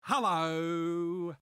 Hello.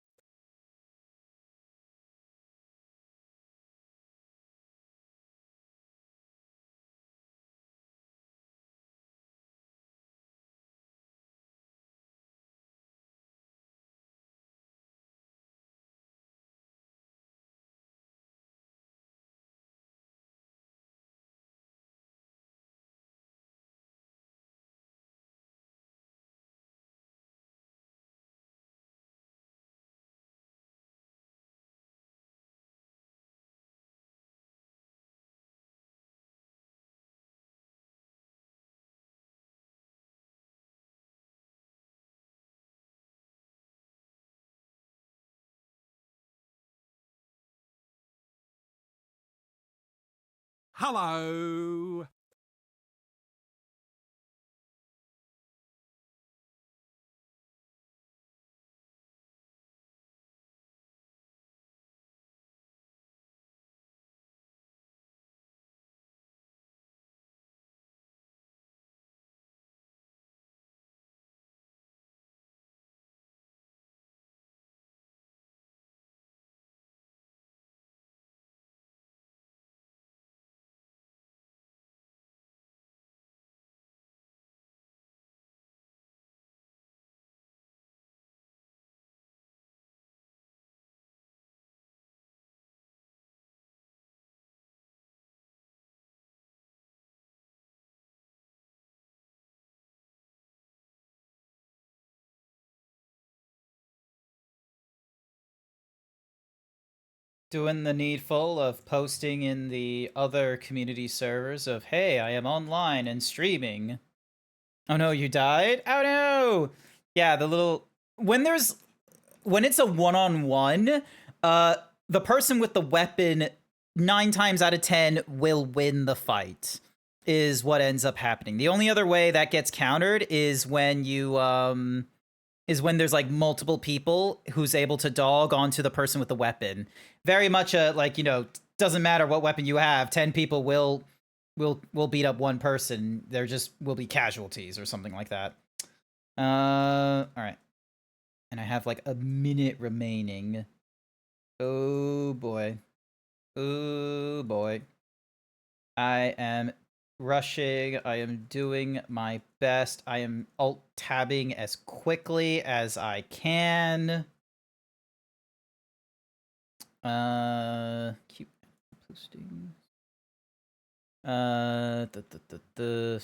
Hello. Doing the needful of posting in the other community servers of, hey, I am online and streaming. Oh no, you died? Oh no! Yeah, the little when it's a one-on-one, uh the person with the weapon 9 times out of 10 will win the fight. Is what ends up happening. The only other way that gets countered is when there's like multiple people who's able to dog onto the person with the weapon. Very much a doesn't matter what weapon you have, 10 people will beat up one person. There just will be casualties or something like that. All right. And I have like a minute remaining. Oh boy. Oh boy. I am rushing. I am doing my best. I am alt tabbing as quickly as I can. Keep posting. Uh, da, da, da, da,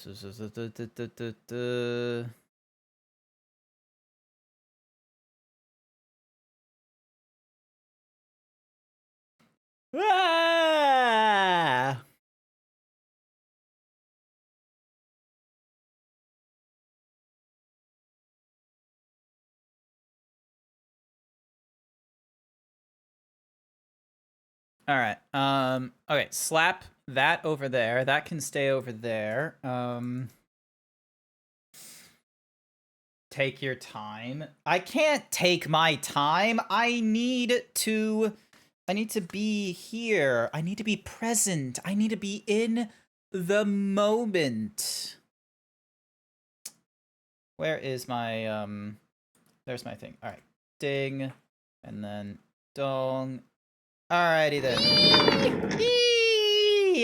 Ah! All right. Okay. Slap that over there. That can stay over there. Take your time. I can't take my time. I need to be here. I need to be present. I need to be in the moment. Where is my there's my thing. All right. Ding and then dong. Alrighty then.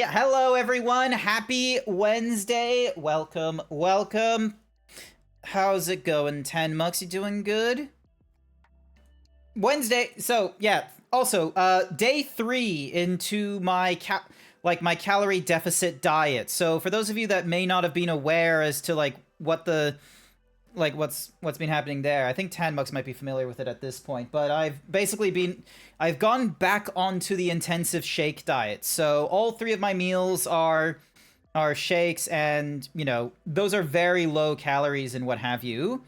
Hello everyone. Happy Wednesday. Welcome. Welcome. How's it going, 10 Mucks? You doing good? Wednesday. So, yeah. Also, day 3 into my my calorie deficit diet. So, for those of you that may not have been aware as to like what the what's been happening there. I think Tanmux might be familiar with it at this point, but I've gone back onto the intensive shake diet. So all 3 of my meals are shakes, and those are very low calories and what have you.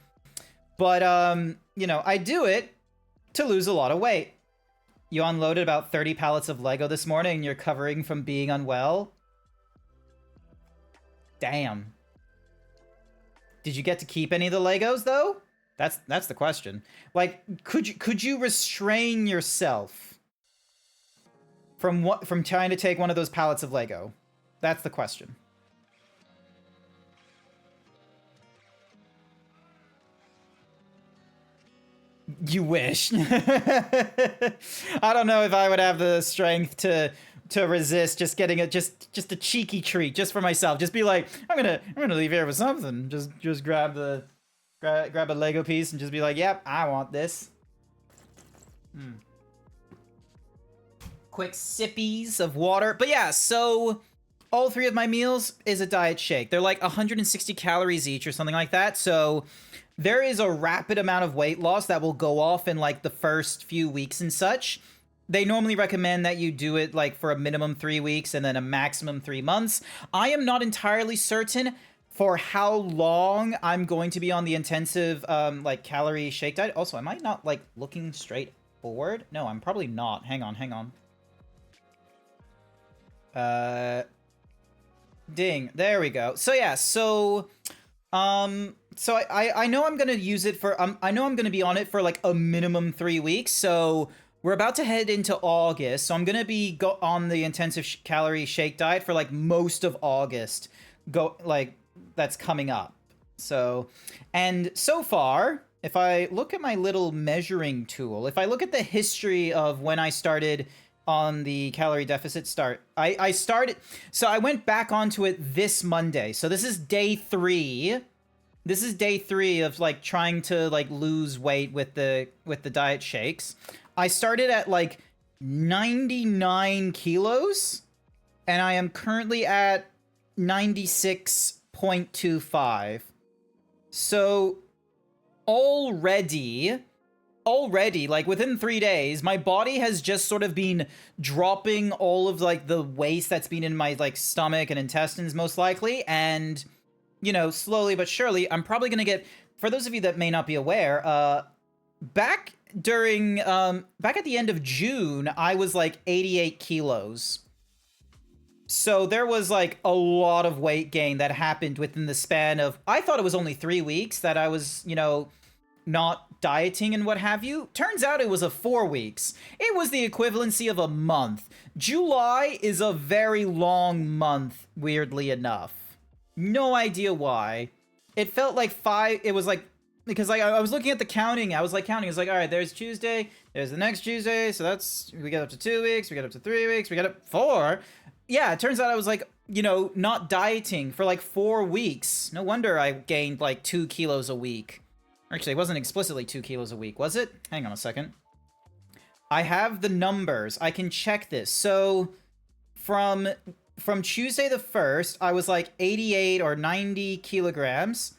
But I do it to lose a lot of weight. You unloaded about 30 pallets of Lego this morning and you're covering from being unwell. Damn. Did you get to keep any of the Legos though? That's the question. Like, could you restrain yourself from trying to take one of those pallets of Lego? That's the question. You wish. I don't know if I would have the strength to resist just getting just a cheeky treat just for myself. Just be like, I'm gonna leave here with something. Just grab a Lego piece and just be like, yep, I want this. Quick sippies of water. But yeah, so all three of my meals is a diet shake. They're like 160 calories each or something like that. So there is a rapid amount of weight loss that will go off in like the first few weeks and such. They normally recommend that you do it like for a minimum 3 weeks and then a maximum 3 months. I am not entirely certain for how long I'm going to be on the intensive like calorie shake diet. Also, am I not like looking straight forward? No, I'm probably not. Hang on. Ding. There we go. So yeah, so I know I'm gonna use it for I know I'm gonna be on it for like a minimum 3 weeks. So we're about to head into August, so I'm gonna be on the intensive calorie shake diet for like most of August. That's coming up. So, and so far, if I look at my little measuring tool, if I look at the history of when I started on the calorie deficit I started, so I went back onto it this Monday. So this is day 3. This is day 3 of like trying to like lose weight with the diet shakes. I started at like 99 kilos and I am currently at 96.25. So already, like within 3 days, my body has just sort of been dropping all of like the waste that's been in my like stomach and intestines most likely. And, you know, slowly but surely, I'm probably going to get, for those of you that may not be aware, back at the end of June, I was like 88 kilos. So there was like a lot of weight gain that happened within the span of, I thought it was only 3 weeks that I was, you know, not dieting and what have you. Turns out it was 4 weeks. It was the equivalency of a month. July is a very long month, weirdly enough. No idea why. It felt like it was like, because like I was looking at the counting, I was like counting, it's like, all right, there's Tuesday, there's the next Tuesday, so we get up to 2 weeks, we get up to 3 weeks, we get up 4. Yeah, it turns out I was like, you know, not dieting for like 4 weeks. No wonder I gained like 2 kilos a week. Actually, it wasn't explicitly 2 kilos a week, was it? Hang on a second. I have the numbers. I can check this. So from Tuesday the 1st, I was like 88 or 90 kilograms.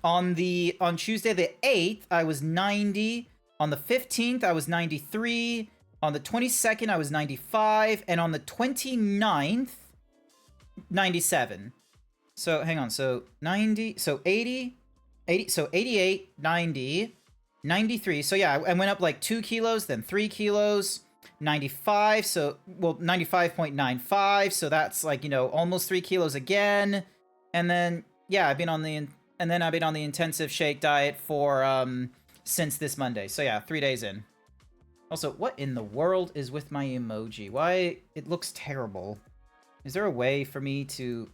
On Tuesday the 8th, I was 90. On the 15th, I was 93. On the 22nd, I was 95. And on the 29th, 97. So, hang on. So, 90. So, 80. So, 88, 90, 93. So, yeah, I went up like 2 kilos, then 3 kilos, 95. So, well, 95.95. So, that's like, you know, almost 3 kilos again. And then, yeah, I've been on the intensive shake diet for, since this Monday. So, yeah, 3 days in. Also, what in the world is with my emoji? Why? It looks terrible. Is there a way for me to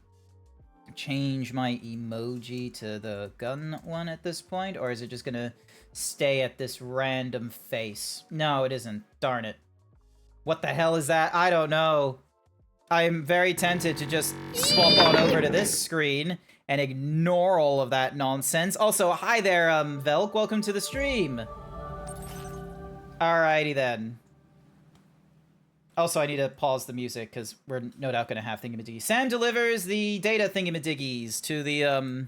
change my emoji to the gun one at this point? Or is it just gonna stay at this random face? No, it isn't. Darn it. What the hell is that? I don't know. I'm very tempted to just swap on over to this screen and ignore all of that nonsense. Also, hi there, Velk. Welcome to the stream. Alrighty then. Also, I need to pause the music because we're no doubt going to have thingamadiggies. Sam delivers the data thingamadiggies to the,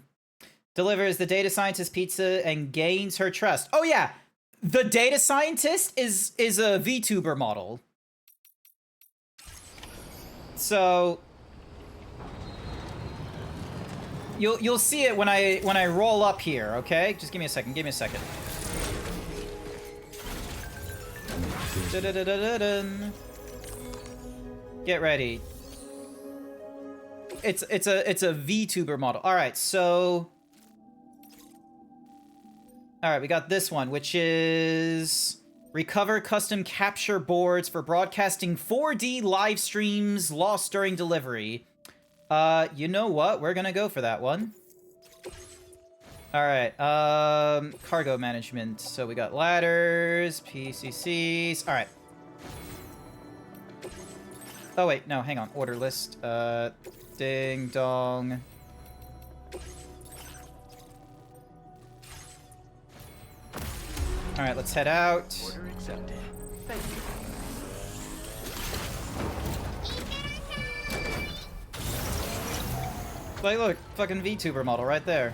delivers the data scientist pizza and gains her trust. Oh yeah, the data scientist is a VTuber model. So you'll see it when I roll up here, okay? Just give me a second. Get ready. It's a VTuber model. All right, so we got this one, which is recover custom capture boards for broadcasting 4D live streams lost during delivery. You know what? We're gonna go for that one. Alright, cargo management. So we got ladders, PCCs. Alright. Oh wait, no, hang on. Order list. Ding dong. Alright, let's head out. Order accepted. Thank you. Like, look, fucking VTuber model right there.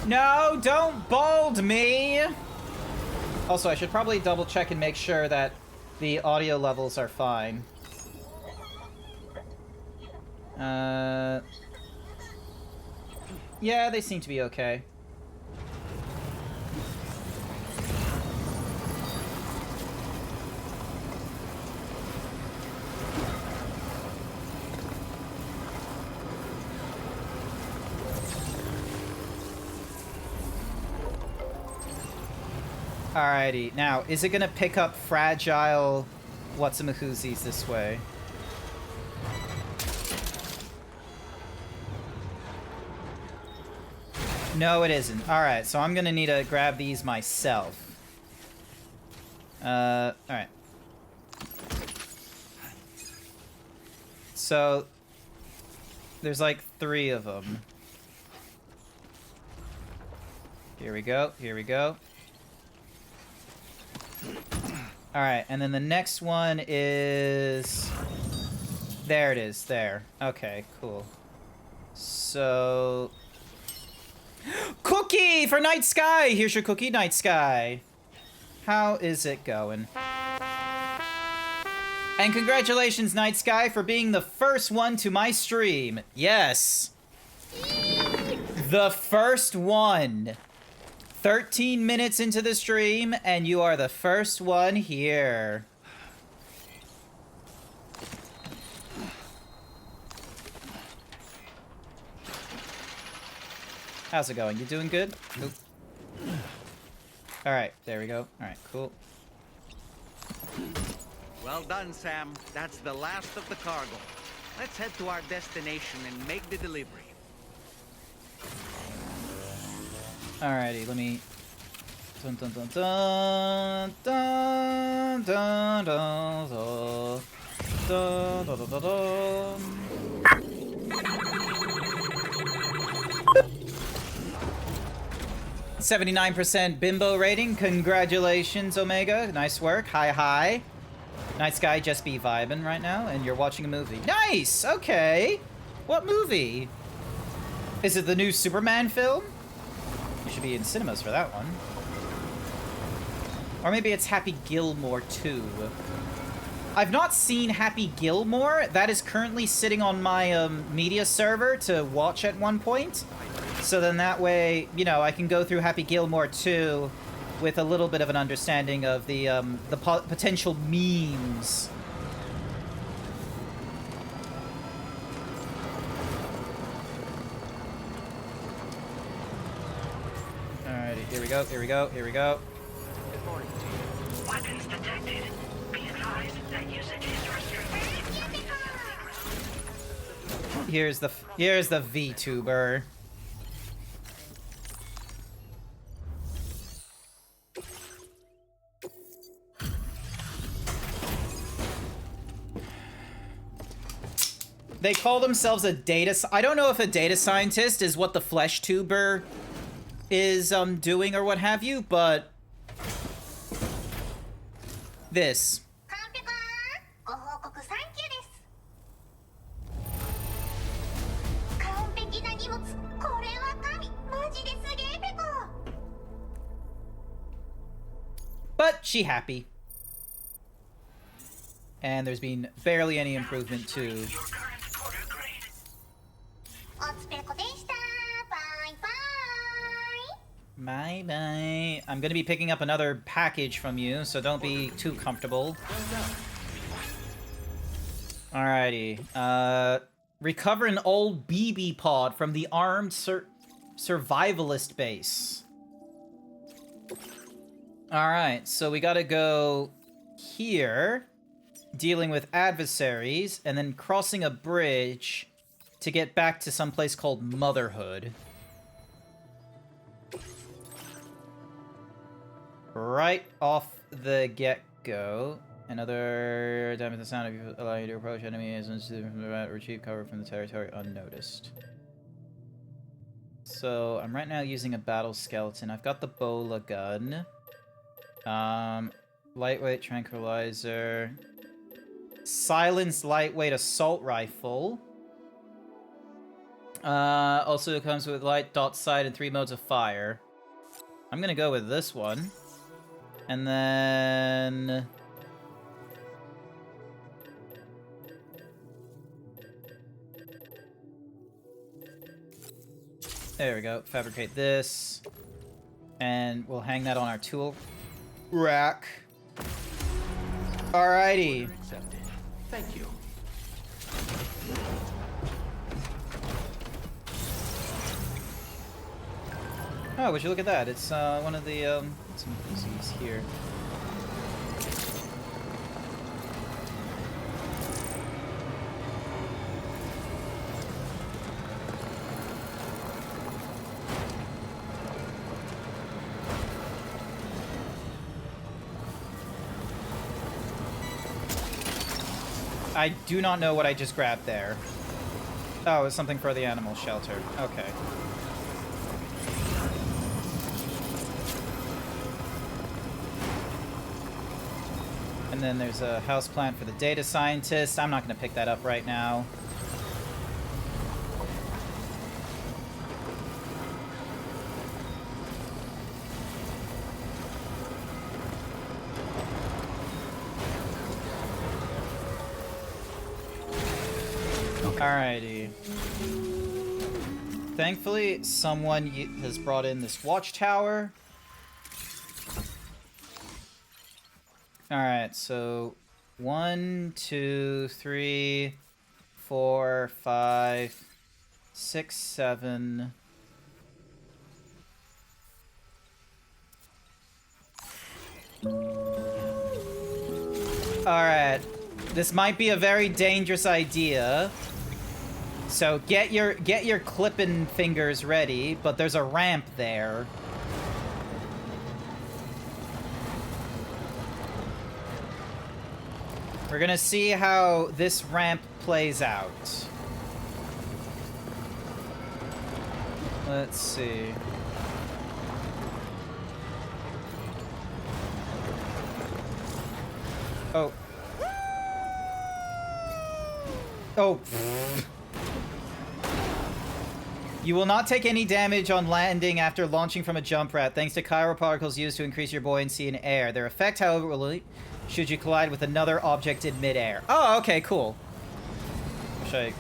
No, don't bold me! Also, I should probably double check and make sure that the audio levels are fine. Yeah, they seem to be okay. Alrighty, now, is it gonna pick up fragile whatsamahoozies this way? No, it isn't. Alright, so I'm gonna need to grab these myself. Alright. So, there's like 3 of them. Here we go, here we go. Alright, and then the next one is... There it is, there. Okay, cool. So... Cookie for Night Sky! Here's your cookie, Night Sky. How is it going? And congratulations, Night Sky, for being the first one to my stream. Yes! The first one! 13 minutes into the stream, and you are the first one here. How's it going? You doing good? Alright, there we go. Alright, cool. Well done, Sam. That's the last of the cargo. Let's head to our destination and make the delivery. Alrighty, let me... Dun dun dun dun dun dun dun dun dun dun dun dun dun. 79% bimbo rating. Congratulations, Omega. Nice work. Hi, hi. Nice guy, just be vibing right now, and you're watching a movie. Nice! Okay. What movie? Is it the new Superman film? You should be in cinemas for that one. Or maybe it's Happy Gilmore 2. I've not seen Happy Gilmore. That is currently sitting on my media server to watch at one point. So then that way, you know, I can go through Happy Gilmore 2 with a little bit of an understanding of the potential memes. Alrighty, here we go, here we go, here we go. Good morning to you. Weapons detected. Be advised that usage is restricted. Here's the VTuber. They call themselves a data... I don't know if a data scientist is what the flesh tuber is doing or what have you, but... This. But she happy. And there's been barely any improvement to... Your current quarter grade. Bye bye. I'm gonna be picking up another package from you, so don't be too comfortable. Alrighty. Recover an old BB pod from the armed survivalist base. Alright, so we gotta go here, dealing with adversaries, and then crossing a bridge to get back to some place called Motherhood. Right off the get-go. Another damage the sound of you allow you to approach enemies and retrieve cover from the territory unnoticed. So I'm right now using a battle skeleton. I've got the Bola gun. Lightweight tranquilizer. Silenced lightweight assault rifle. Also comes with light, dot sight, and 3 modes of fire. I'm gonna go with this one. And then... there we go. Fabricate this. And we'll hang that on our tool rack. Alrighty. Accepted. Thank you. Oh, would you look at that? It's one of the some PCs here. I do not know what I just grabbed there. Oh, it's something for the animal shelter. Okay. And then there's a houseplant for the data scientist. I'm not going to pick that up right now. Alrighty. Thankfully, someone has brought in this watchtower. Alright, so 1, 2, 3, 4, 5, 6, 7. Alright. This might be a very dangerous idea. So get your clipping fingers ready, but there's a ramp there. We're gonna see how this ramp plays out. Let's see. Oh. Oh. You will not take any damage on landing after launching from a jump rat, thanks to chiral particles used to increase your buoyancy in air. Their effect, however, will should you collide with another object in midair. Oh, okay, cool. Should I...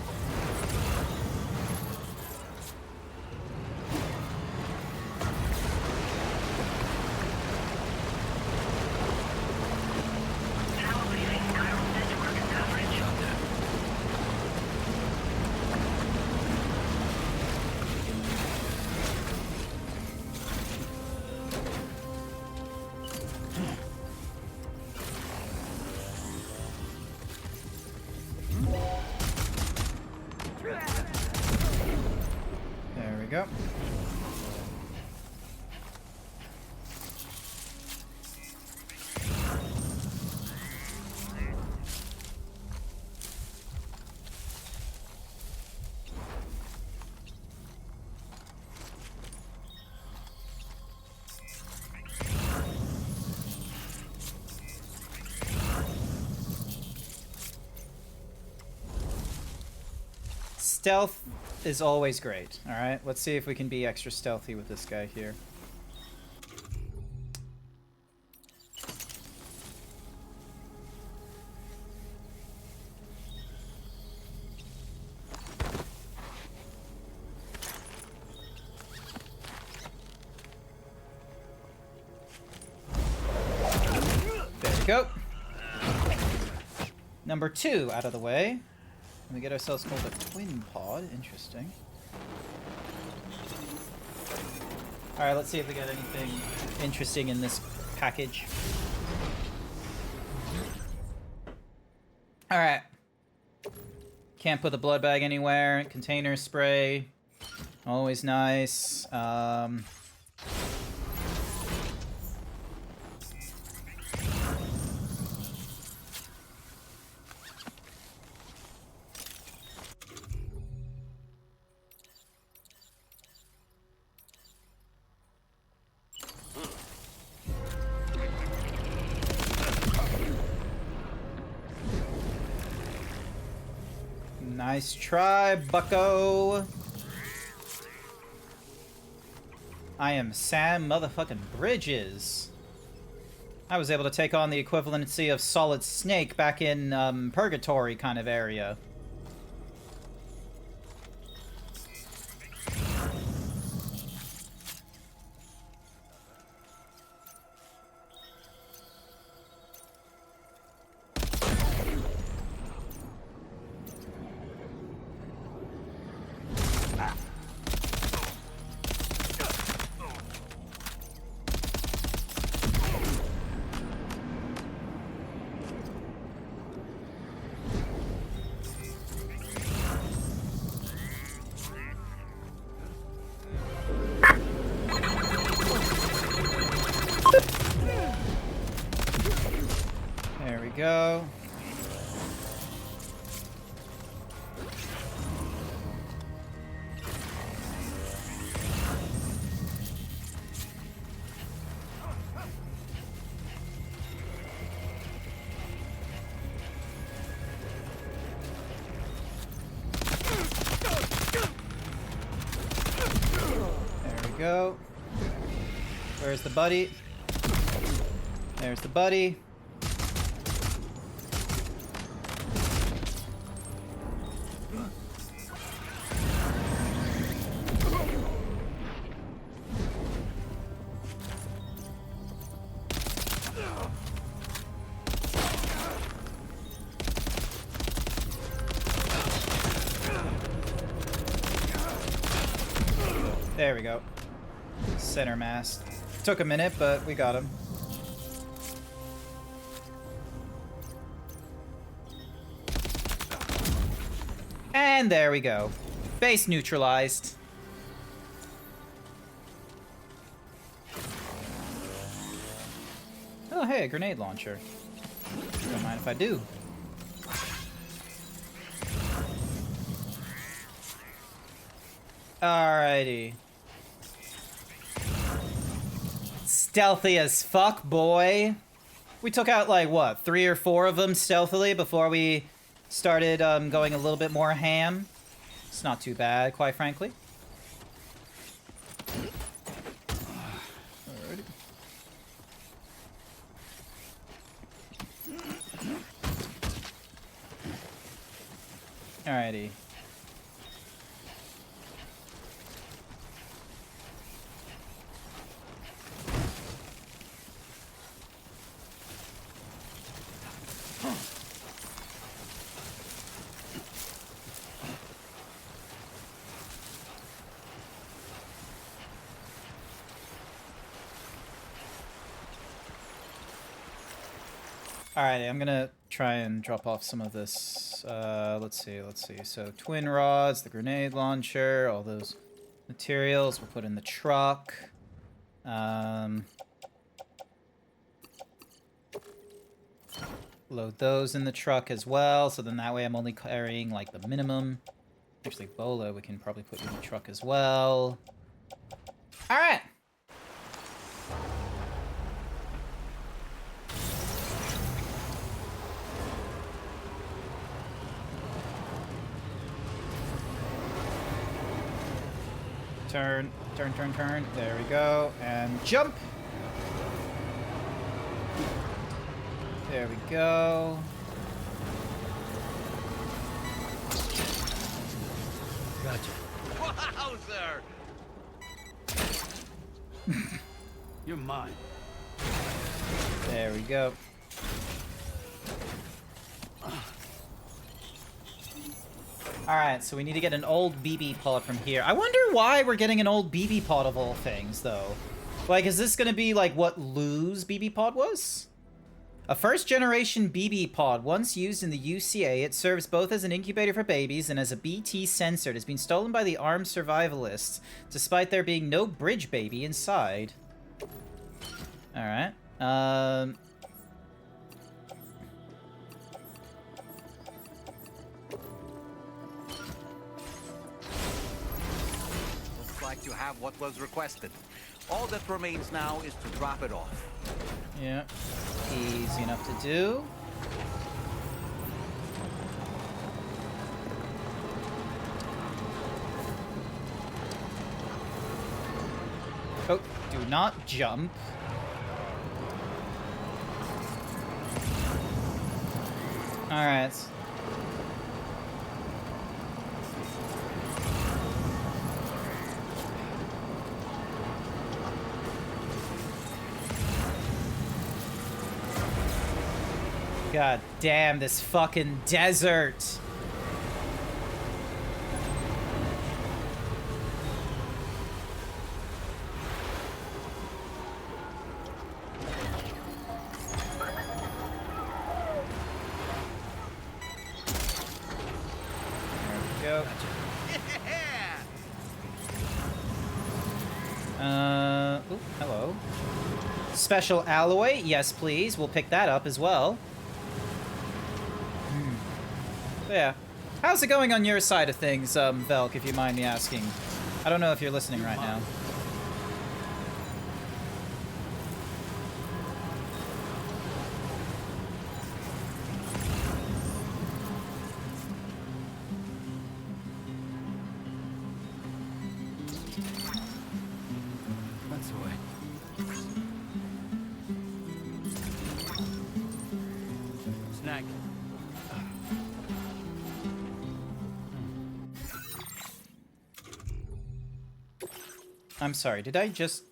Now leaving chiral network coverage. There we go. Stealth is always great. All right, let's see if we can be extra stealthy with this guy here. There we go. Number 2 out of the way. We get ourselves called a twin pod. Interesting. Alright, let's see if we get anything interesting in this package. Alright. Can't put the blood bag anywhere. Container spray. Always nice. Nice try, bucko. I am Sam motherfucking Bridges. I was able to take on the equivalency of Solid Snake back in Purgatory kind of area. There we go. There we go. Where's the buddy? There's the buddy. There we go. Center mast. Took a minute, but we got him. And there we go. Base neutralized. Oh, hey, a grenade launcher. Don't mind if I do. Alrighty. Stealthy as fuck, boy. We took out, like, what, 3 or 4 of them stealthily before we started going a little bit more ham. It's not too bad, quite frankly. Alrighty. Alrighty, I'm gonna try and drop off some of this. Let's see. So twin rods, the grenade launcher, all those materials we'll put in the truck. Load those in the truck as well, so then that way I'm only carrying like the minimum. Actually, Bola, we can probably put you in the truck as well. Alright! Turn. There we go. And jump! There we go. Gotcha. Wowzer! You're mine. There we go. Alright, so we need to get an old BB pod from here. I wonder why we're getting an old BB pod of all things, though. Like, is this gonna be like what Lou's BB pod was? A first-generation BB pod, once used in the UCA, it serves both as an incubator for babies and as a BT sensor. It has been stolen by the armed survivalists, despite there being no bridge baby inside. Alright. Looks like you have what was requested. All that remains now is to drop it off. Yeah. Easy enough to do. Oh, do not jump. Alright. God damn this fucking desert. There we go. Ooh, hello. Special alloy, yes please. We'll pick that up as well. Yeah. How's it going on your side of things, Velk, if you mind me asking? I don't know if you're listening right now. That's the way. Snag. I'm sorry, did I just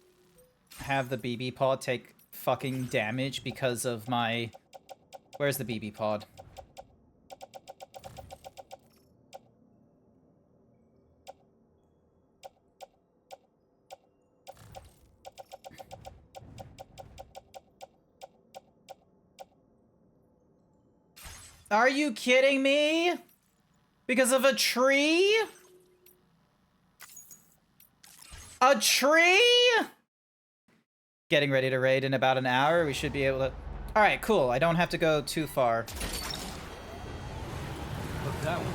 have the BB pod take fucking damage because of my... Where's the BB pod? Are you kidding me? Because of a tree? A tree? Getting ready to raid in about an hour. We should be able to... Alright, cool. I don't have to go too far. Look that one.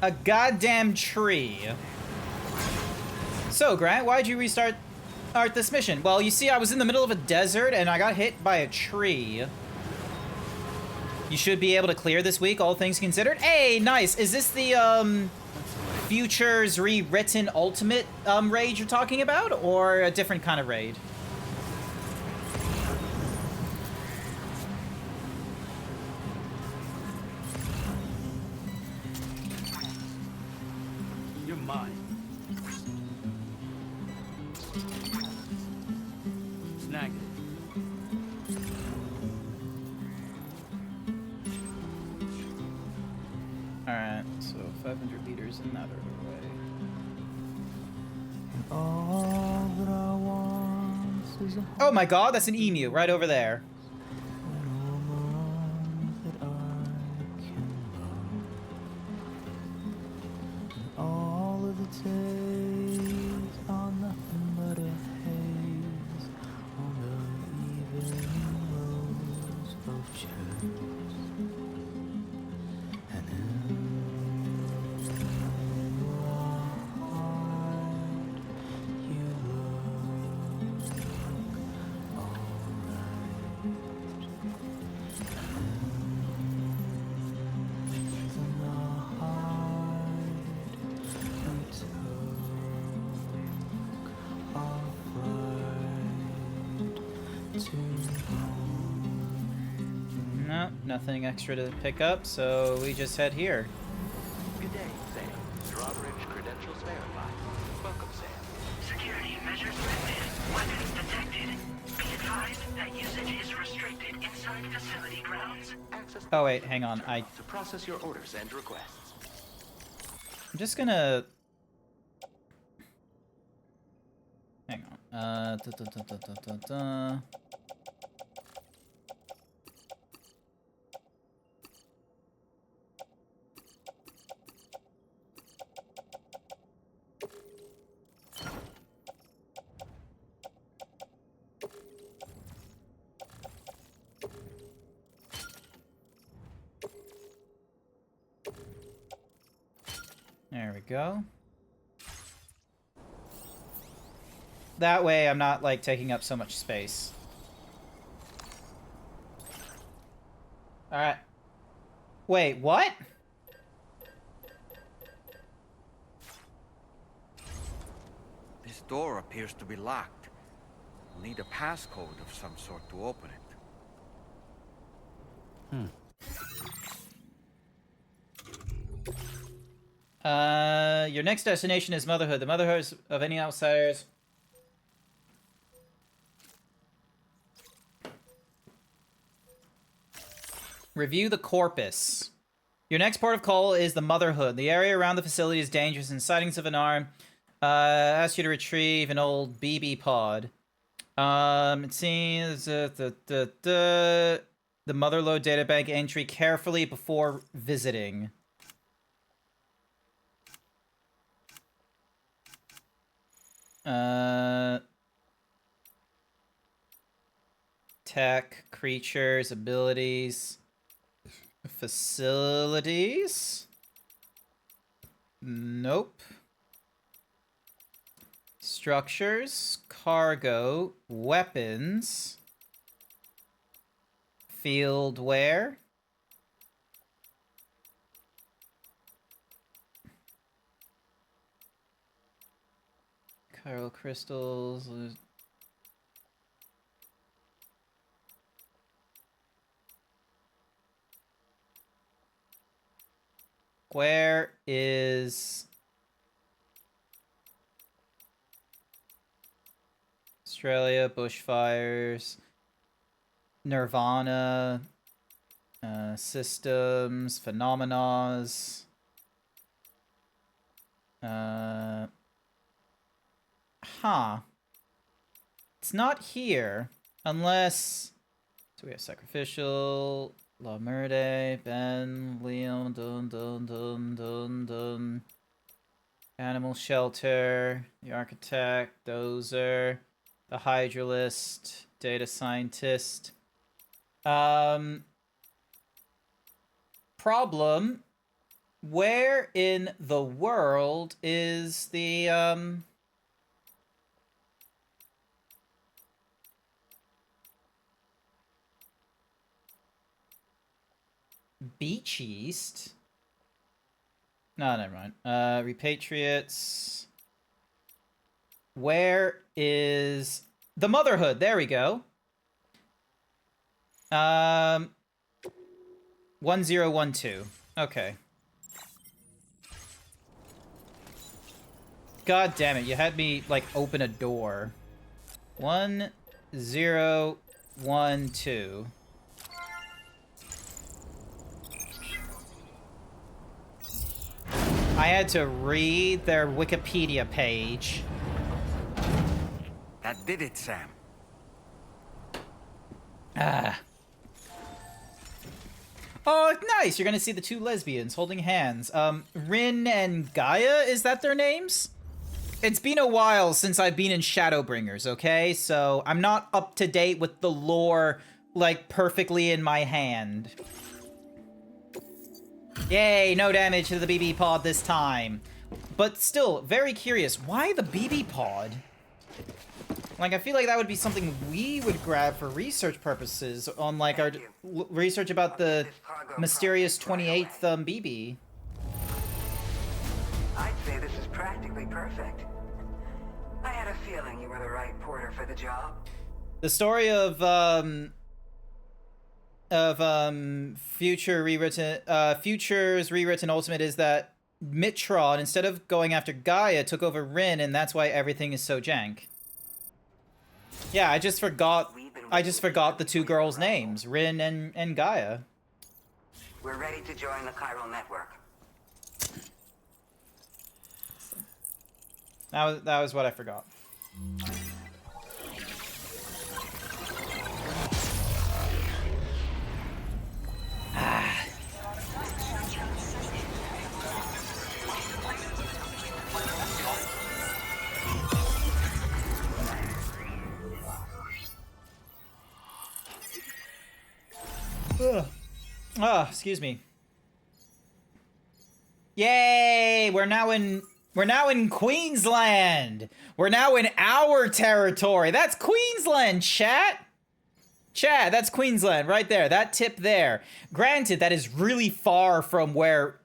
A goddamn tree. So, Grant, why'd you restart this mission? Well, you see, I was in the middle of a desert and I got hit by a tree. You should be able to clear this week, all things considered. Hey, nice. Is this the, Futures Rewritten Ultimate, raid you're talking about? Or a different kind of raid? You're mine. Snag it. Alright, so 500 meters in that order way. All that I want is a Oh my god, that's an emu right over there. home that I can love. And all of the days are nothing but a haze on the evening roads of chance. And in your heart, you look alright. In the heart, we took our flight to home. No, nothing extra to pick up, so we just head here. Good day, Sam. Drawbridge credentials verified. Welcome, Sam. Security measures lifted. Weapons detected. Be advised that usage is restricted inside facility grounds. Access Oh wait, hang on, to process your orders and requests. I'm just gonna... Hang on. There we go. That way I'm not, like, taking up so much space. Alright. Wait, what? This door appears to be locked. We'll need a passcode of some sort to open it. Your next destination is Motherhood. The Motherhood of any outsiders. Review the corpus. Your next port of call is the Motherhood. The area around the facility is dangerous and sightings of an arm. Ask you to retrieve an old BB pod. It seems the Motherlode databank entry carefully before visiting. Tech, creatures, abilities, facilities. Nope. Structures, cargo, weapons, field wear. Chiral crystals. Where is Australia, bushfires, Nirvana, systems, phenomenas, It's not here, unless... So we have Sacrificial, La Merde, Ben, Leon, Dun. Animal Shelter, the Architect, Dozer, the Hydralist, Data Scientist. Problem. Where in the world is the, Beach East? No, never mind. Repatriates. Where is the Motherhood? There we go. 1012. Okay. God damn it, you had me, like, open a door. 1012. I had to read their Wikipedia page. That did it, Sam. Oh, nice! You're gonna see the two lesbians holding hands. Rin and Gaia, is that their names? It's been a while since I've been in Shadowbringers, okay? So I'm not up to date with the lore, like, perfectly in my hand. Yay, no damage to the BB pod this time. But still, very curious, why the BB pod? Like, I feel like that would be something we would grab for research purposes on, like, our research about the mysterious 28th BB. I'd say this is practically perfect. I had a feeling you were the right porter for the job. The story of Futures Rewritten Ultimate is that Mitron, instead of going after Gaia, took over Rin, and that's why everything is so jank. Yeah, I just forgot the two girls' names, Rin and Gaia. We're ready to join the chiral network. That was what I forgot. Excuse me. Yay! We're now in Queensland. We're now in our territory. That's Queensland, chat. Chat, that's Queensland right there. That tip there. Granted, that is really far from where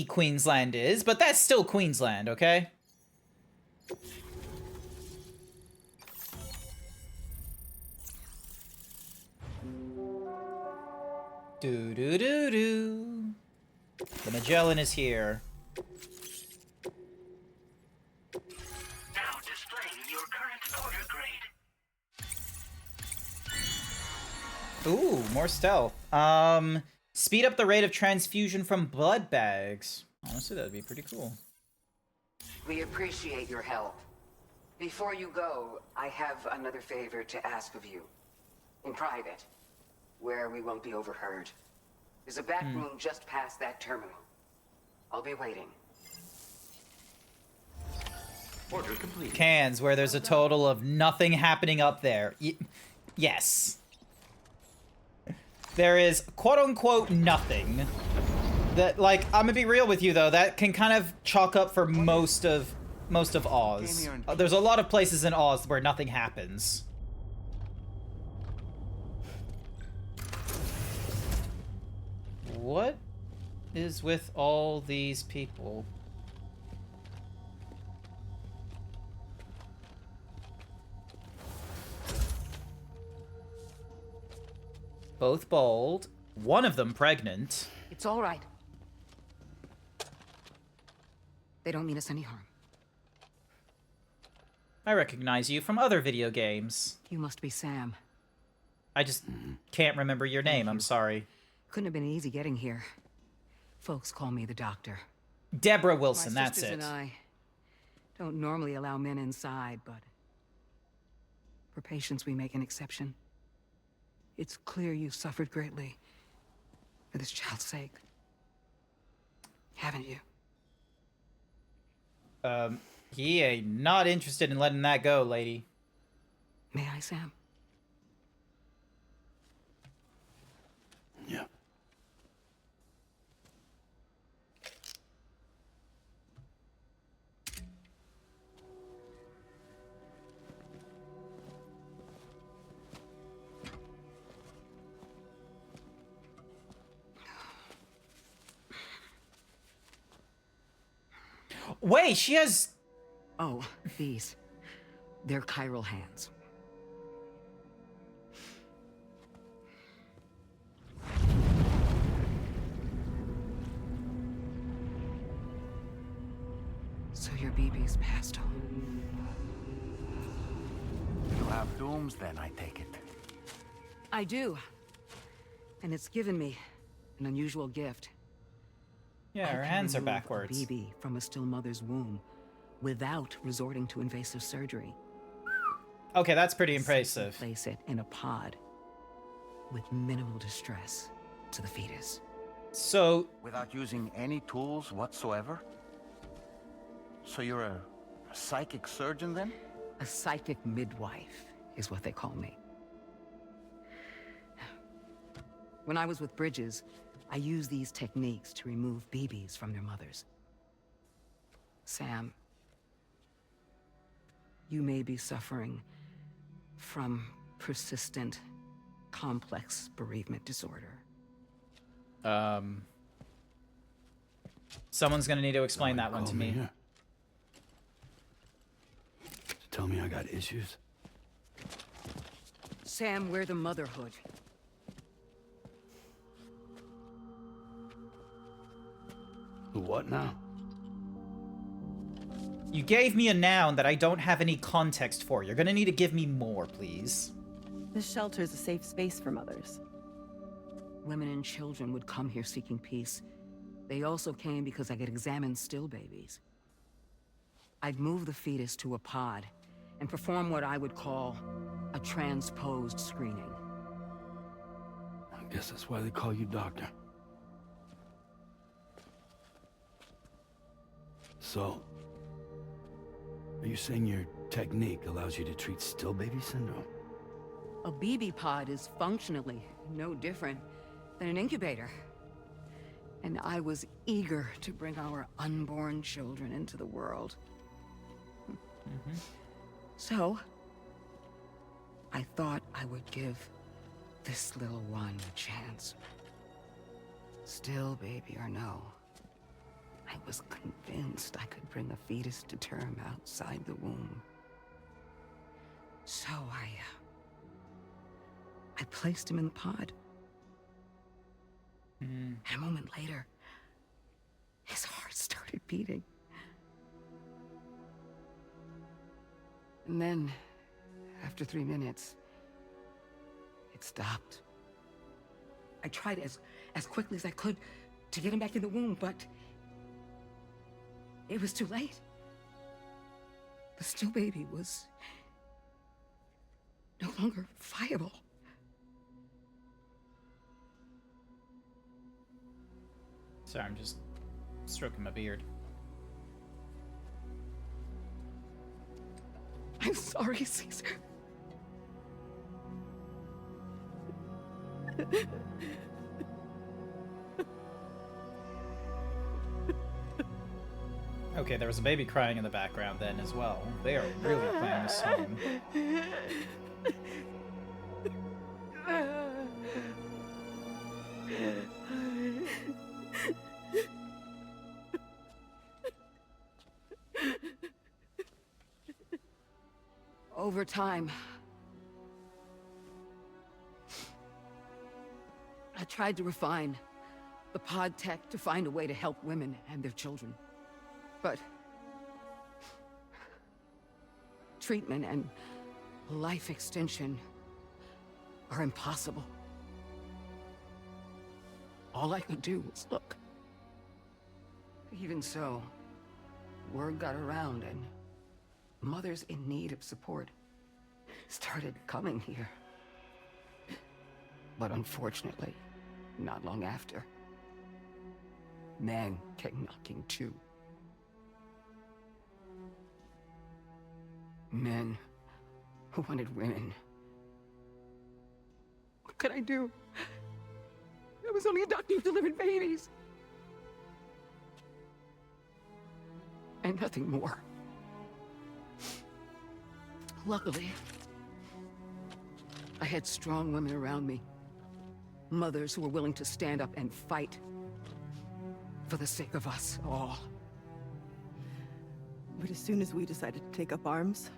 Queensland is, but that's still Queensland, okay? Do do do do. The Magellan is here. Now displaying your current porter grade. Ooh, more stealth. Speed up the rate of transfusion from blood bags. Honestly, that'd be pretty cool. We appreciate your help. Before you go, I have another favor to ask of you. In private, where we won't be overheard. There's a back room just past that terminal. I'll be waiting. Order complete. Cans, where there's a total of nothing happening up there. Yes. There is quote-unquote nothing. That, like, I'm gonna be real with you though, that can kind of chalk up for most of Oz. There's a lot of places in Oz where nothing happens. What is with all these people? Both bald, one of them pregnant. It's all right. They don't mean us any harm. I recognize you from other video games. You must be Sam. I just can't remember your name, I'm sorry. Couldn't have been easy getting here. Folks call me the doctor. Deborah Wilson, My that's sisters it. and I don't normally allow men inside, but for patients we make an exception. It's clear you've suffered greatly for this child's sake. Haven't you? He ain't not interested in letting that go, lady. May I, Sam? Yeah. Wait, she has... Oh, these. They're chiral hands. So your BB's passed on. You have dooms then, I take it. I do. And it's given me an unusual gift. Yeah, I her can hands are remove a backwards. BB from a still mother's womb without resorting to invasive surgery. Okay, that's pretty impressive. Place it in a pod with minimal distress to the fetus. So, Without using any tools whatsoever? So you're a psychic surgeon then? A psychic midwife is what they call me. When I was with Bridges, I used these techniques to remove BBs from their mothers. Sam, you may be suffering from persistent, complex bereavement disorder. someone's gonna need to explain that one Call to me. here. To tell me I got issues? Sam, we're the motherhood. The what now? You gave me a noun that I don't have any context for. You're gonna need to give me more, please. This shelter is a safe space for mothers. Women and children would come here seeking peace. They also came because I could examine still babies. I'd move the fetus to a pod and perform what I would call a transposed screening. I guess that's why they call you doctor. So, are you saying your technique allows you to treat still baby syndrome? A BB pod is functionally no different than an incubator. And I was eager to bring our unborn children into the world. So, I thought I would give this little one a chance. Still baby or no, I was convinced I could bring a fetus to term outside the womb. So I placed him in the pod. And a moment later, his heart started beating. And then, after 3 minutes, it stopped. I tried as quickly as I could to get him back in the womb, but it was too late. The still baby was no longer viable. Sorry, I'm just stroking my beard. I'm sorry, Caesar. Okay, there was a baby crying in the background then as well. They are really playing this song. Over time, I tried to refine the pod tech to find a way to help women and their children. But treatment and life extension are impossible. All I could do was look. Even so, word got around and mothers in need of support started coming here. But unfortunately, not long after, men came knocking too. Men who wanted women. What could I do? I was only a doctor who delivered babies. And nothing more. Luckily, I had strong women around me. Mothers who were willing to stand up and fight for the sake of us all. But as soon as we decided to take up arms,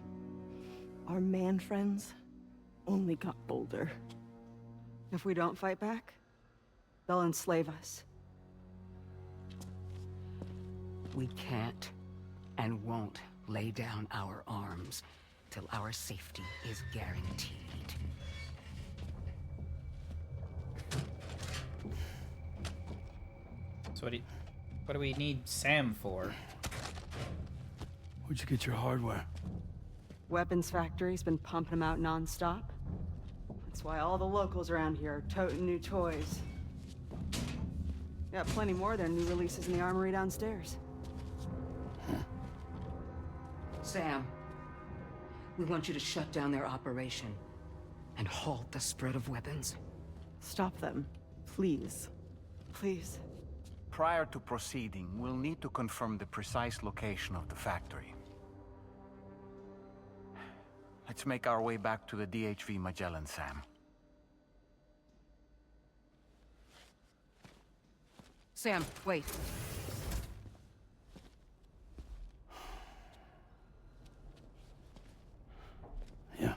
our man friends only got bolder. If we don't fight back, they'll enslave us. We can't and won't lay down our arms till our safety is guaranteed. So what do we need Sam for? Where'd you get your hardware? Weapons factory's been pumping them out non-stop. That's why all the locals around here are toting new toys. Got plenty more of their new releases in the armory downstairs. Sam, we want you to shut down their operation and halt the spread of weapons. Stop them, please. Please. Prior to proceeding, we'll need to confirm the precise location of the factory. Let's make our way back to the DHV Magellan, Sam. Sam, wait. Yeah.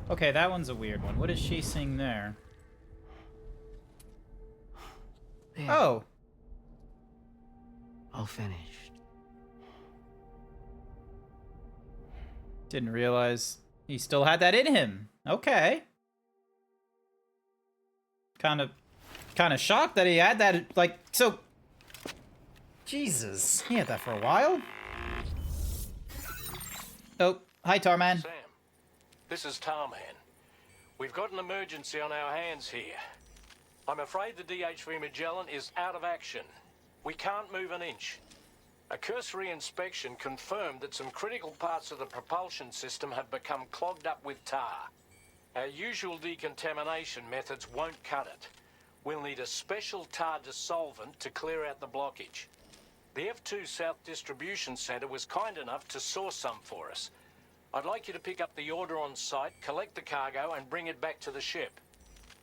Okay, that one's a weird one. What is she seeing there? There. Oh! All finished. Didn't realize He still had that in him. Okay. Kind of shocked that he had that, like, so... Jesus. He had that for a while. Oh, hi, Tarman. Sam, this is Tarman. We've got an emergency on our hands here. I'm afraid the DHV Magellan is out of action. We can't move an inch. A cursory inspection confirmed that some critical parts of the propulsion system have become clogged up with tar. Our usual decontamination methods won't cut it. We'll need a special tar dissolvent to clear out the blockage. The F2 South Distribution Center was kind enough to source some for us. I'd like you to pick up the order on site, collect the cargo, and bring it back to the ship.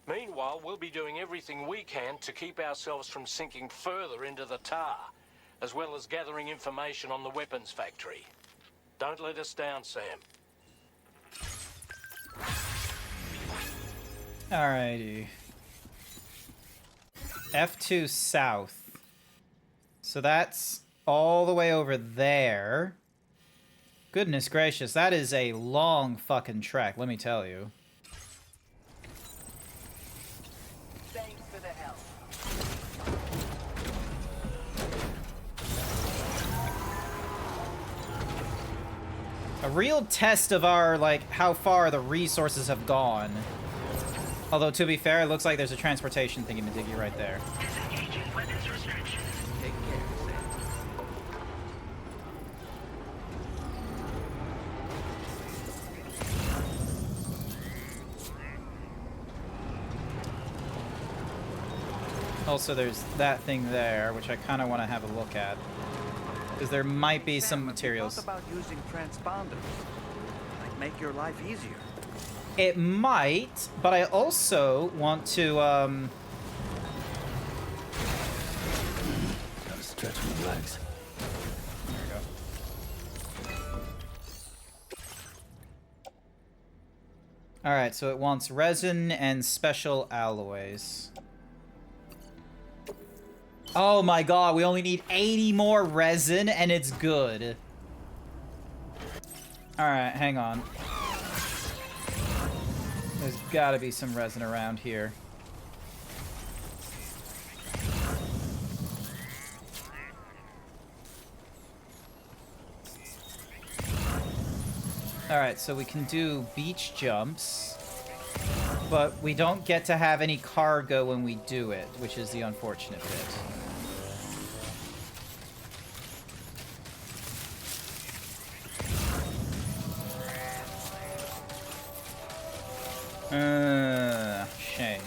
Meanwhile, we'll be doing everything we can to keep ourselves from sinking further into the tar, as well as gathering information on the weapons factory. Don't let us down, Sam. Alrighty. F2 South. So that's all the way over there. Goodness gracious, that is a long fucking trek, let me tell you. Thanks for the help. A real test of our, like, how far the resources have gone. Although, to be fair, it looks like there's a transportation thingy-majiggy right there. Disengaging weapons restriction. Take care, Sam. Also, there's that thing there, which I kind of want to have a look at. Because there might be some Sam, have you materials. thought about using transponders? Might make your life easier. It might, but I also want to, Gotta stretch my legs. There we go. Alright, so it wants resin and special alloys. Oh my god, we only need 80 more resin and it's good. Alright, hang on. There's gotta be some resin around here. Alright, so we can do beach jumps, but we don't get to have any cargo when we do it, which is the unfortunate bit. Shame.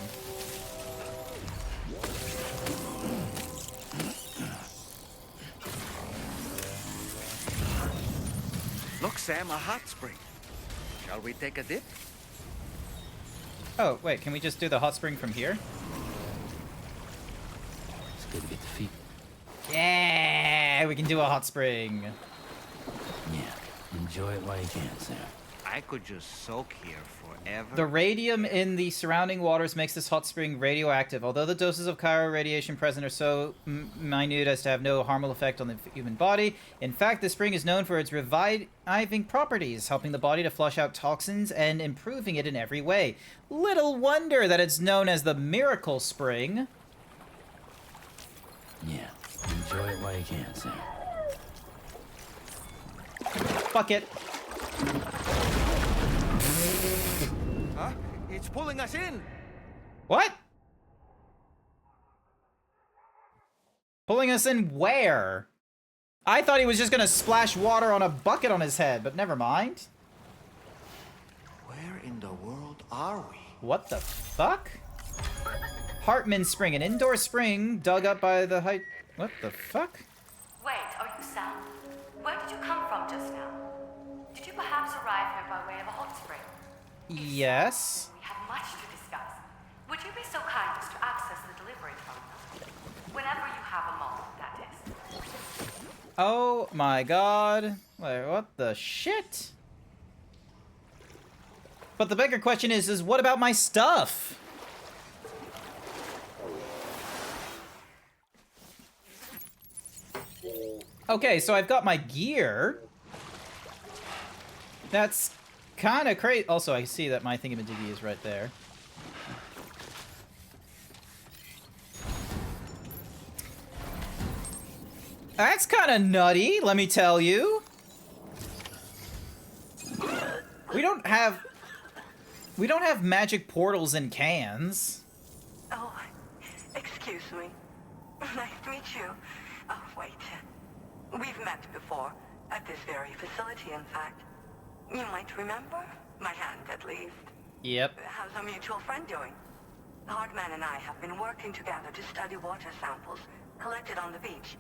Look, Sam, a hot spring. Shall we take a dip? Oh, wait, can we just do the hot spring from here? It's good to get the feet. Yeah, we can do a hot spring. Yeah, enjoy it while you can, Sam. I could just soak here forever. The radium in the surrounding waters makes this hot spring radioactive. Although the doses of Cairo radiation present are so minute as to have no harmful effect on the human body, in fact, the spring is known for its reviving properties, helping the body to flush out toxins and improving it in every way. Little wonder that it's known as the Miracle Spring. Yeah, enjoy it while you can, Sam. Fuck it. Huh? It's pulling us in. What? Pulling us in where? I thought he was just gonna splash water on a bucket on his head, but never mind. Where in the world are we? What the fuck? Hartman Spring, an indoor spring dug up by the height. What the fuck? Wait, are you Sam? Where did you come from just now? Did you perhaps arrive here by way of a hot spring? Yes. We have much to discuss. Would you be so kind as to access the delivery terminal? Whenever you have a moment, that is. Oh my god. Wait, what the shit? But the bigger question is what about my stuff? Okay, so I've got my gear. That's kind of crazy. Also, I see that my thingamadiggy is right there. That's kind of nutty, let me tell you. We don't have magic portals in cans. Oh, excuse me. Nice to meet you. Oh, wait. We've met before, at this very facility, in fact. You might remember? My hand, at least. Yep. How's our mutual friend doing? Hardman and I have been working together to study water samples collected on the beach.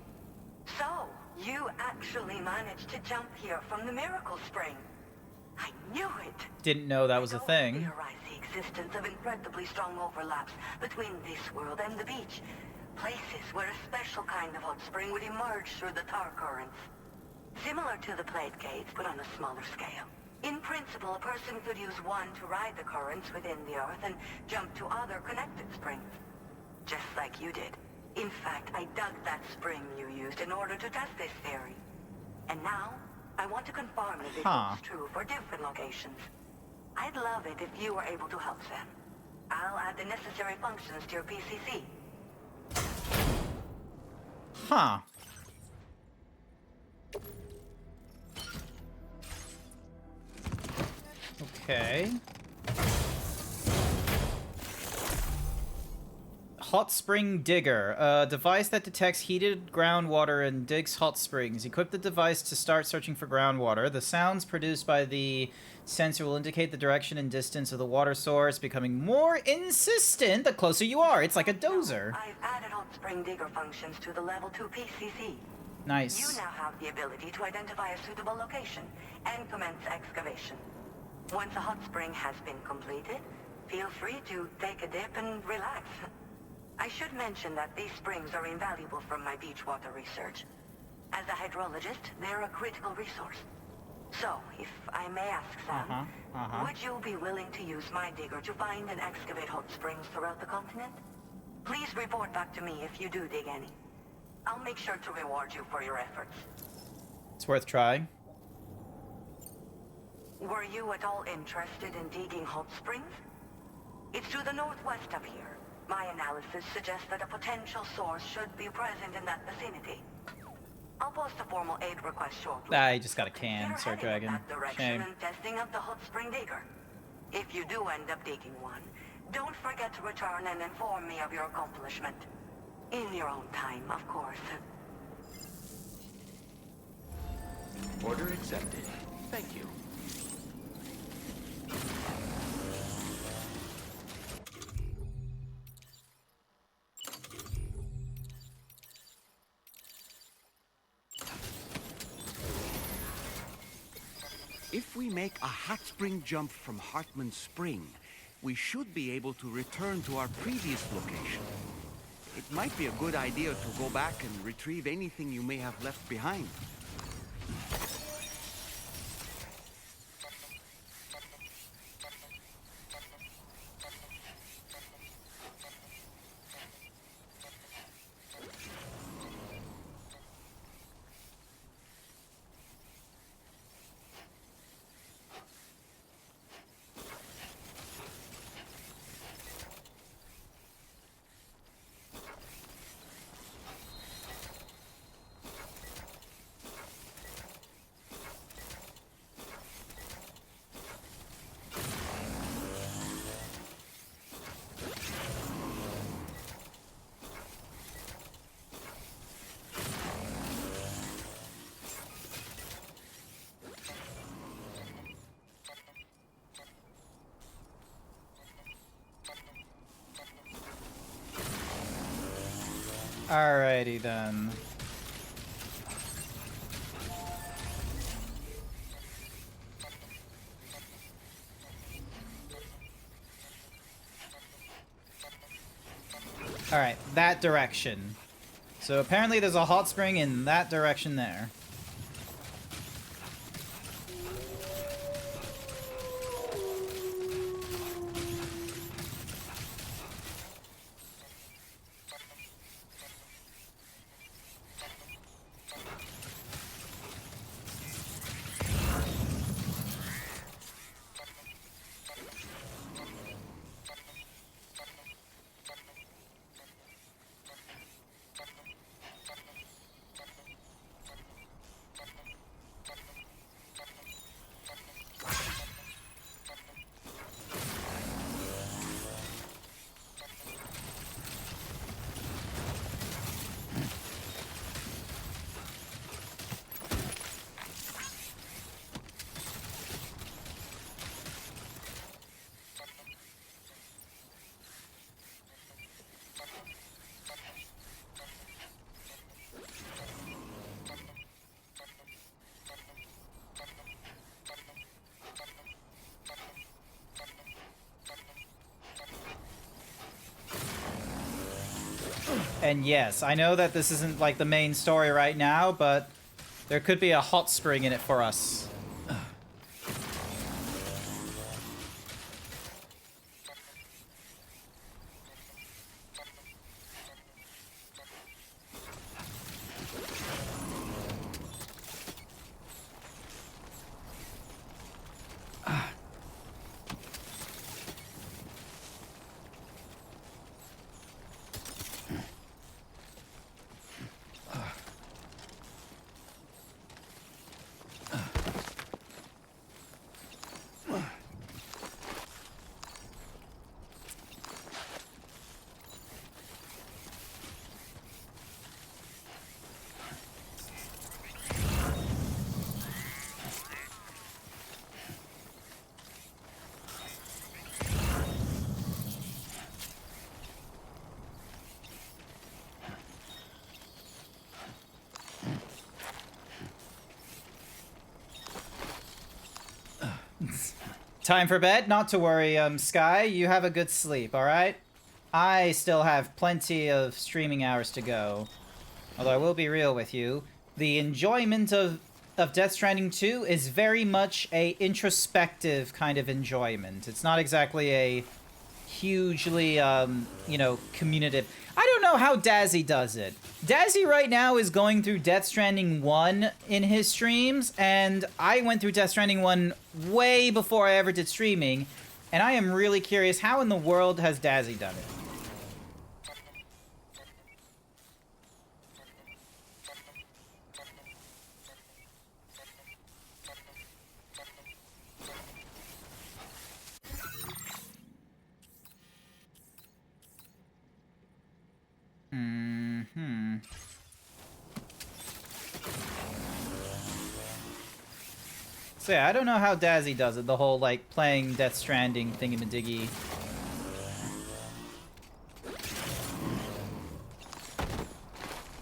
So, you actually managed to jump here from the Miracle Spring. I knew it. Didn't know that was a thing. Theorize the existence of incredibly strong overlaps between this world and the beach. Places where a special kind of hot spring would emerge through the tar currents. Similar to the plate gates, but on a smaller scale. In principle, a person could use one to ride the currents within the Earth and jump to other connected springs. Just like you did. In fact, I dug that spring you used in order to test this theory. And now, I want to confirm that it holds true for different locations. I'd love it if you were able to help Sam. I'll add the necessary functions to your PCC. Huh. Okay. Hot Spring Digger, a device that detects heated groundwater and digs hot springs. Equip the device to start searching for groundwater. The sounds produced by the sensor will indicate the direction and distance of the water source, becoming more insistent the closer you are. It's like a dozer. I've added Hot Spring Digger functions to the Level 2 PCC. Nice. You now have the ability to identify a suitable location and commence excavation. Once a hot spring has been completed, feel free to take a dip and relax. I should mention that these springs are invaluable from my beach water research. As a hydrologist, they're a critical resource. So, if I may ask, Sam, would you be willing to use my digger to find and excavate hot springs throughout the continent? Please report back to me if you do dig any. I'll make sure to reward you for your efforts. It's worth trying. Were you at all interested in digging hot springs? It's to the northwest of here. My analysis suggests that a potential source should be present in that vicinity. I'll post a formal aid request shortly. I just got a can, Sir Dragon. Shame. And testing of the hot spring digger. If you do end up digging one, don't forget to return and inform me of your accomplishment. In your own time, of course. Order accepted. Thank you. If we make a hot spring jump from Hartman Spring, we should be able to return to our previous location. It might be a good idea to go back and retrieve anything you may have left behind. Alrighty then. Alright, that direction. So apparently there's a hot spring in that direction there. And yes, I know that this isn't like the main story right now, but there could be a hot spring in it for us. Time for bed? Not to worry, Sky. You have a good sleep, alright? I still have plenty of streaming hours to go. Although I will be real with you, the enjoyment of Death Stranding 2 is very much a introspective kind of enjoyment. It's not exactly a hugely, you know, communicative. I don't know how Dazzy does it. Dazzy right now is going through Death Stranding 1 in his streams, and I went through Death Stranding 1 way before I ever did streaming, and I am really curious, how in the world has Dazzy done it? So yeah, I don't know how Dazzy does it, the whole, like, playing Death Stranding thingy-madiggy.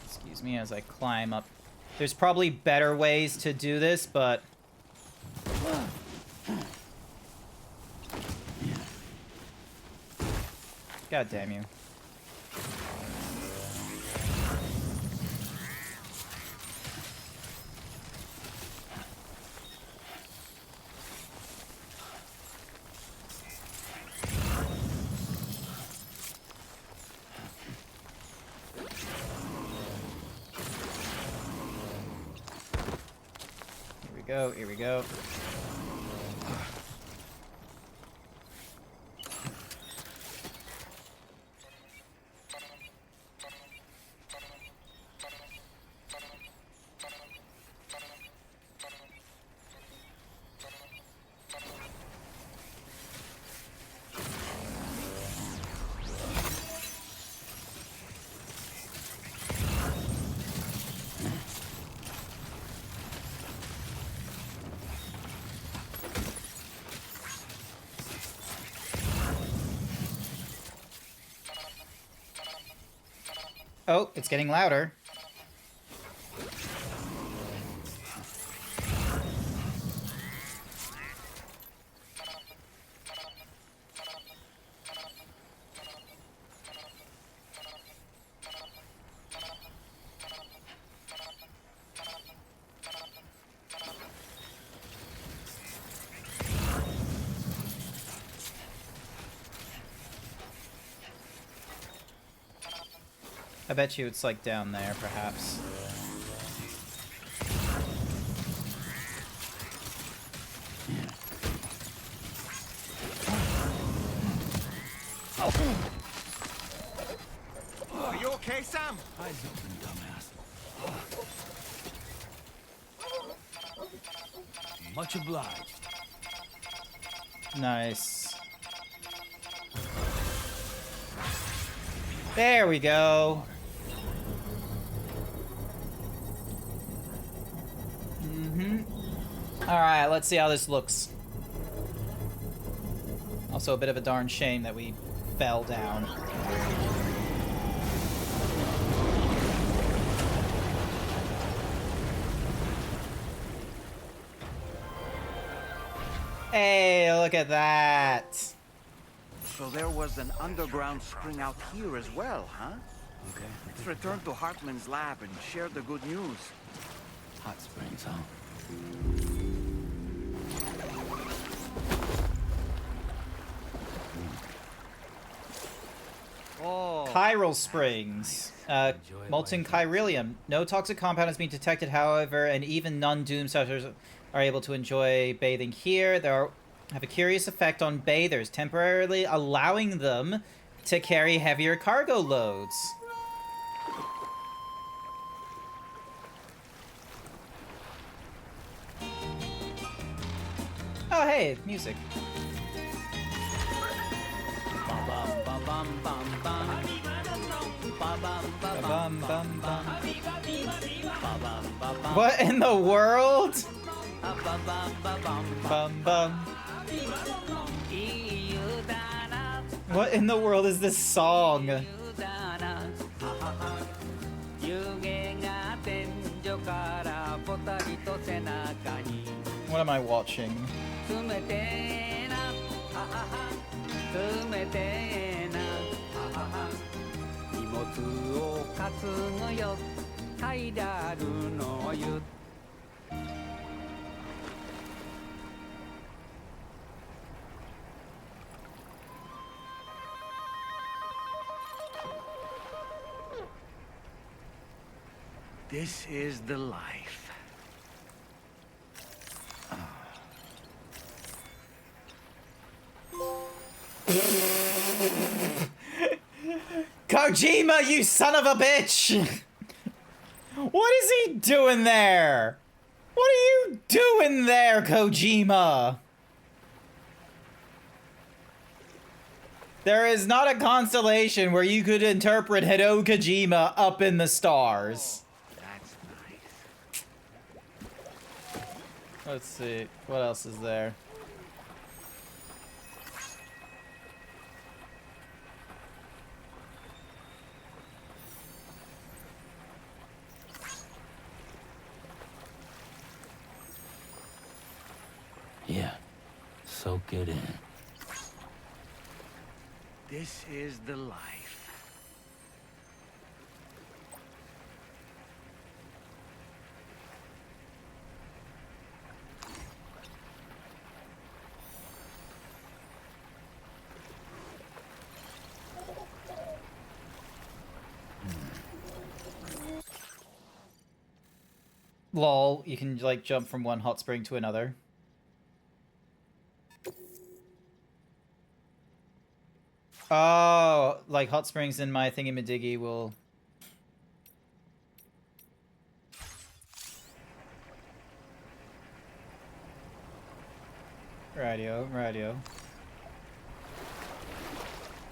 Excuse me as I climb up. There's probably better ways to do this, but... God damn you. Here we go. Oh, it's getting louder. I bet you it's like down there, perhaps. Are you okay, Sam? Eyes open, dumbass. Much obliged. Nice. There we go. Alright, let's see how this looks. Also a bit of a darn shame that we fell down. Hey, look at that. So there was an underground spring out here as well, huh? Okay. Let's return to Hartman's lab and share the good news. Hot springs, huh? Oh. Chiral Springs. Molten chiralium. No toxic compound has been detected, however, and even non-doom suffers are able to enjoy bathing here. Have a curious effect on bathers, temporarily allowing them to carry heavier cargo loads. Oh, hey, music. What in the world? What in the world is this song? What am I watching? This is the life. Kojima, you son of a bitch! What is he doing there? What are you doing there, Kojima? There is not a constellation where you could interpret Hideo Kojima up in the stars. That's nice. Let's see, what else is there? Yeah. Soak it in. This is the life. Lol, you can like jump from one hot spring to another. Oh, like hot springs in my thingy-madiggy will... Radio.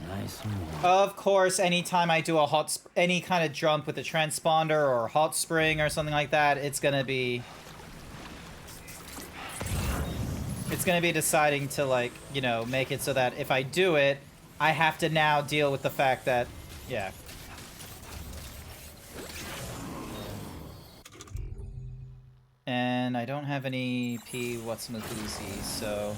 Nice and warm. Of course, anytime I do a any kind of jump with a transponder or hot spring or something like that, it's gonna be deciding to, like, you know, make it so that if I do it, I have to now deal with the fact that, yeah. And I don't have any P what's-a-magoosey, so...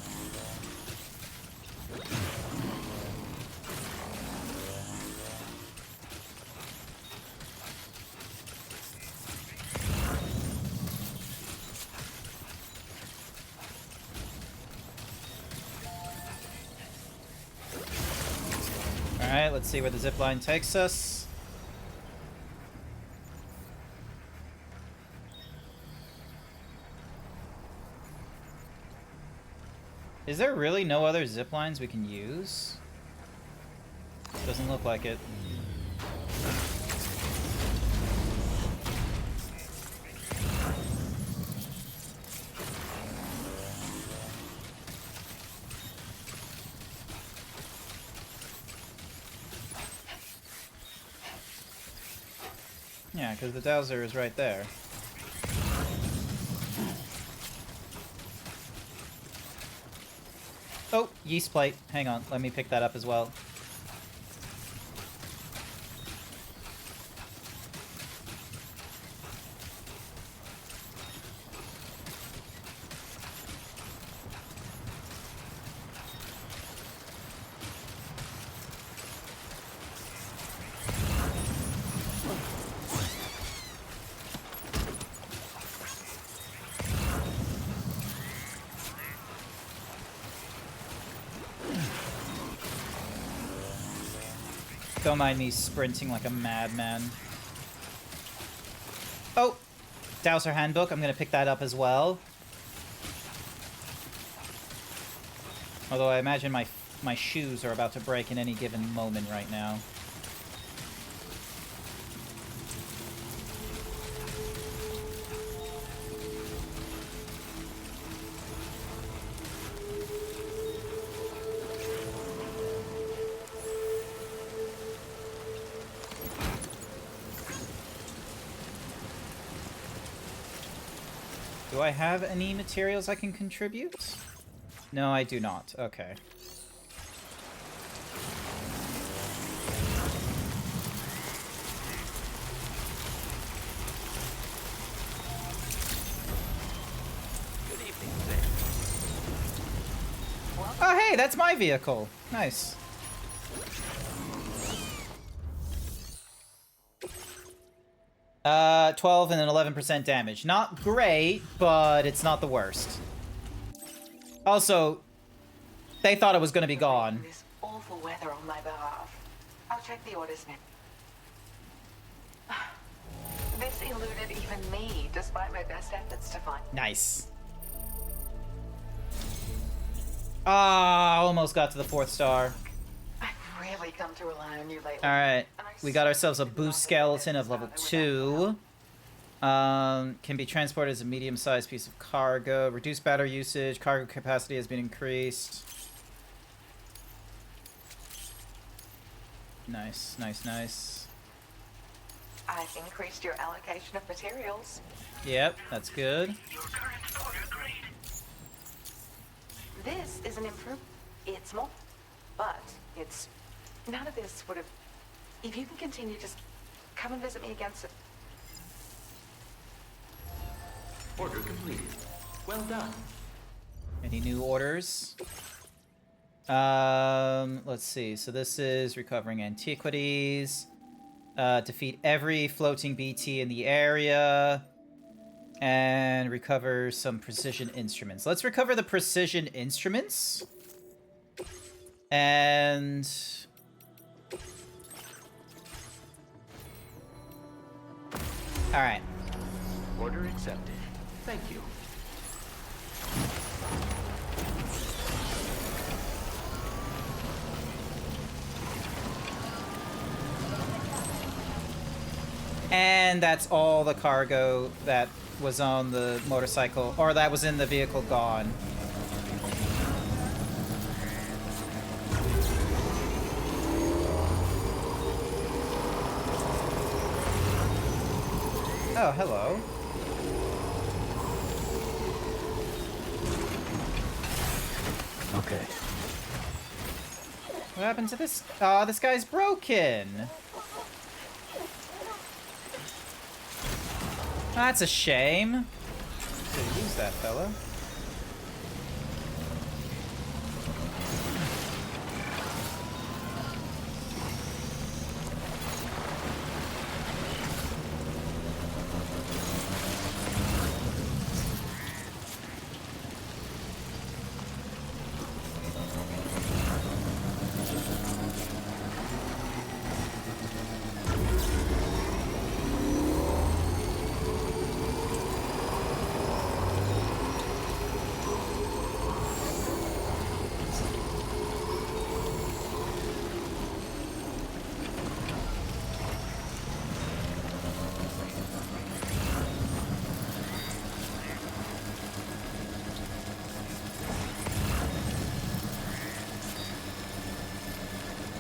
Alright, let's see where the zipline takes us. Is there really no other ziplines we can use? Doesn't look like it. Yeah, because the dowser is right there. Oh, yeast plate. Hang on, let me pick that up as well. Don't mind me sprinting like a madman. Oh! Dowser Handbook. I'm gonna pick that up as well. Although I imagine my shoes are about to break in any given moment right now. Do I have any materials I can contribute? No, I do not. Okay. Good evening, Sam. Oh, hey, that's my vehicle. Nice. Uh, 12 and an 11% damage. Not great, but it's not the worst. Also, they thought it was going to be gone. This awful weather on my behalf. I'll check the orders now. This eluded even me, despite my best efforts to find. Nice. Ah, almost got to the 4th star. I've really come to rely on you lately. Alright, we got ourselves a boost skeleton of level 2. Can be transported as a medium-sized piece of cargo. Reduced battery usage. Cargo capacity has been increased. Nice, nice, nice. I've increased your allocation of materials. Yep, that's good. This is an improvement. It's small, but it's... None of this would have... If you can continue, just come and visit me again soon. Order completed. Well done. Any new orders? Let's see. So this is recovering antiquities. Defeat every floating BT in the area. And recover some precision instruments. Let's recover the precision instruments. And... Alright. Order accepted. Thank you. And that's all the cargo that was on the motorcycle, or that was in the vehicle gone. Oh, hello. Okay. What happened to this? Ah, this guy's broken. That's a shame. Could use that fella.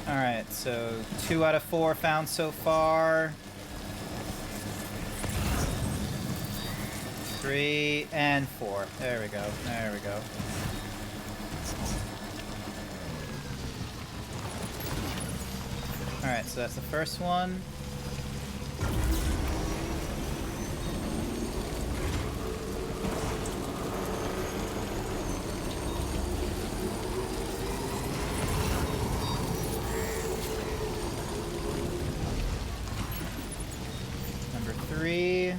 Alright, so 2 out of 4 found so far. 3 and 4. There we go. There we go. Alright, so that's the first one. Number 3.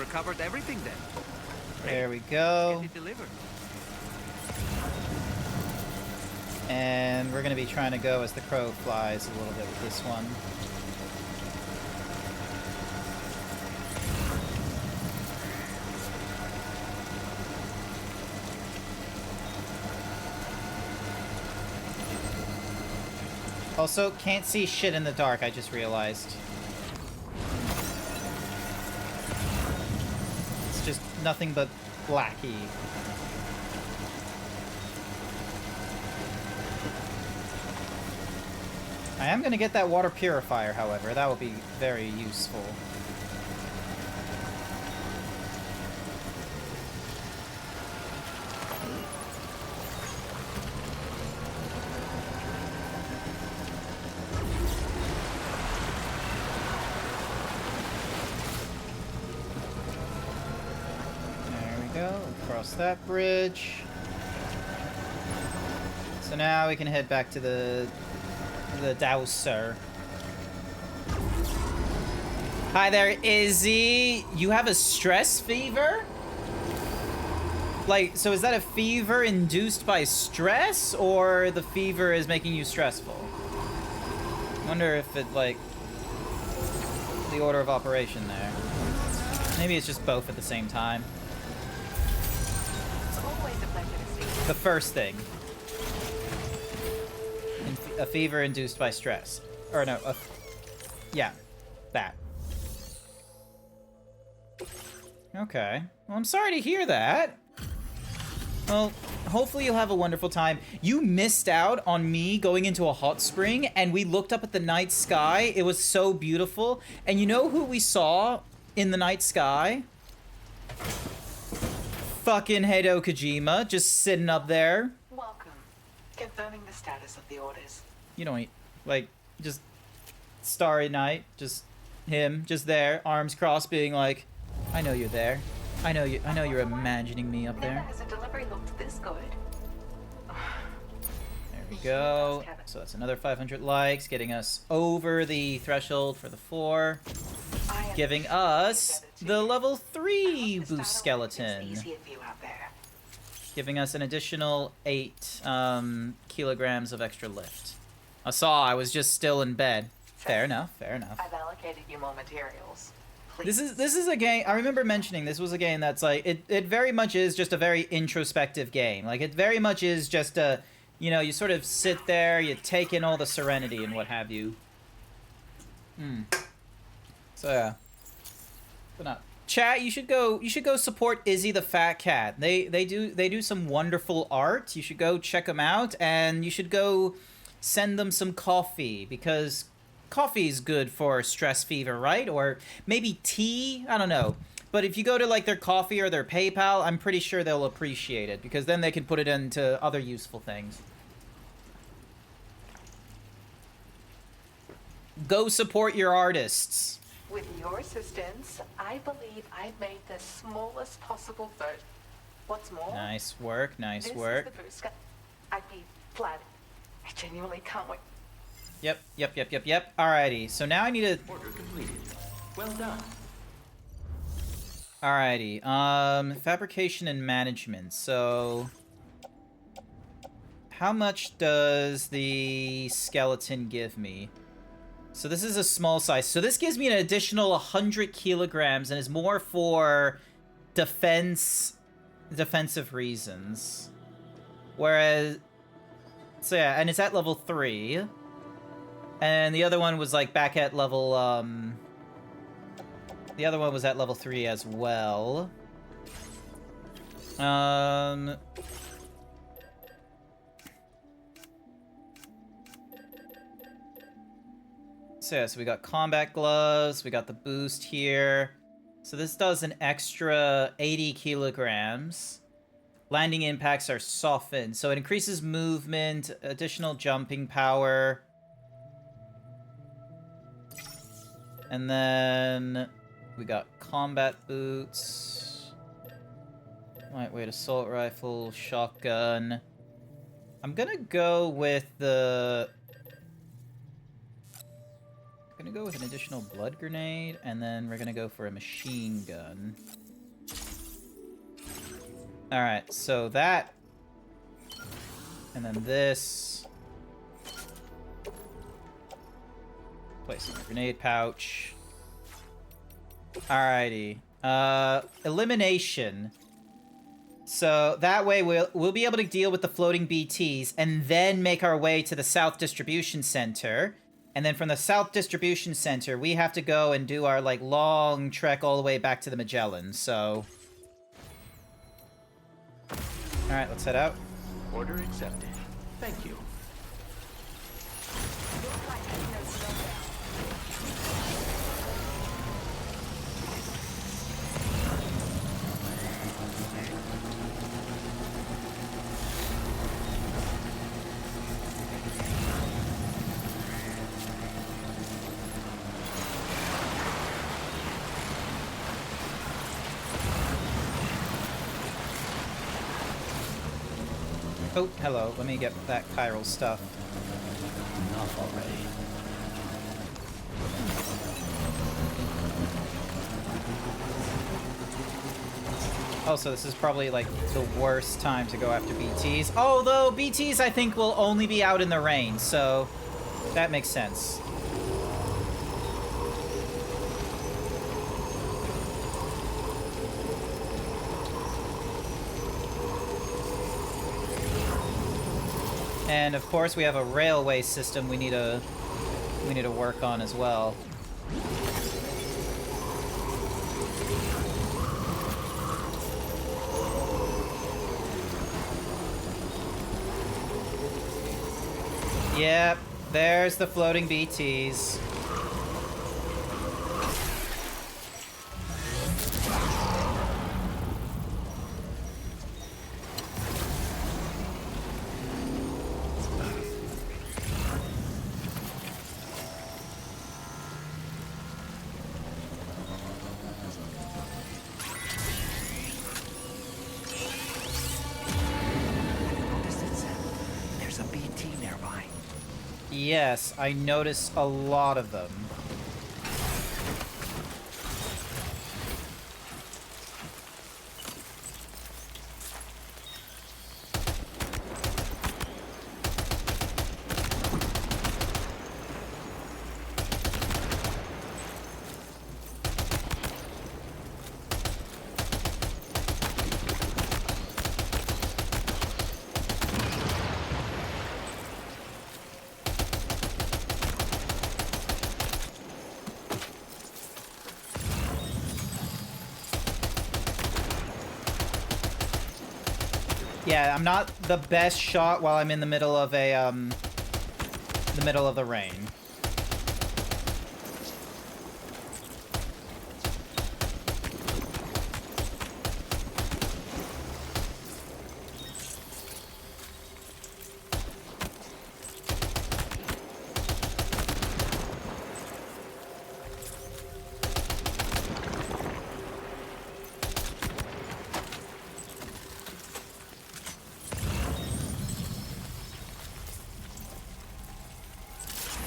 recovered everything then. There we go. Get it delivered. And we're going to be trying to go as the crow flies a little bit with this one. Also, can't see shit in the dark, I just realized. It's just nothing but blacky. I am going to get that water purifier, however. That will be very useful. There we go. Across that bridge. So now we can head back to the dowser. Hi there, Izzy. You have a stress fever? Like, so is that a fever induced by stress, or the fever is making you stressful? I wonder if it, like, the order of operation there. Maybe it's just both at the same time. Always a pleasure to see you. The first thing. A fever induced by stress. Or no, yeah, that. Okay. Well, I'm sorry to hear that. Well, hopefully you'll have a wonderful time. You missed out on me going into a hot spring, and we looked up at the night sky. It was so beautiful. And you know who we saw in the night sky? Fucking Hideo Kojima, just sitting up there. Welcome. Confirming the status of the orders. You don't, like, just Starry Night, just him, just there, arms crossed, being like, I know you're there. I know you're imagining me up Never there. has a delivery looked this good. There we go. So that's another 500 likes, getting us over the threshold for the 4. Giving us the level 3 boost skeleton. Giving us an additional 8 kilograms of extra lift. I was just still in bed. Fair enough, fair enough. I've allocated you more materials. This is a game, I remember mentioning this was a game that's like, it very much is just a very introspective game. Like, it very much is just a, you know, you sort of sit there, you take in all the serenity and what have you. So yeah. But not. Chat, you should go support Izzy the Fat Cat. They do some wonderful art. You should go check them out, and you should go send them some coffee, because coffee is good for stress fever, right? Or maybe tea, I don't know. But if you go to like their coffee or their PayPal, I'm pretty sure they'll appreciate it, because then they can put it into other useful things. Go support your artists. With your assistance, I believe I've made the smallest possible boat. What's more, Nice work, nice this work. is the boost. I'd be flattered. I genuinely can't wait. Yep. Alrighty, so now I need to... Order completed. Well done. Alrighty, fabrication and management, so... How much does the skeleton give me? So this is a small size. So this gives me an additional 100 kilograms and is more for defensive reasons. Whereas... So yeah, and it's at level 3. And the other one was like back at level, the other one was at level 3 as well. So yeah, so we got combat gloves, we got the boost here. So this does an extra 80 kilograms. Landing impacts are softened, so it increases movement, additional jumping power. And then we got combat boots. Lightweight assault rifle, shotgun. I'm gonna go with the gonna go with an additional blood grenade, and then we're gonna go for a machine gun. Alright, so that... And then this... Place in the grenade pouch. Alrighty. Elimination. So that way we'll be able to deal with the floating BTs and then make our way to the South Distribution Center. And then from the South Distribution Center, we have to go and do our, like, long trek all the way back to the Magellan, so... Alright, let's head out. Order accepted. Thank you. Oh, hello. Let me get that chiral stuff. Enough already. Also, this is probably, like, the worst time to go after BTs. Although, BTs, I think, will only be out in the rain, so that makes sense. And of course, we have a railway system we need to work on as well. Yep, there's the floating BTs. There's a BT nearby. Yes, I noticed a lot of them. Yeah, I'm not the best shot while I'm in the middle of a, the middle of the rain.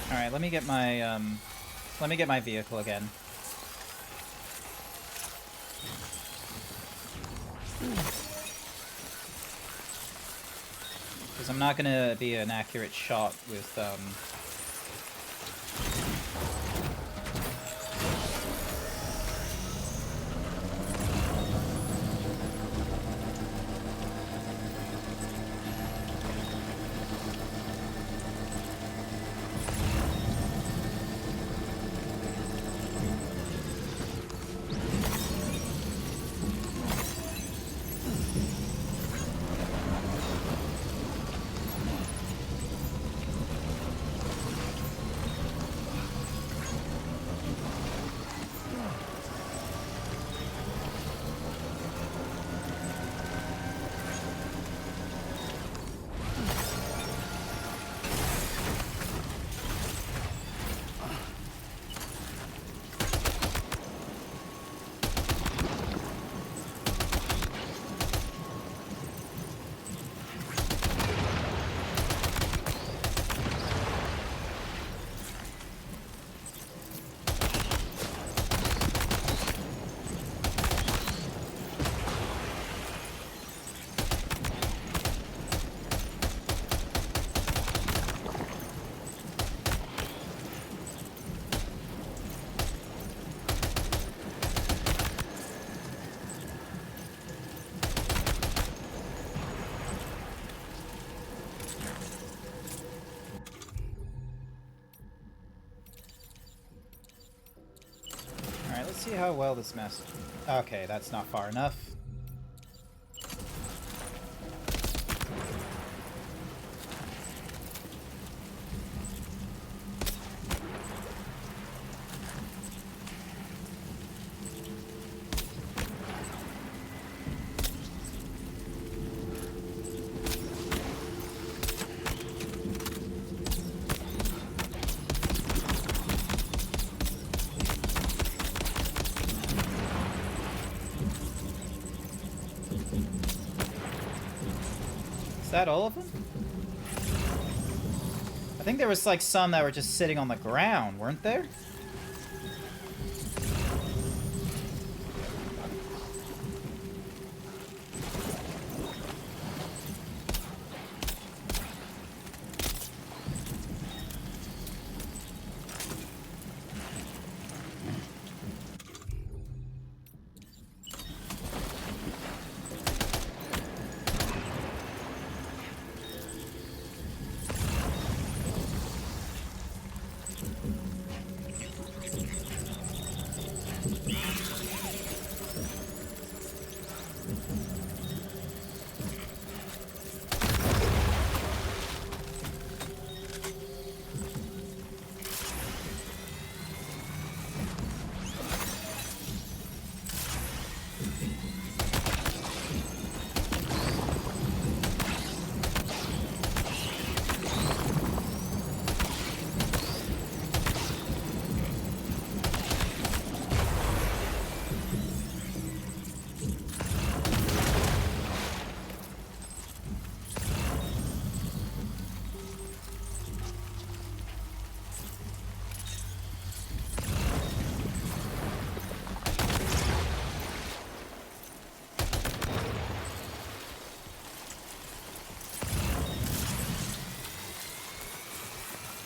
Alright, let me get my vehicle again. Because I'm not gonna be an accurate shot with, how well this mess. Okay, that's not far enough. Is that all of them? I think there was like some that were just sitting on the ground, weren't there?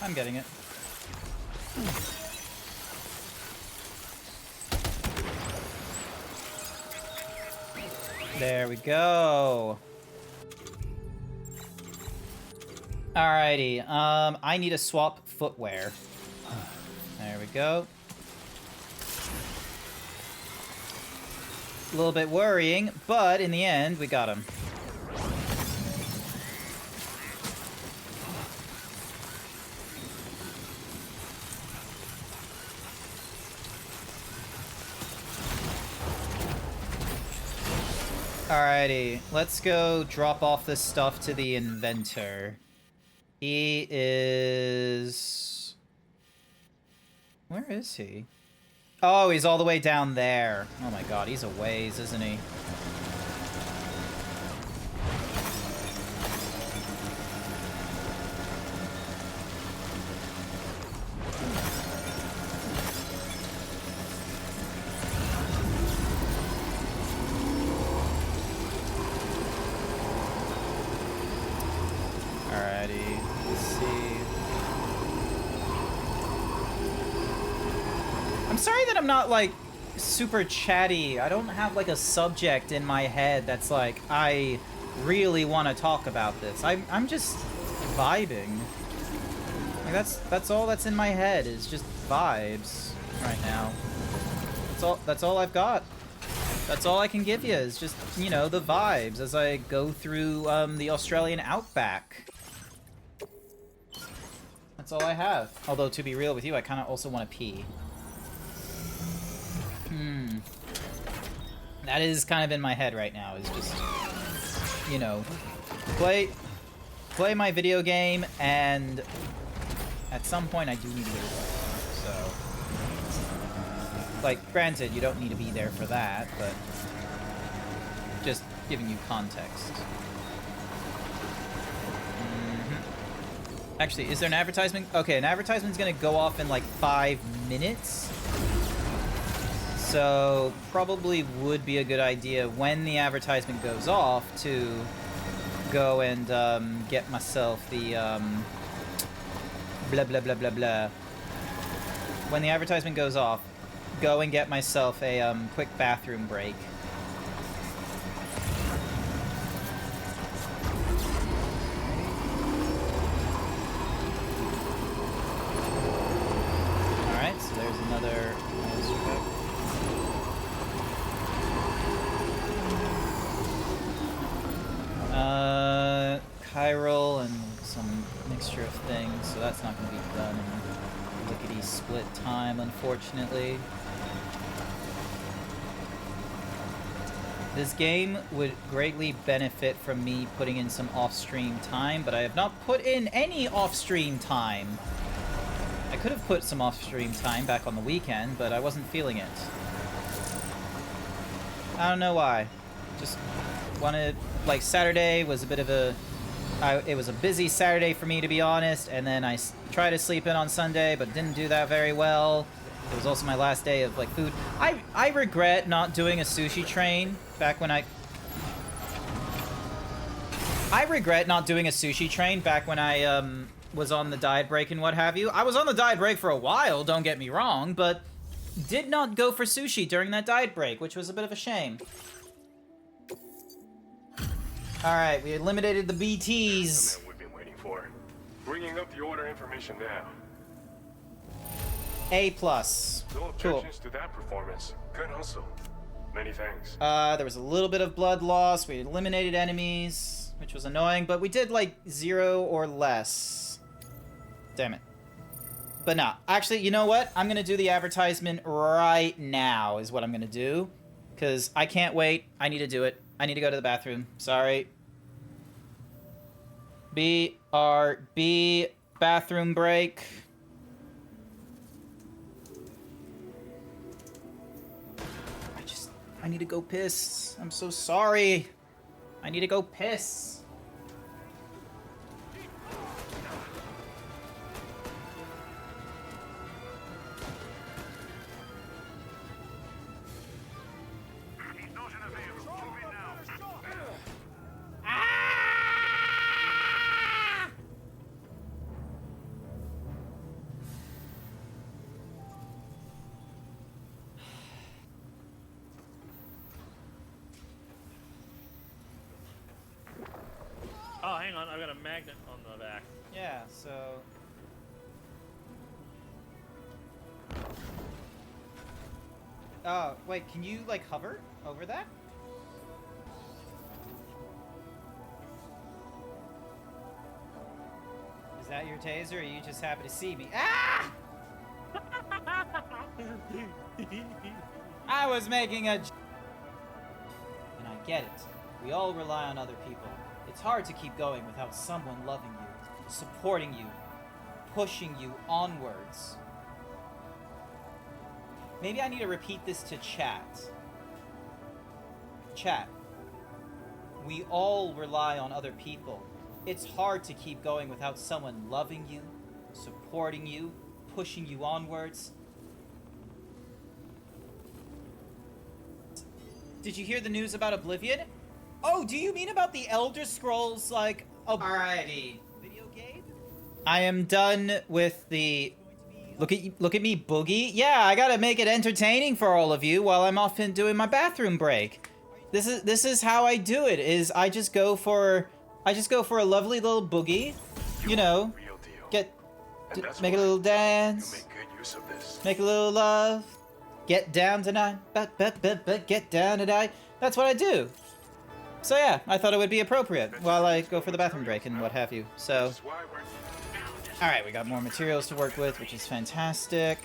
I'm getting it. There we go. Alrighty, I need to swap footwear. There we go. A little bit worrying, but in the end, we got him. Alrighty, let's go drop off this stuff to the inventor. He is... Where is he? Oh, he's all the way down there. Oh my god, he's a ways, isn't he? I'm not like super chatty. I don't have like a subject in my head that's like I really want to talk about this. I'm just vibing. Like that's all that's in my head is just vibes right now. That's all I've got. That's all I can give you is just, you know, the vibes as I go through the Australian outback. That's all I have. Although to be real with you, I kind of also want to pee. That is kind of in my head right now, is just, you know, play my video game, and at some point I do need to go to work, so, like, granted, you don't need to be there for that, but just giving you context. Actually, is there an advertisement? Okay, an advertisement's gonna go off in like 5 minutes. So, probably would be a good idea when the advertisement goes off to go and get myself the blah blah blah blah blah. When the advertisement goes off, go and get myself a quick bathroom break. Alright, so there's another... it's not going to be done in lickety-split time, unfortunately. This game would greatly benefit from me putting in some off-stream time, but I have not put in any off-stream time. I could have put some off-stream time back on the weekend, but I wasn't feeling it. I don't know why. Just wanted, like, Saturday was a bit of a... it was a busy Saturday for me, to be honest, and then I tried to sleep in on Sunday, but didn't do that very well. It was also my last day of, like, food. I regret not doing a sushi train back when I regret not doing a sushi train back when I, was on the diet break and what have you. I was on the diet break for a while, don't get me wrong, but did not go for sushi during that diet break, which was a bit of a shame. Alright, we eliminated the BTs. The man we've been waiting for. Bringing up the order information now. A+. No Cool. objections to that performance. Good hustle. Many thanks. There was a little bit of blood loss. We eliminated enemies, which was annoying, but we did, like, 0 or less. Damn it. But nah, actually, you know what? I'm gonna do the advertisement right now is what I'm gonna do. Because I can't wait. I need to do it. I need to go to the bathroom. Sorry. BRB bathroom break. I need to go piss. I'm so sorry. I need to go piss. Oh, hang on, I've got a magnet on the back. Yeah, so... wait, can you, like, hover over that? Is that your taser, or are you just happy to see me? Ah! I was making a... And I get it. We all rely on other people. It's hard to keep going without someone loving you, supporting you, pushing you onwards. Maybe I need to repeat this to chat. Chat. We all rely on other people. It's hard to keep going without someone loving you, supporting you, pushing you onwards. Did you hear the news about Oblivion? Oh, do you mean about the Elder Scrolls, like... Alrighty. Video game? I am done with the... Look at me, Boogie. Yeah, I gotta make it entertaining for all of you while I'm off and doing my bathroom break. This is how I do it, is I just go for a lovely little boogie. You know, make a little dance. You make good use of this. Make a little love. Get down tonight. Get down tonight. That's what I do. So yeah, I thought it would be appropriate while I go for the bathroom break and what have you. So, alright, we got more materials to work with, which is fantastic.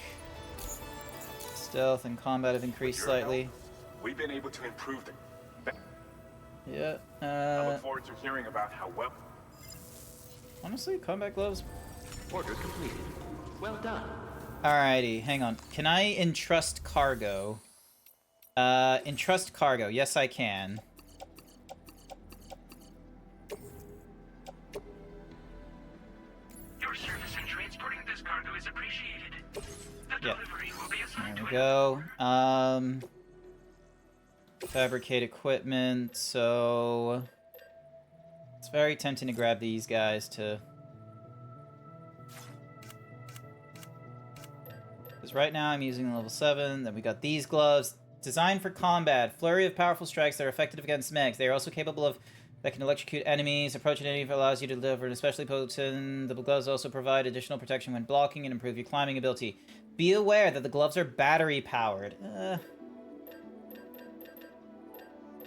Stealth and combat have increased slightly. We've been able to improve the... Yeah, I look forward to hearing about how well... Honestly, combat gloves... Order completed. Well done. Alrighty, hang on. Can I entrust cargo? Entrust cargo. Yes, I can. Your service in transporting this cargo is appreciated. The delivery will be assigned There to we go. Fabricate equipment, so... It's very tempting to grab these guys to... Because right now I'm using level 7, then we got these gloves. Designed for combat. Flurry of powerful strikes that are effective against megs. They are also capable of... that can electrocute enemies. Approach an enemy allows you to deliver an especially potent... The gloves also provide additional protection when blocking and improve your climbing ability. Be aware that the gloves are battery powered.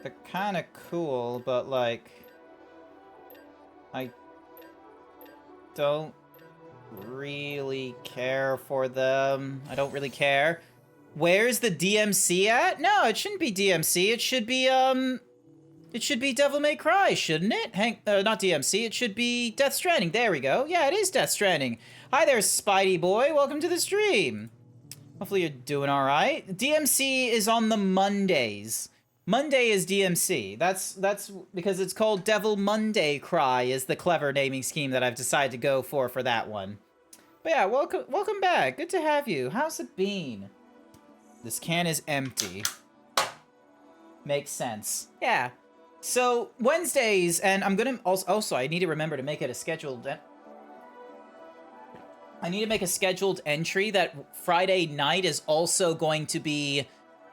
They're kind of cool, but like... I don't really care for them. I don't really care. Where's the DMC at? No, it shouldn't be DMC. It should be, Devil May Cry, shouldn't it? Not DMC. It should be Death Stranding. There we go. Yeah, it is Death Stranding. Hi there, Spidey boy. Welcome to the stream. Hopefully you're doing all right. DMC is on the Mondays. Monday is DMC. That's because it's called Devil Monday Cry is the clever naming scheme that I've decided to go for that one. But yeah, welcome back. Good to have you. How's it been? This can is empty. Makes sense. Yeah. So Wednesdays, and I'm gonna also I need to remember to make it a scheduled. I need to make a scheduled entry that Friday night is also going to be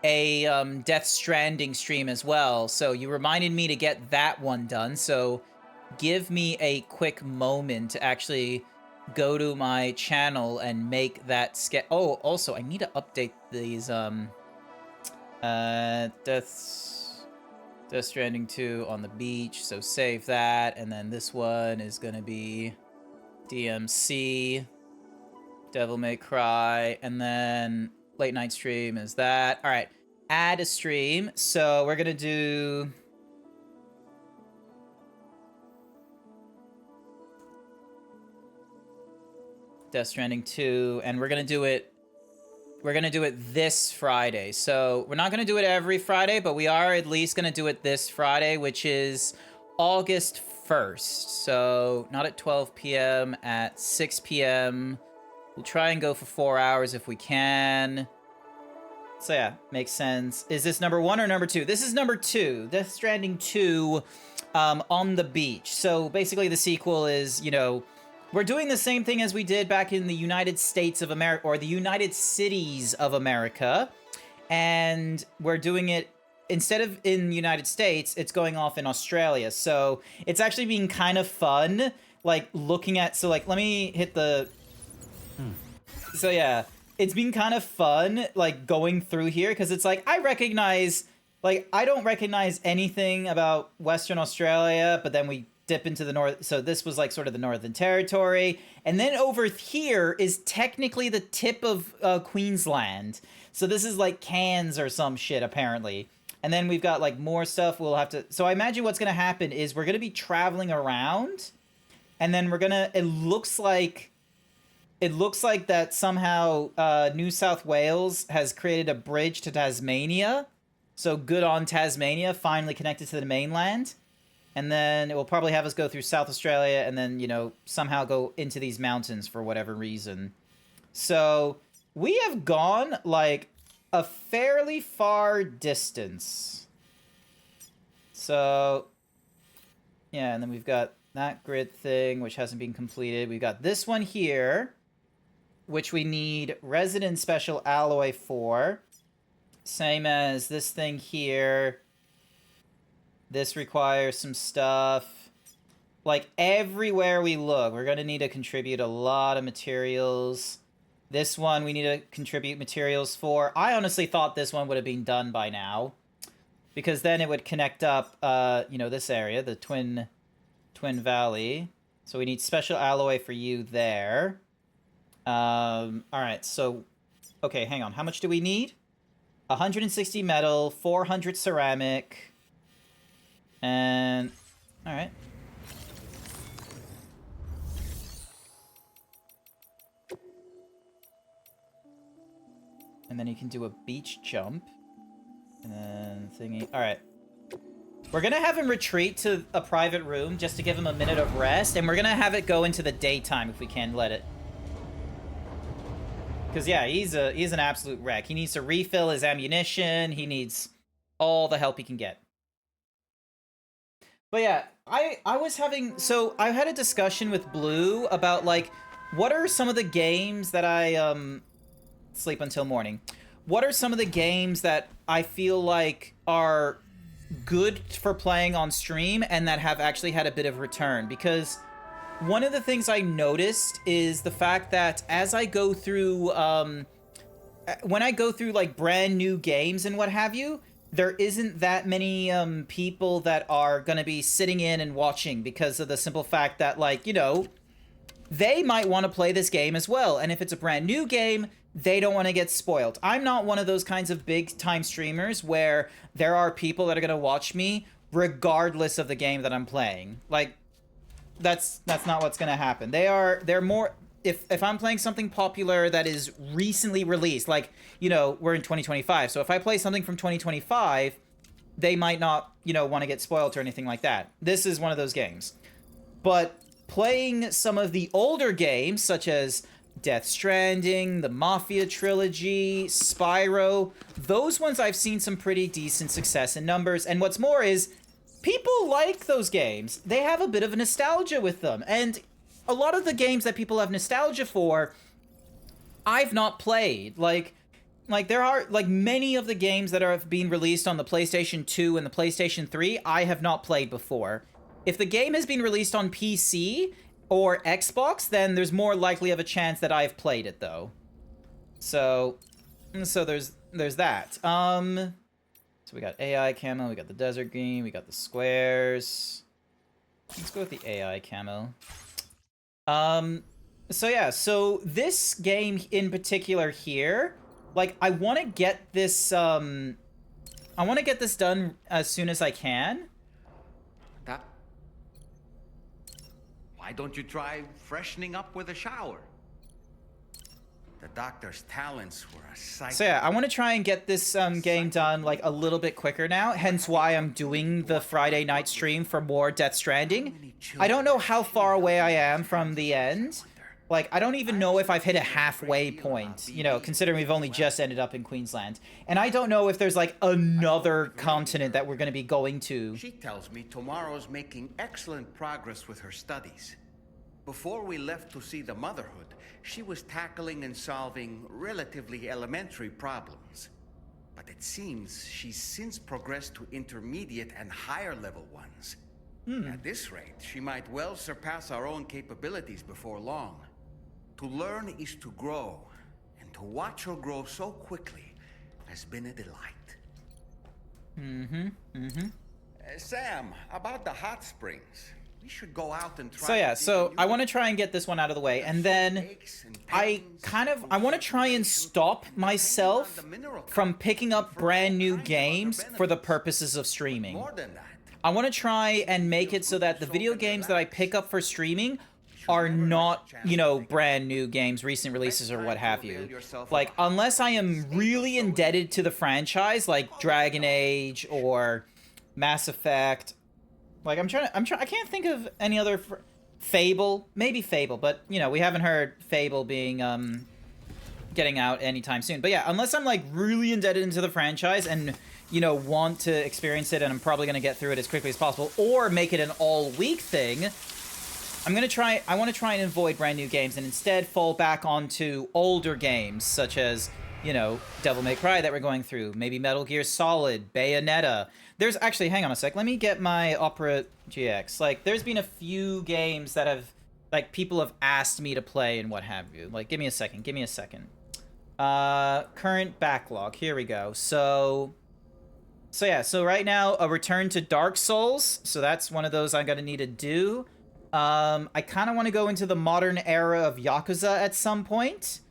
a Death Stranding stream as well. So you reminded me to get that one done. So give me a quick moment to actually go to my channel and make that Oh, also I need to update these Death Stranding 2 on the beach. So save that, and then this one is gonna be DMC. Devil May Cry, and then late night stream is that. All right, add a stream. So we're gonna do Death Stranding 2, and we're gonna do it this Friday. So we're not gonna do it every Friday, but we are at least gonna do it this Friday, which is August 1st. So not at 12 p.m., at 6 p.m. We'll try and go for 4 hours if we can. So yeah, makes sense. Is this number 1 or number 2? This is number 2. Death Stranding 2 on the beach. So basically the sequel is, you know, we're doing the same thing as we did back in the United States of America, or the United Cities of America. And we're doing it, instead of in the United States, it's going off in Australia. So it's actually been kind of fun, like looking at, so like, let me hit the... So yeah, it's been kind of fun, like, going through here, because it's like, I don't recognize anything about Western Australia, but then we dip into the north, so this was like sort of the Northern Territory, and then over here is technically the tip of Queensland, so this is like Cairns or some shit, apparently. And then we've got like more stuff we'll have to, so I imagine what's gonna happen is we're gonna be traveling around, and then we're gonna, it looks like that somehow New South Wales has created a bridge to Tasmania. So good on Tasmania, finally connected to the mainland. And then it will probably have us go through South Australia and then, you know, somehow go into these mountains for whatever reason. So we have gone like a fairly far distance. So yeah, and then we've got that grid thing, which hasn't been completed. We've got this one here, which we need resident special alloy for. Same as this thing here. This requires some stuff. Like, everywhere we look, we're going to need to contribute a lot of materials. This one we need to contribute materials for. I honestly thought this one would have been done by now, because then it would connect up, you know, this area, the Twin Valley. So we need special alloy for you there. Alright, so... Okay, hang on. How much do we need? 160 metal, 400 ceramic... And... Alright. And then you can do a beach jump. And then thingy... Alright. We're gonna have him retreat to a private room just to give him a minute of rest. And we're gonna have it go into the daytime if we can let it. Because, yeah, he's an absolute wreck. He needs to refill his ammunition. He needs all the help he can get. But yeah, I was having... So, I had a discussion with Blue about, like, what are some of the games that I, sleep until morning. What are some of the games that I feel like are good for playing on stream and that have actually had a bit of return? Because one of the things I noticed is the fact that as I go through, when I go through, like, brand new games and what have you, there isn't that many people that are going to be sitting in and watching because of the simple fact that, like, you know, they might want to play this game as well. And if it's a brand new game, they don't want to get spoiled. I'm not one of those kinds of big time streamers where there are people that are going to watch me regardless of the game that I'm playing. Like, that's not what's going to happen. They're more, if I'm playing something popular that is recently released, like, you know, we're in 2025. So if I play something from 2025, they might not, you know, want to get spoiled or anything like that. This is one of those games. But playing some of the older games, such as Death Stranding, the Mafia trilogy, Spyro, those ones I've seen some pretty decent success in numbers. And what's more is, people like those games. They have a bit of a nostalgia with them. And a lot of the games that people have nostalgia for, I've not played. Like there are, like, many of the games that are being released on the PlayStation 2 and the PlayStation 3, I have not played before. If the game has been released on PC or Xbox, then there's more likely of a chance that I've played it, though. So there's that. So we got AI camo, we got the desert green, we got the squares. Let's go with the AI camo. So yeah, so this game in particular here, like, I want to get this, I want to get this done as soon as I can. Why don't you try freshening up with a shower? The doctor's talents were a sight. So yeah, I want to try and get this game done, like, a little bit quicker now, hence why I'm doing the Friday night stream for more Death Stranding. I don't know how far away I am from the end. Like, I don't even know if I've hit a halfway point, you know, considering we've only just ended up in Queensland. And I don't know if there's, like, another continent that we're going to be going to. She tells me Tomorrow's making excellent progress with her studies. Before we left to see the Motherhood, she was tackling and solving relatively elementary problems. But it seems she's since progressed to intermediate and higher level ones. At this rate, she might well surpass our own capabilities before long. To learn is to grow, and to watch her grow so quickly has been a delight. Sam, about the hot springs. We should go out and try. So yeah, so I want to try and get this one out of the way, and then I want to try and stop myself from picking up brand new games for the purposes of streaming. I want to try and make it so that the video games that I pick up for streaming are not, you know, brand new games, recent releases or what have you. Like, unless I am really indebted to the franchise, like Dragon Age or Mass Effect. Like, I can't think of any other Fable, maybe Fable, but, you know, we haven't heard Fable being, getting out anytime soon. But yeah, unless I'm, like, really indebted into the franchise and, you know, want to experience it, and I'm probably going to get through it as quickly as possible, or make it an all-week thing, I want to try and avoid brand new games, and instead fall back onto older games, such as, you know, Devil May Cry that we're going through, maybe Metal Gear Solid, Bayonetta. There's actually, hang on a sec, let me get my Opera GX. Like, there's been a few games that have, like, people have asked me to play and what have you. Like, give me a second. Current backlog, here we go. So yeah, so right now, a return to Dark Souls. So that's one of those I'm gonna need to do. I kind of want to go into the modern era of Yakuza at some point,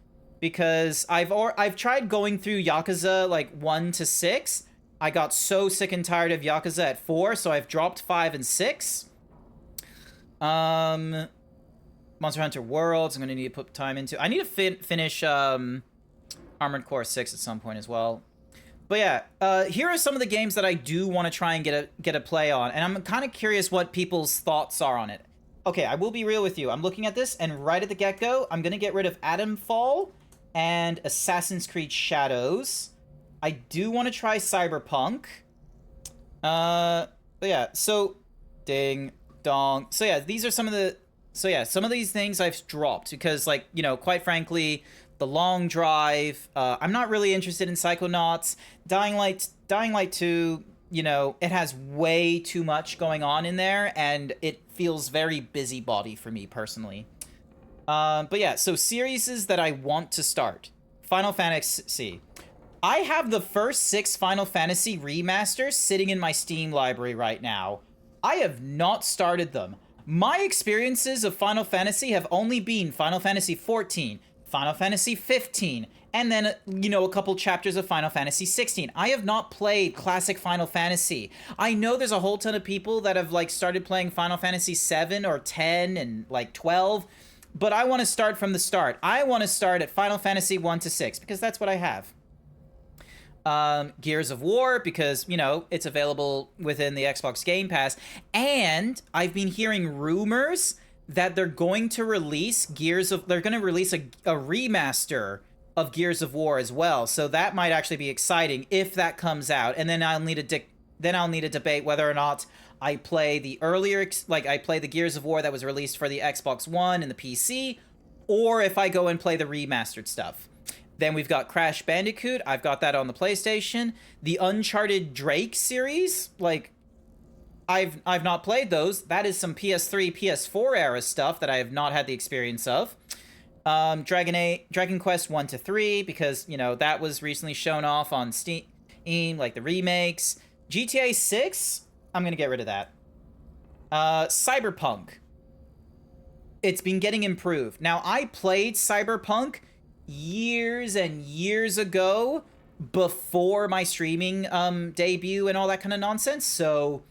because I've tried going through Yakuza, like, 1 to 6. I got so sick and tired of Yakuza at 4, so I've dropped 5 and 6. Monster Hunter Worlds, I'm gonna need to put time into. I need to finish Armored Core 6 at some point as well. But yeah, here are some of the games that I do want to try and get a play on, and I'm kind of curious what people's thoughts are on it. Okay, I will be real with you. I'm looking at this, and right at the get-go, I'm gonna get rid of Atomfall and Assassin's Creed Shadows. I do want to try Cyberpunk. But yeah, so ding dong. So yeah, these are some of the. So yeah, some of these things I've dropped because, like, you know, quite frankly, The Long Drive. I'm not really interested in Psychonauts. Dying Light 2. You know, it has way too much going on in there, and it feels very busybody for me personally. But yeah, so series that I want to start. Final Fantasy. I have the first 6 Final Fantasy remasters sitting in my Steam library right now. I have not started them. My experiences of Final Fantasy have only been Final Fantasy XIV, Final Fantasy 15, and then, you know, a couple chapters of Final Fantasy 16. I have not played classic Final Fantasy. I know there's a whole ton of people that have, like, started playing Final Fantasy 7 or 10 and, like, 12, but I want to start from the start. I want to start at Final Fantasy 1 to 6, because that's what I have. Gears of War, because, you know, it's available within the Xbox Game Pass, and I've been hearing rumors that they're going to release they're going to release a remaster of Gears of War as well, so that might actually be exciting if that comes out, and then I'll need a debate whether or not I play the earlier, like, I play the Gears of War that was released for the Xbox One and the PC, or if I go and play the remastered stuff. Then we've got Crash Bandicoot. I've got that on the PlayStation. The Uncharted Drake series, like, I've not played those. That is some PS3, PS4 era stuff that I have not had the experience of. Dragon Quest 1 to 3, because, you know, that was recently shown off on Steam, like the remakes. GTA 6, I'm gonna get rid of that. Cyberpunk. It's been getting improved. Now, I played Cyberpunk years and years ago, before my streaming debut and all that kind of nonsense, so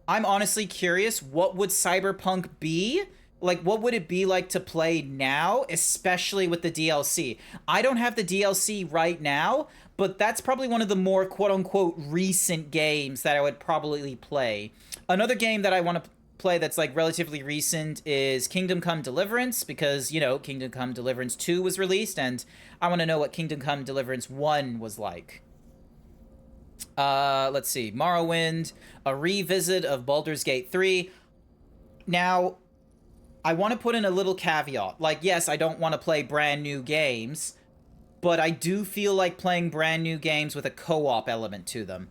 I'm honestly curious, what would Cyberpunk be? Like, what would it be like to play now, especially with the DLC? I don't have the DLC right now, but that's probably one of the more quote-unquote recent games that I would probably play. Another game that I want to play that's, like, relatively recent is Kingdom Come Deliverance, because, you know, Kingdom Come Deliverance 2 was released, and I want to know what Kingdom Come Deliverance 1 was like. Let's see. Morrowind, a revisit of Baldur's Gate 3. Now, I want to put in a little caveat. Like, yes, I don't want to play brand new games, but I do feel like playing brand new games with a co-op element to them.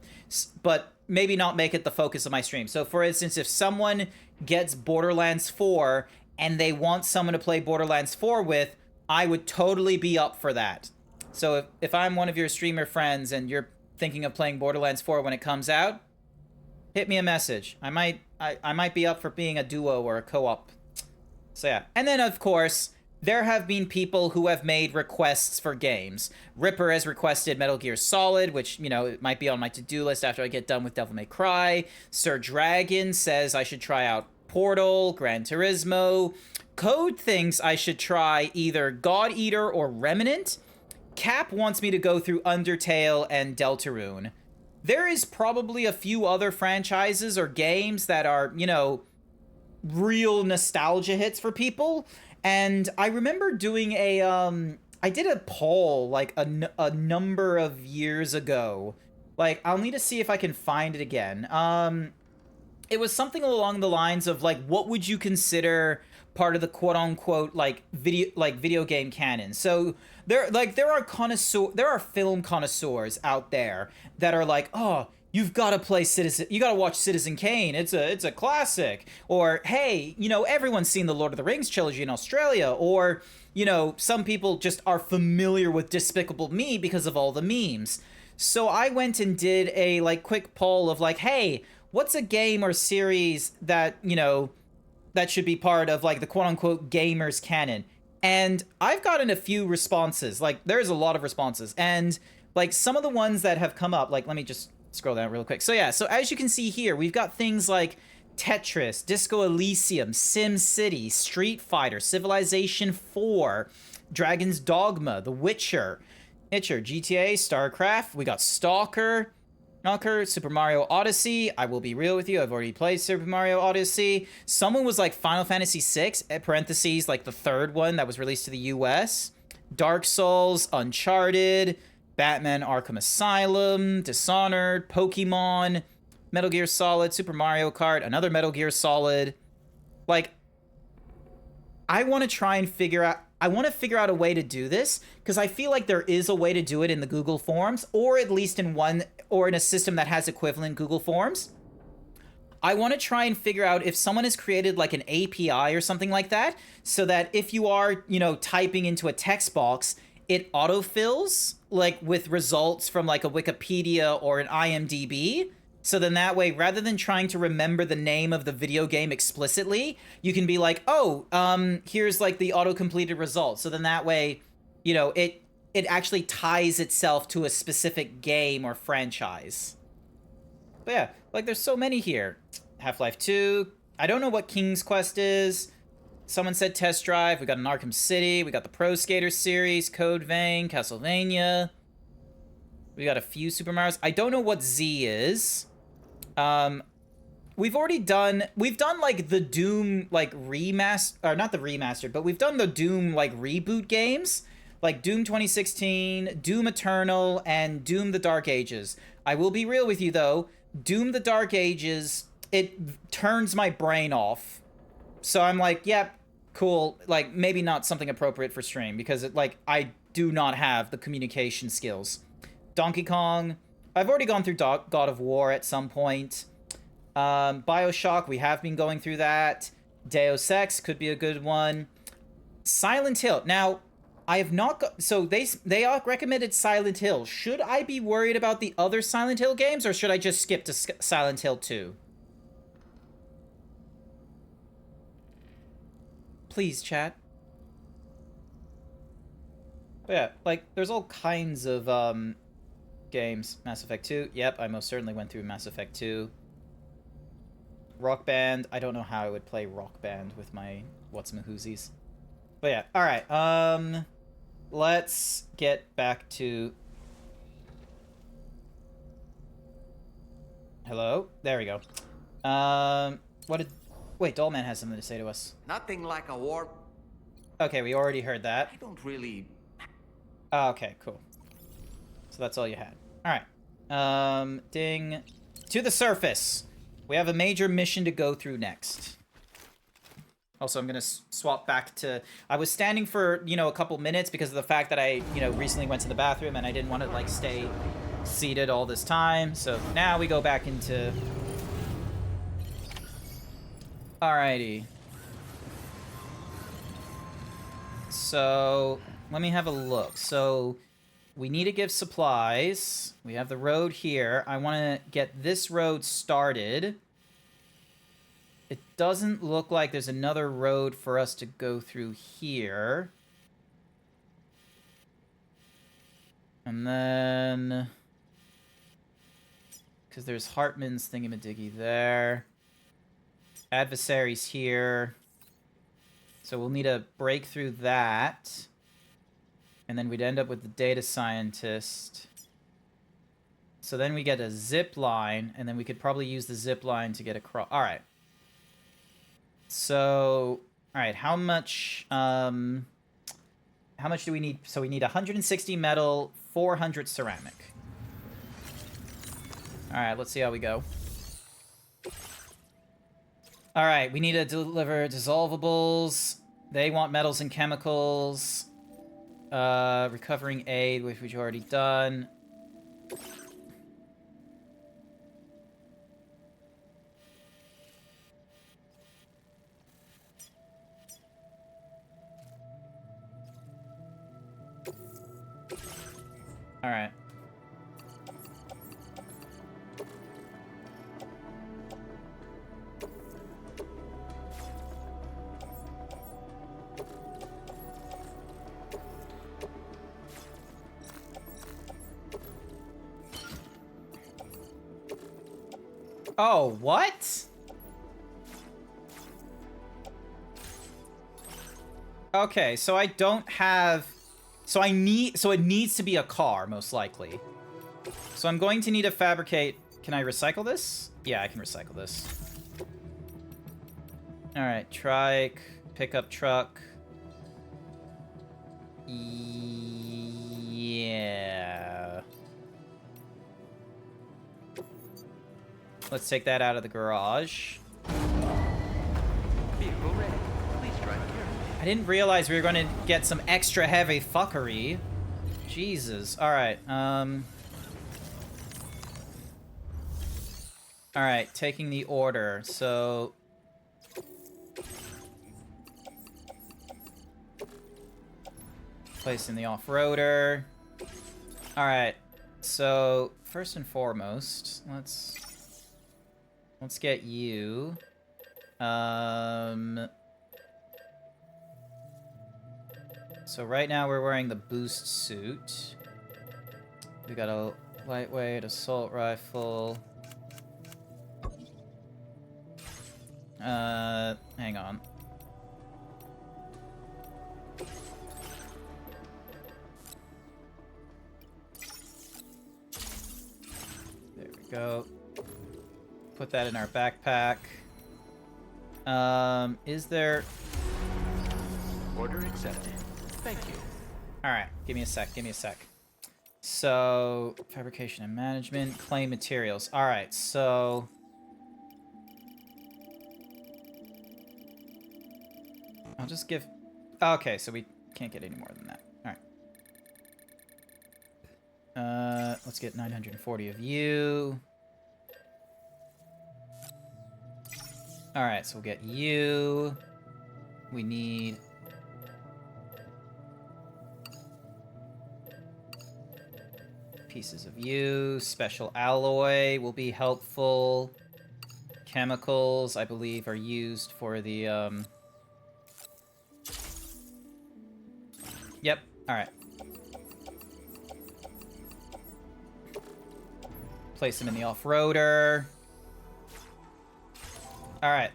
But maybe not make it the focus of my stream. So, for instance, if someone gets Borderlands 4 and they want someone to play Borderlands 4 with, I would totally be up for that. So if I'm one of your streamer friends and you're thinking of playing Borderlands 4 when it comes out, hit me a message. I might be up for being a duo or a co-op. So yeah. And then, of course, there have been people who have made requests for games. Ripper has requested Metal Gear Solid, which, you know, it might be on my to-do list after I get done with Devil May Cry. Sir Dragon says I should try out Portal, Gran Turismo. Code thinks I should try either God Eater or Remnant. Cap wants me to go through Undertale and Deltarune. There is probably a few other franchises or games that are, you know, real nostalgia hits for people. And I remember doing I did a poll, like, a number of years ago. Like, I'll need to see if I can find it again. It was something along the lines of, like, what would you consider part of the quote-unquote, like, video game canon? So, there are film connoisseurs out there that are like, oh, you've got to watch Citizen Kane. It's a classic. Or, hey, you know, everyone's seen the Lord of the Rings trilogy in Australia. Or, you know, some people just are familiar with Despicable Me because of all the memes. So I went and did a, like, quick poll of, like, hey, what's a game or series that, you know, that should be part of, like, the quote-unquote gamers canon? And I've gotten a few responses. Like, there's a lot of responses. And, like, some of the ones that have come up, like, let me just scroll down real quick. So yeah, so as you can see here, we've got things like Tetris, Disco Elysium, Sim City, Street Fighter, Civilization 4, Dragon's Dogma, The Witcher, GTA, StarCraft. We got Stalker, Super Mario Odyssey. I will be real with you, I've already played Super Mario Odyssey. Someone was like Final Fantasy VI, parentheses, like the third one that was released to the US. Dark Souls, Uncharted, Batman Arkham Asylum, Dishonored, Pokemon, Metal Gear Solid, Super Mario Kart, another Metal Gear Solid. Like, I want to try and figure out a way to do this, because I feel like there is a way to do it in the Google Forms, or at least in a system that has equivalent Google Forms. I want to try and figure out if someone has created like an API or something like that, so that if you are, you know, typing into a text box, it autofills, like, with results from, like, a Wikipedia or an IMDb, So then that way, rather than trying to remember the name of the video game explicitly, you can be like, oh, here's like the auto-completed result. So then that way, you know, it actually ties itself to a specific game or franchise. But yeah, like there's so many here. Half-Life 2. I don't know what King's Quest is. Someone said Test Drive. We got an Arkham City. We got the Pro Skater series, Code Vein, Castlevania. We got a few Super Marios. I don't know what Z is. We've done like the Doom like remaster, or not the remastered, but we've done the Doom like reboot games, like Doom 2016, Doom Eternal, and Doom the Dark Ages. I will be real with you though, Doom the Dark Ages, it turns my brain off. So I'm like, yep, cool, like maybe not something appropriate for stream because it like I do not have the communication skills. Donkey Kong, I've already gone through God of War at some point. BioShock, we have been going through that. Deus Ex could be a good one. Silent Hill. Now, I have not got... So, they all recommended Silent Hill. Should I be worried about the other Silent Hill games, or should I just skip to Silent Hill 2? Please, chat. But yeah, like, there's all kinds of, games. Mass Effect 2. Yep, I most certainly went through Mass Effect 2. Rock Band. I don't know how I would play Rock Band with my what's-mahoozies. But yeah, alright. Let's get back to... Hello? There we go. What did... Wait, Dollman has something to say to us. Nothing like a war... Okay, we already heard that. I don't really... Okay, cool. So that's all you had. Alright. Ding. To the surface. We have a major mission to go through next. Also, I'm gonna swap back to... I was standing for, you know, a couple minutes because of the fact that I, you know, recently went to the bathroom and I didn't want to, like, stay seated all this time. So now we go back into... Alrighty. So, let me have a look. So... We need to give supplies. We have the road here. I want to get this road started. It doesn't look like there's another road for us to go through here. And then... Because there's Hartman's thingamadiggy there. Adversaries here. So we'll need to break through that. And then we'd end up with the data scientist. So then we get a zip line, and then we could probably use the zip line to get across. All right. So, all right, how much do we need? So we need 160 metal, 400 ceramic. All right, let's see how we go. All right, we need to deliver dissolvables. They want metals and chemicals. Recovering aid, which we've already done. All right. Oh, what? Okay, so I don't have... So it needs to be a car, most likely. So I'm going to need to fabricate... Can I recycle this? Yeah, I can recycle this. Alright, trike, pickup truck. Yeah... Let's take that out of the garage. Vehicle ready. Please drive carefully. I didn't realize we were going to get some extra heavy fuckery. Jesus. Alright, Alright, taking the order, so... Placing the off-roader. Alright, so, first and foremost, let's Let's get you. So right now we're wearing the boost suit. We got a lightweight assault rifle. Hang on. There we go. Put that in our backpack. Is there... Order accepted. Thank you. Alright, give me a sec. So, fabrication and management, claim materials. Alright, so... I'll just give... Okay, so we can't get any more than that. Alright. Let's get 940 of you. Alright, so we'll get you. We need... pieces of you. Special alloy will be helpful. Chemicals, I believe, are used for the, Yep, alright. Place them in the off-roader. Alright.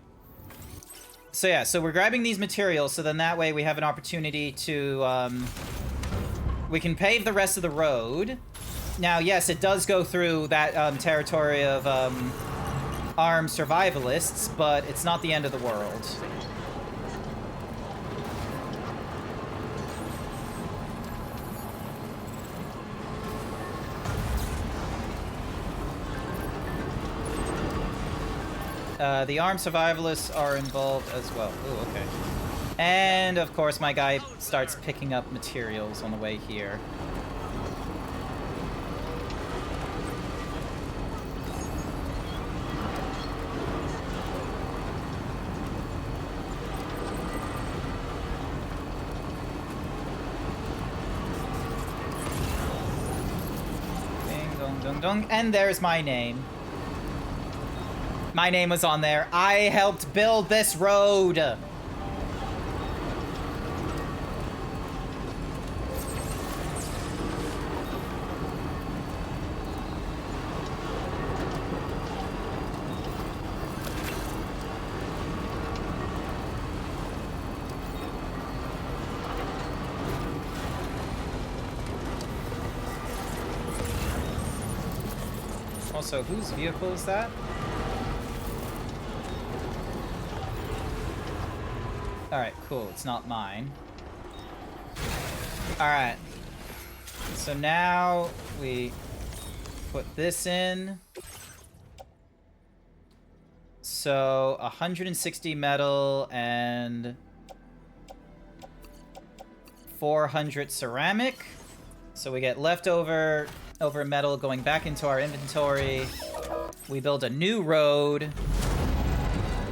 So yeah, so we're grabbing these materials, so then that way we have an opportunity to, we can pave the rest of the road. Now, yes, it does go through that territory of armed survivalists, but it's not the end of the world. The armed survivalists are involved as well. Ooh, okay. And, of course, my guy starts picking up materials on the way here. Ding, dong, dong, dong. And there's my name. My name was on there. I helped build this road. Also, whose vehicle is that? Alright, cool. It's not mine. Alright. So now we put this in. So 160 metal and 400 ceramic. So we get leftover metal going back into our inventory. We build a new road.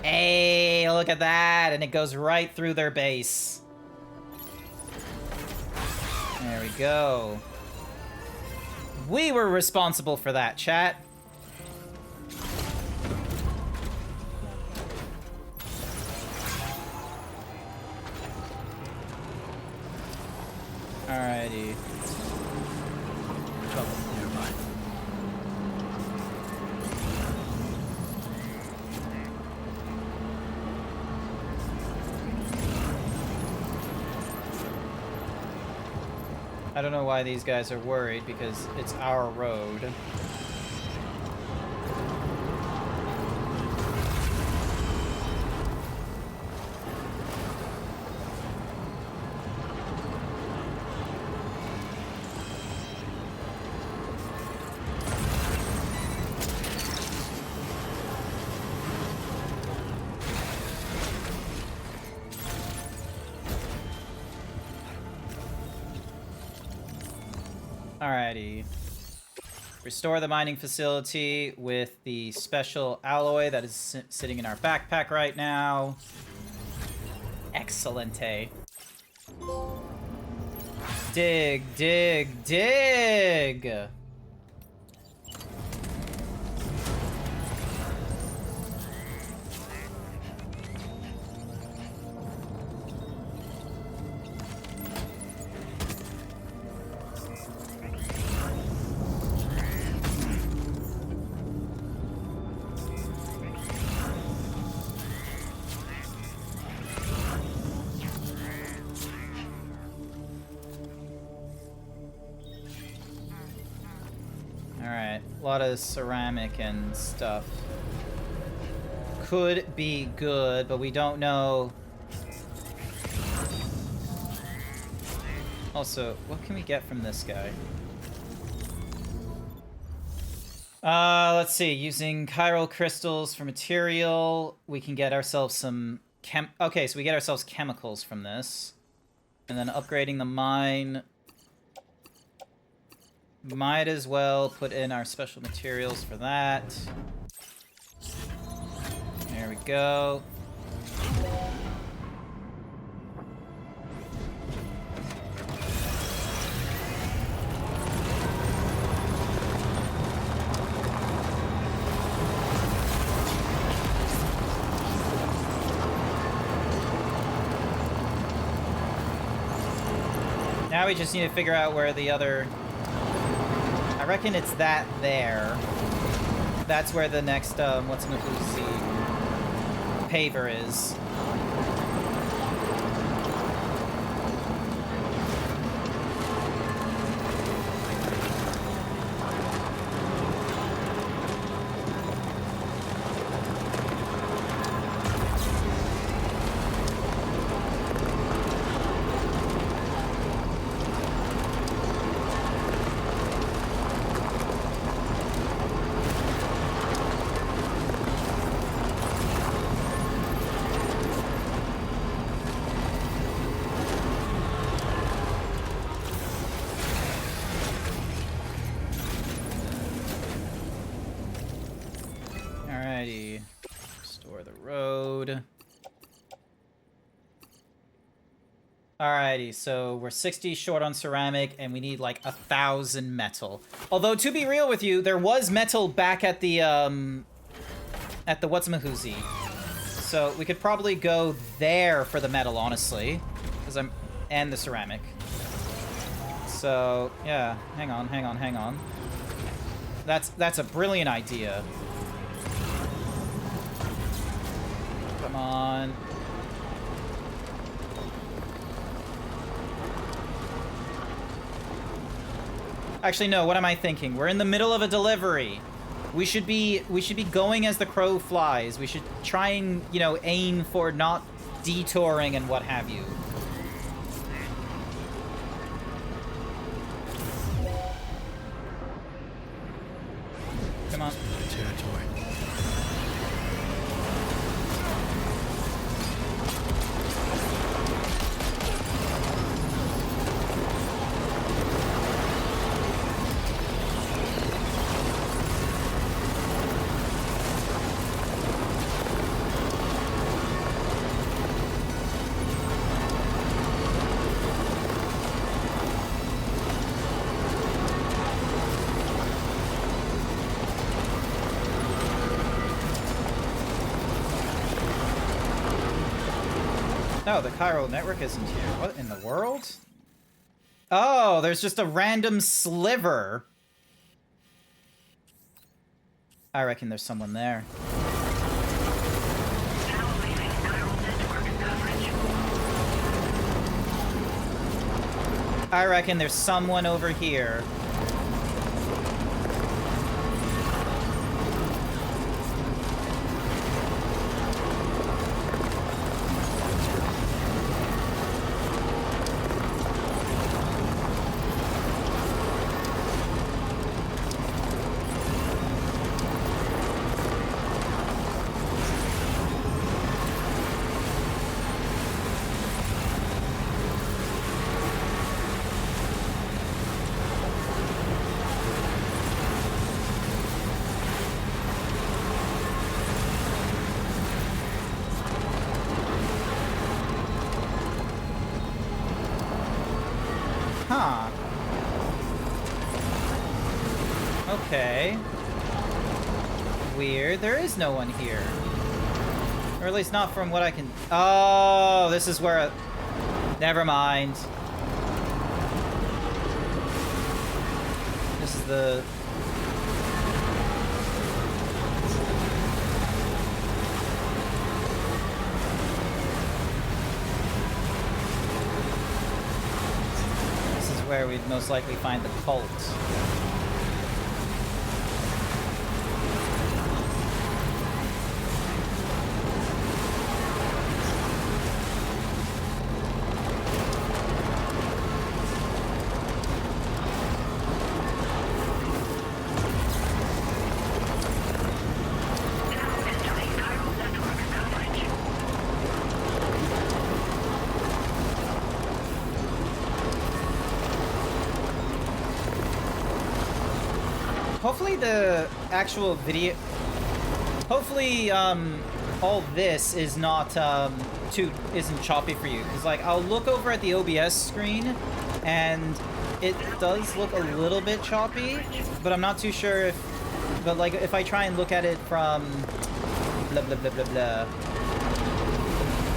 Hey, look at that! And it goes right through their base. There we go. We were responsible for that, chat. Alrighty. Trouble nearby. I don't know why these guys are worried, because it's our road. Alrighty. Restore the mining facility with the special alloy that is sitting in our backpack right now. Excellente. Dig, dig, dig! A lot of ceramic and stuff. Could be good, but we don't know. Also, what can we get from this guy? Let's see. Using chiral crystals for material, we can get ourselves some okay, so we get ourselves chemicals from this. And then upgrading the mine. Might as well put in our special materials for that. There we go. Now we just need to figure out where the other... I reckon it's that there. That's where the next, what's-in-the-see paver is. Alrighty, so we're 60 short on ceramic, and we need like 1,000 metal. Although, to be real with you, there was metal back at the what's-in-the-hoozy. So we could probably go there for the metal, honestly, and the ceramic. So yeah, hang on. That's a brilliant idea. Come on. Actually, no, what am I thinking? We're in the middle of a delivery. We should be going as the crow flies. We should try and, you know, aim for not detouring and what have you. Come on. Territory. No, the chiral network isn't here. What in the world? Oh, there's just a random sliver. I reckon there's someone there. I reckon there's someone over here. Huh. Okay. Weird. There is no one here. Or at least not from what I can... Oh, this is where... Never mind. This is the... This is where we'd most likely find the cult. Hopefully the actual video... Hopefully, all this is not, isn't choppy for you. Because, like, I'll look over at the OBS screen, and it does look a little bit choppy, but I'm not too sure if... But, like, if I try and look at it from... Blah, blah, blah, blah, blah.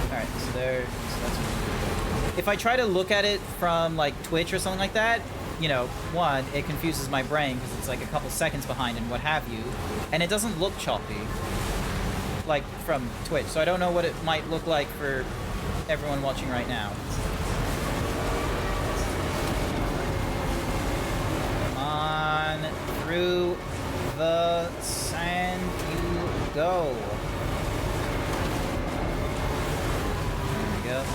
Alright, so there... So that's... If I try to look at it from, like, Twitch or something like that, you know, one, it confuses my brain because it's like a couple seconds behind and what have you, and it doesn't look choppy, like from Twitch, so I don't know what it might look like for everyone watching right now. Come on, through the sand you go. There we go.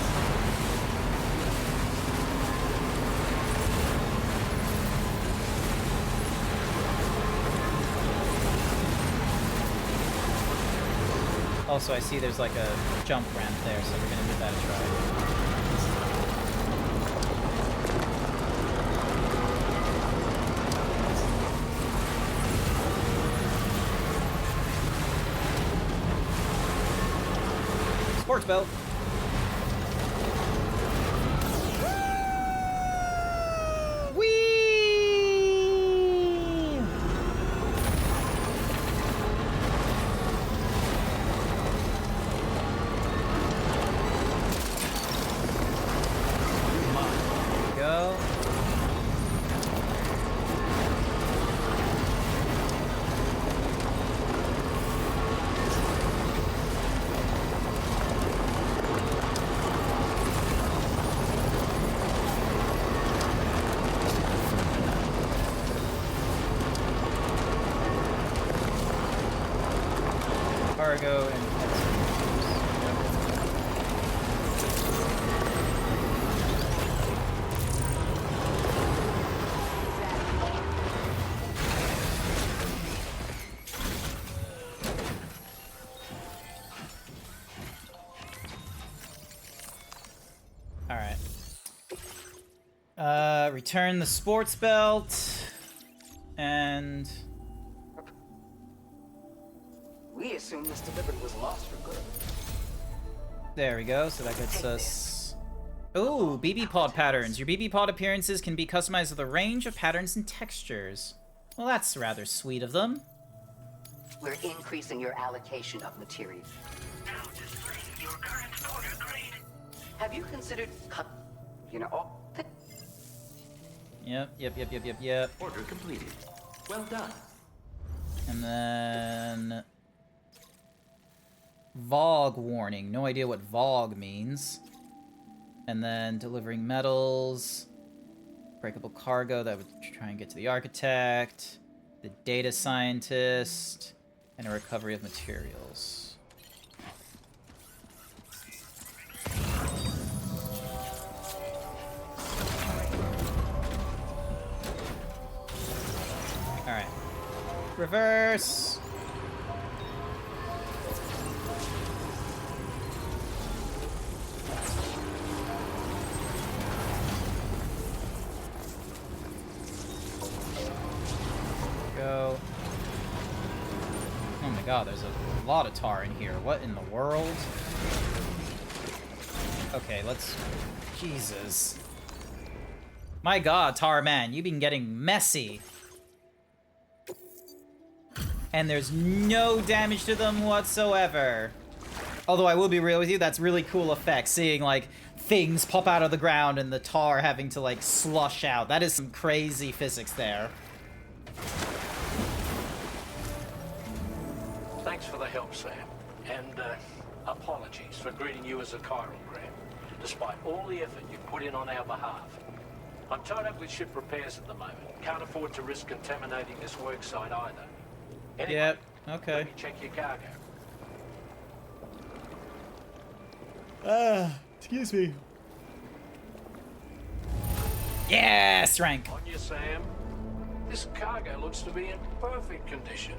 Also, I see there's like a jump ramp there, so we're gonna give that a try. Sports belt. Cargo and Alright. Return the sports belt and We assumed this delivery was lost for good. there we go, so that gets us... Ooh, BB pod patterns. Your BB pod appearances can be customized with a range of patterns and textures. Well, that's rather sweet of them. We're increasing your allocation of material. Now displaying your current order grade. Have you considered Yep. Order completed. Well done. And then... Vogue warning. No idea what Vogue means. And then delivering metals. Breakable cargo that would try and get to the architect. The data scientist. And a recovery of materials. Alright. Reverse! Go. Oh my god, there's a lot of tar in here. What in the world? Okay, let's... Jesus. My god, Tar Man, you've been getting messy. And there's no damage to them whatsoever. Although I will be real with you, that's really cool effect, seeing like things pop out of the ground and the tar having to like slush out. That is some crazy physics there. Thanks for the help, Sam. And apologies for greeting you as a chiral gram, despite all the effort you put in on our behalf. I'm tied up with ship repairs at the moment. Can't afford to risk contaminating this work site either. Anyway, Yep, okay. Let me check your cargo. Excuse me. Yes, rank. On you, Sam. This cargo looks to be in perfect condition.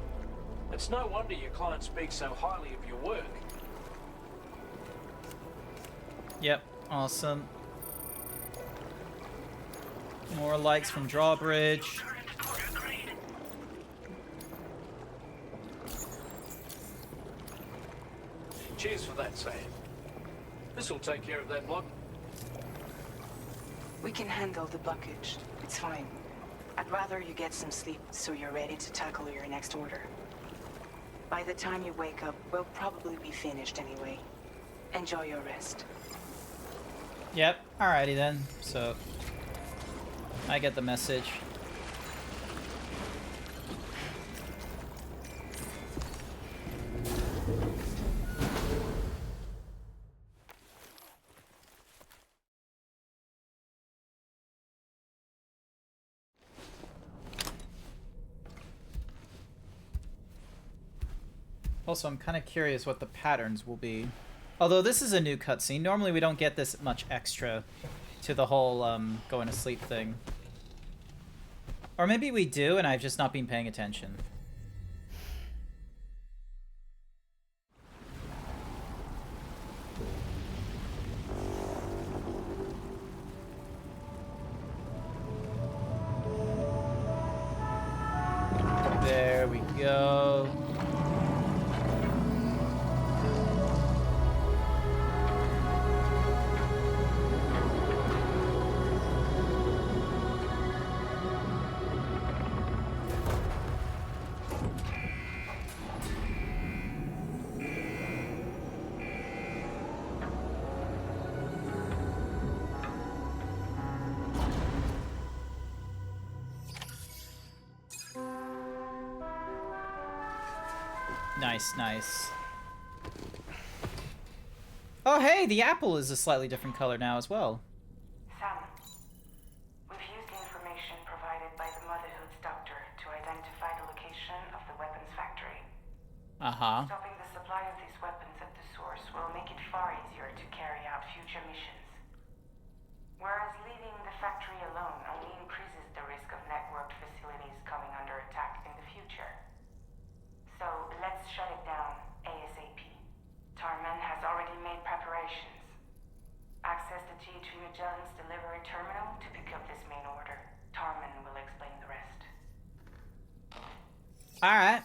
It's no wonder your client speaks so highly of your work. Yep, awesome. More likes from Drawbridge. for that, Sam. This'll take care of that block. We can handle the blockage. It's fine. I'd rather you get some sleep so you're ready to tackle your next order. By the time you wake up, we'll probably be finished anyway. Enjoy your rest. Yep, alrighty then. So, I get the message. Also, I'm kind of curious what the patterns will be. Although this is a new cutscene, normally we don't get this much extra to the whole going to sleep thing. Or maybe we do and I've just not been paying attention. There we go. Nice, nice. Oh, hey, the apple is a slightly different color now as well. Sam, we've used the information provided by the Motherhood's doctor to identify the location of the weapons factory. Uh-huh. Stopping the supply of these weapons at the source will make it far easier to carry out future missions. Whereas leaving the factory alone only increases the risk of networked facilities coming under attack in the future. So let's shut it down ASAP. Tarman has already made preparations. Access the DHV Magellan's delivery terminal to pick up this main order. Tarman will explain the rest. Alright.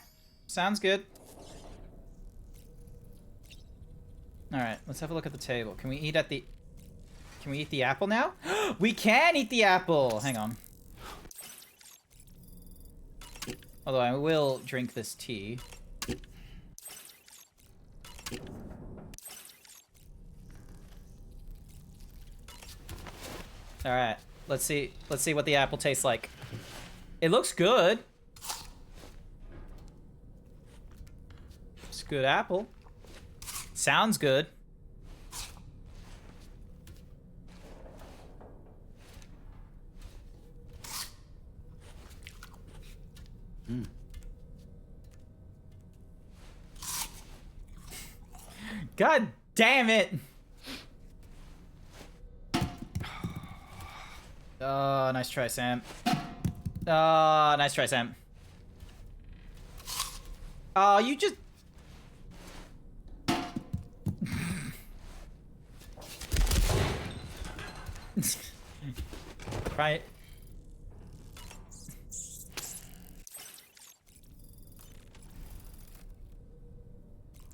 Sounds good. Alright, let's have a look at the table. Can we eat at the... Can we eat the apple now? We can eat the apple! Hang on. Although I will drink this tea. Alright, let's see what the apple tastes like. It looks good. It's a good apple. Sounds good. God damn it! Oh, nice try, Sam. Oh, nice try, Sam. Oh, you just... Right.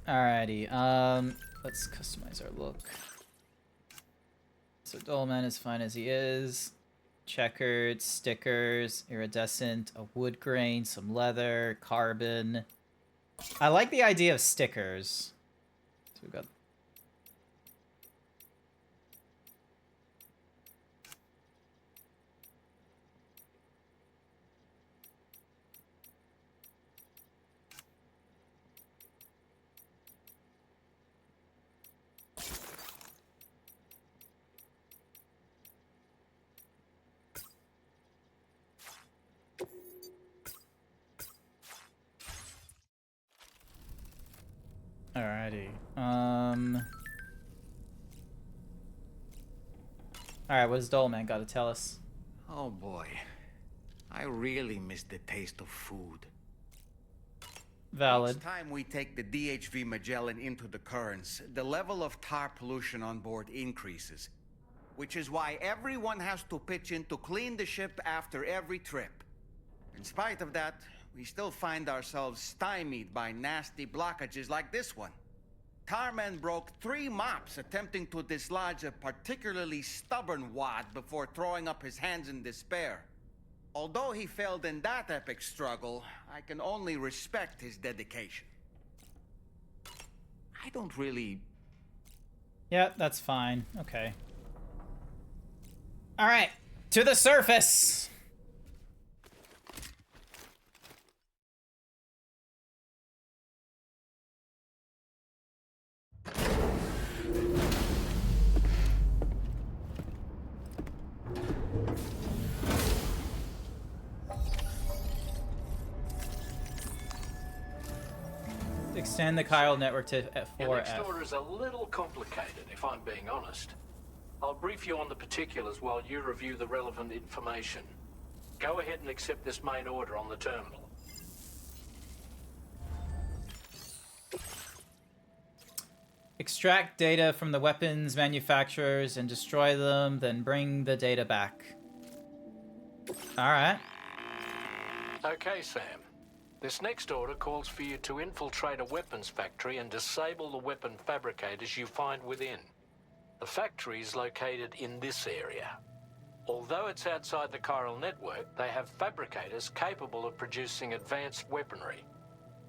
Alrighty, let's customize our look. So Dolman is fine as he is. Checkered, stickers, iridescent, a wood grain, some leather, carbon. I like the idea of stickers. So we've got... Alrighty. Alright, what does Dolman got to tell us? Oh boy. I really miss the taste of food. Valid. Each time we take the DHV Magellan into the currents, the level of tar pollution on board increases. Which is why everyone has to pitch in to clean the ship after every trip. In spite of that, we still find ourselves stymied by nasty blockages like this one. Tarman broke 3 mops attempting to dislodge a particularly stubborn wad before throwing up his hands in despair. Although he failed in that epic struggle, I can only respect his dedication. I don't really... Yeah, that's fine. Okay. Alright, to the surface! Extend the chiral network to F4F. Your next order is a little complicated, if I'm being honest. I'll brief you on the particulars while you review the relevant information. Go ahead and accept this main order on the terminal. Extract data from the weapons manufacturers and destroy them, then bring the data back. Alright. Okay, Sam. This next order calls for you to infiltrate a weapons factory and disable the weapon fabricators you find within. The factory is located in this area. Although it's outside the chiral network, they have fabricators capable of producing advanced weaponry.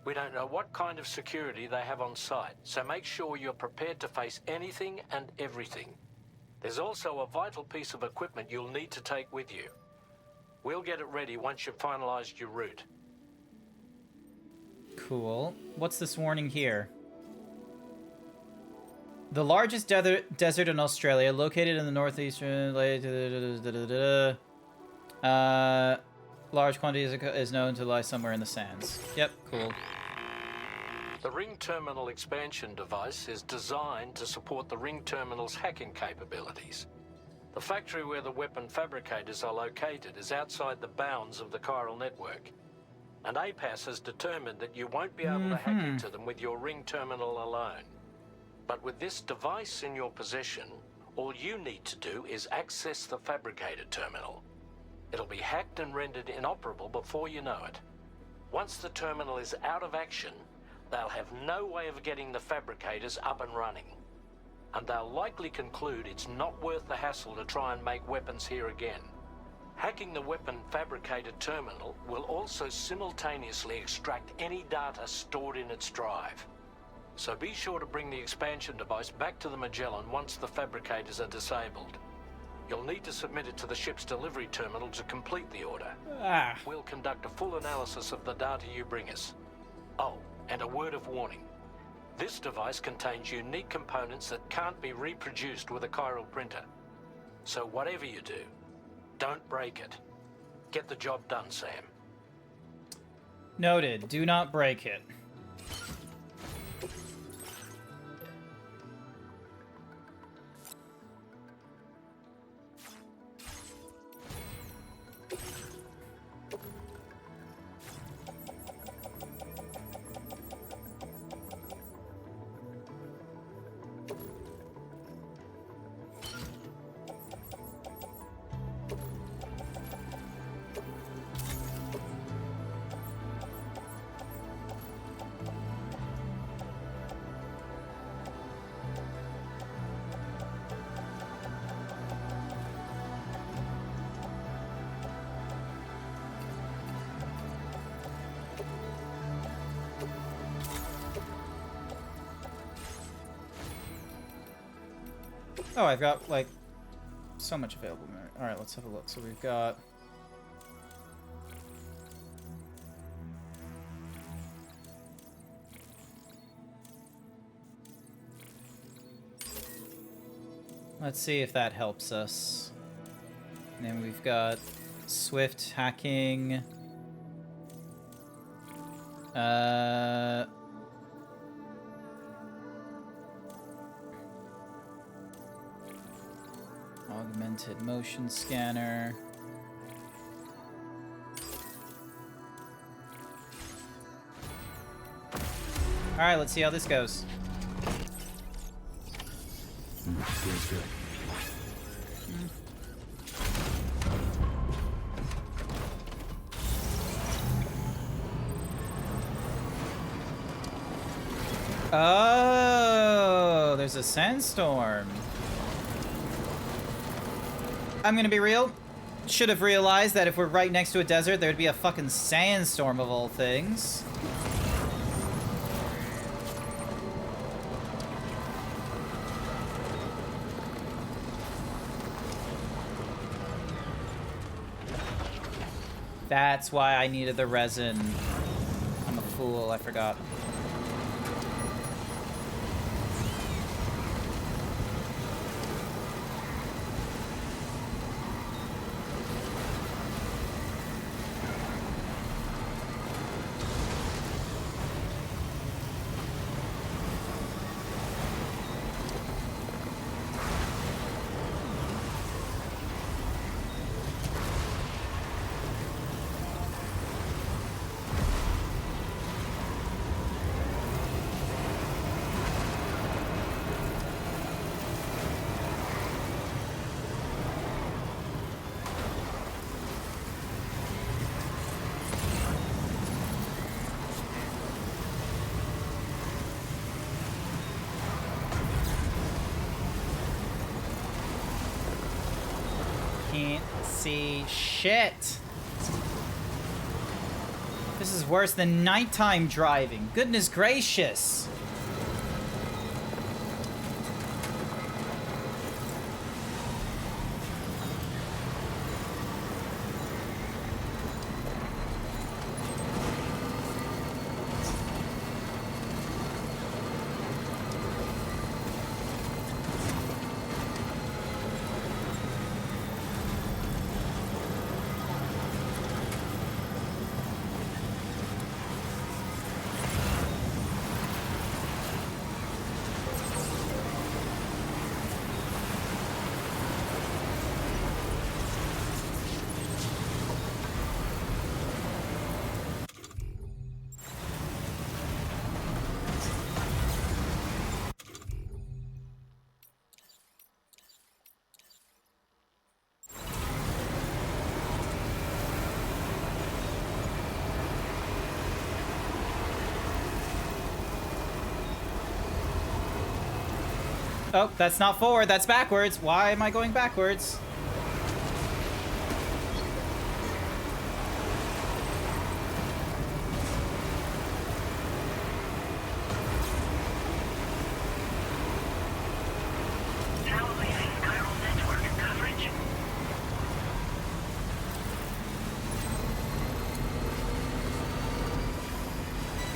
We don't know what kind of security they have on site, so make sure you're prepared to face anything and everything. There's also a vital piece of equipment you'll need to take with you. We'll get it ready once you've finalized your route. Cool. What's this warning here? The largest desert in Australia, located in the northeastern... large quantities is known to lie somewhere in the sands. Yep, cool. The Ring Terminal expansion device is designed to support the Ring Terminal's hacking capabilities. The factory where the weapon fabricators are located is outside the bounds of the chiral network. And APAS has determined that you won't be able to hack into them with your Ring Terminal alone. But with this device in your possession, all you need to do is access the fabricator terminal. It'll be hacked and rendered inoperable before you know it. Once the terminal is out of action, they'll have no way of getting the fabricators up and running. And they'll likely conclude it's not worth the hassle to try and make weapons here again. Hacking the weapon fabricator terminal will also simultaneously extract any data stored in its drive. So be sure to bring the expansion device back to the Magellan once the fabricators are disabled. You'll need to submit it to the ship's delivery terminal to complete the order. We'll conduct a full analysis of the data you bring us. Oh, and a word of warning. This device contains unique components that can't be reproduced with a chiral printer. So whatever you do, don't break it. Get the job done, Sam. Noted. Do not break it. Oh, I've got, like, so much available memory. Alright, let's have a look. So we've got... Let's see if that helps us. And then we've got Swift hacking. Augmented motion scanner. Alright, let's see how this goes. Feels good. there's a sandstorm. I'm gonna be real. Should have realized that if we're right next to a desert, there'd be a fucking sandstorm of all things. That's why I needed the resin. I'm a fool, I forgot. Can't see shit. This is worse than nighttime driving. Goodness gracious. Oh, that's not forward, that's backwards. Why am I going backwards?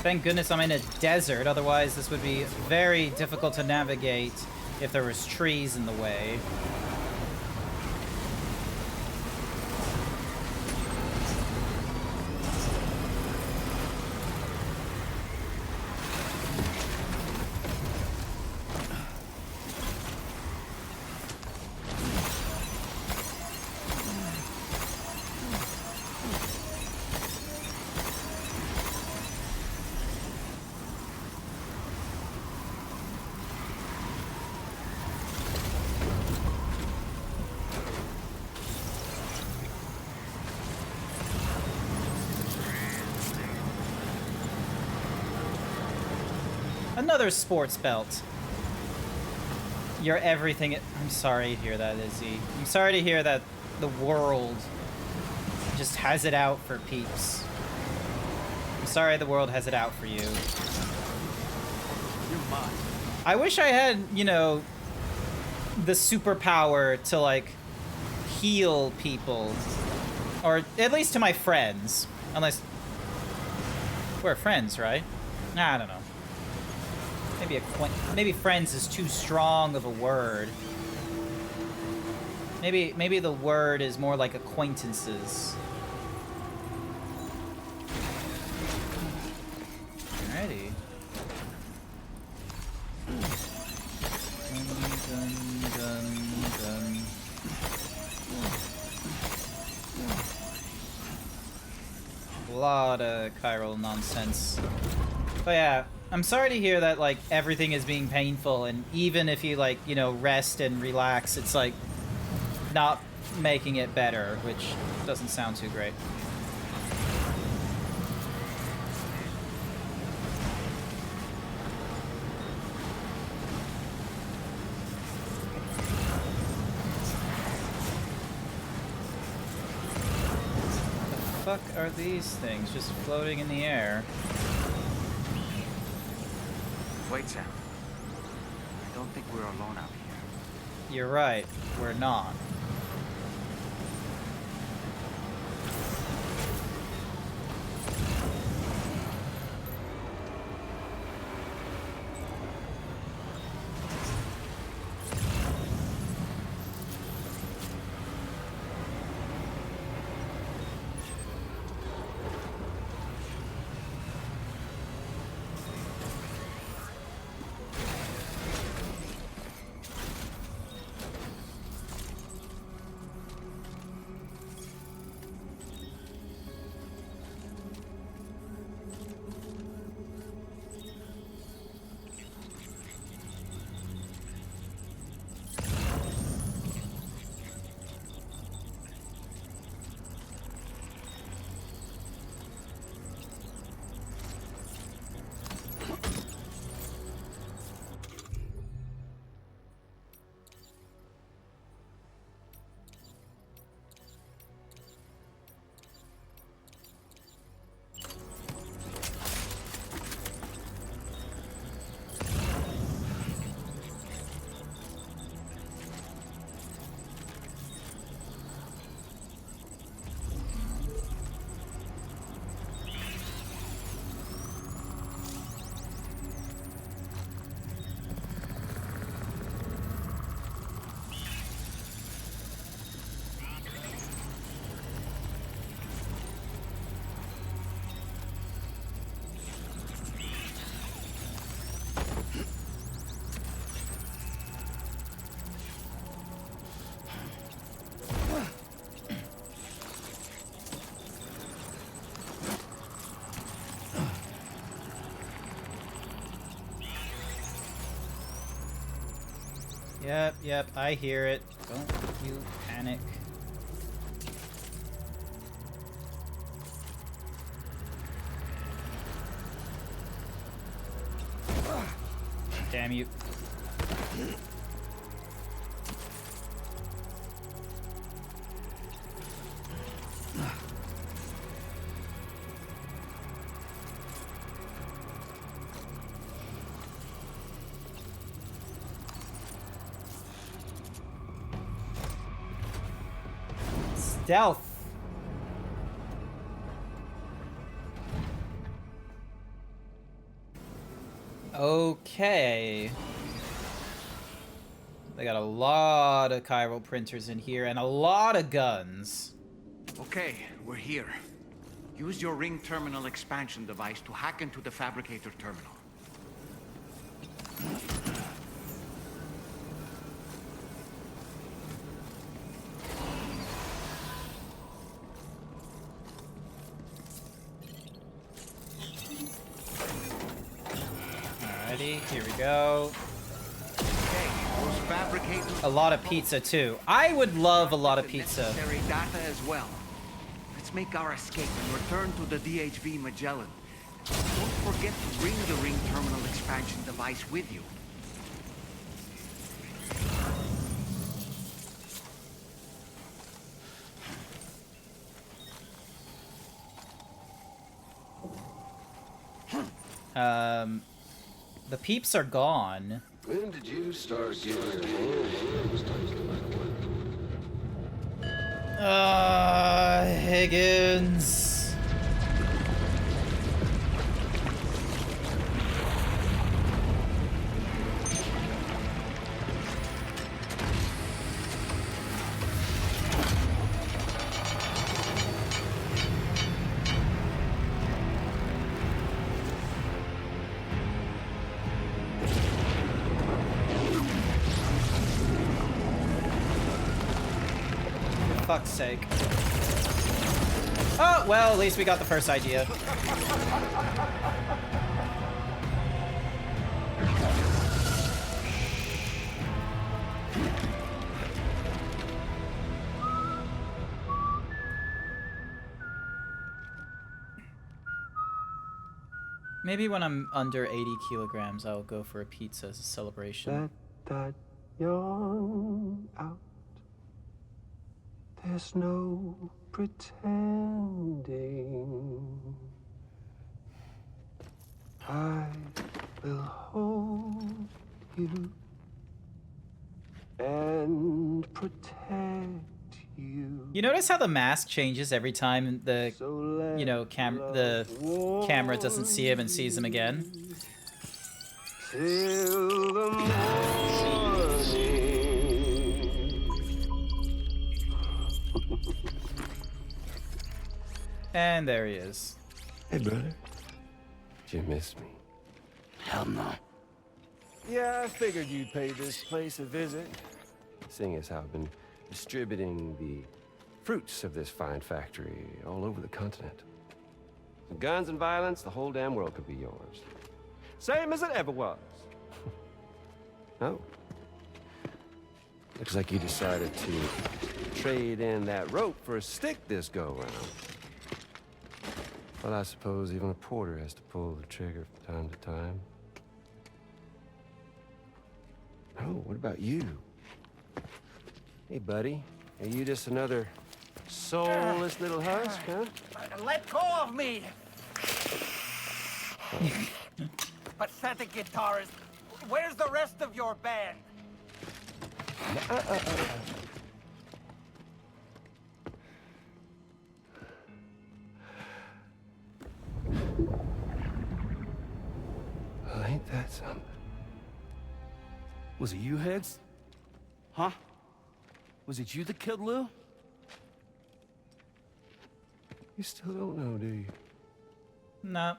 Thank goodness I'm in a desert, otherwise this would be very difficult to navigate if there was trees in the way. Another sports belt. You're everything. I'm sorry to hear that, Izzy. I'm sorry to hear that the world just has it out for peeps. I'm sorry the world has it out for you. You're mine. I wish I had, you know, the superpower to, like, heal people. Or at least to my friends. Unless... we're friends, right? Nah, I don't know. Maybe friends is too strong of a word. Maybe the word is more like acquaintances. Alrighty. Dun, dun, dun. A lot of chiral nonsense. But yeah. I'm sorry to hear that, like, everything is being painful, and even if you, like, you know, rest and relax, it's, like, not making it better, which doesn't sound too great. fuck are these things just floating in the air? Wait, Sam. I don't think we're alone out here. You're right, we're not. Yep, I hear it. Don't you panic. Damn you. Stealth. Okay. They got a lot of chiral printers in here and a lot of guns. Okay, we're here. Use your ring terminal expansion device to hack into the fabricator terminal. Alrighty, here we go. Okay, those fabricators. A lot of pizza too. I would love a lot of pizza. Necessary data as well. Let's make our escape and return to the DHV Magellan. Don't forget to bring the ring terminal expansion device with you. The peeps are gone. When did you start giving those types of work? Higgins. Fuck's sake. Oh, well, at least we got the first idea. Maybe when I'm under 80 kilograms, I'll go for a pizza as a celebration. That yawn out. There's no pretending. I will hold you and protect you. You notice how the mask changes every time the the camera doesn't see him and sees him again? Till the morning. And there he is. Hey, brother. Did you miss me? Hell no. Yeah, I figured you'd pay this place a visit. Seeing as how I've been distributing the fruits of this fine factory all over the continent. With guns and violence, the whole damn world could be yours. Same as it ever was. Oh. Looks like you decided to trade in that rope for a stick this go-round. Well, I suppose even a porter has to pull the trigger from time to time. Oh, what about you? Hey, buddy. Are you just another soulless little husk, huh? Let go of me! Pathetic guitarist. Where's the rest of your band? Well, ain't that something? Was it you, Higgs? Huh? Was it you that killed Lou? You still don't know, do you? No.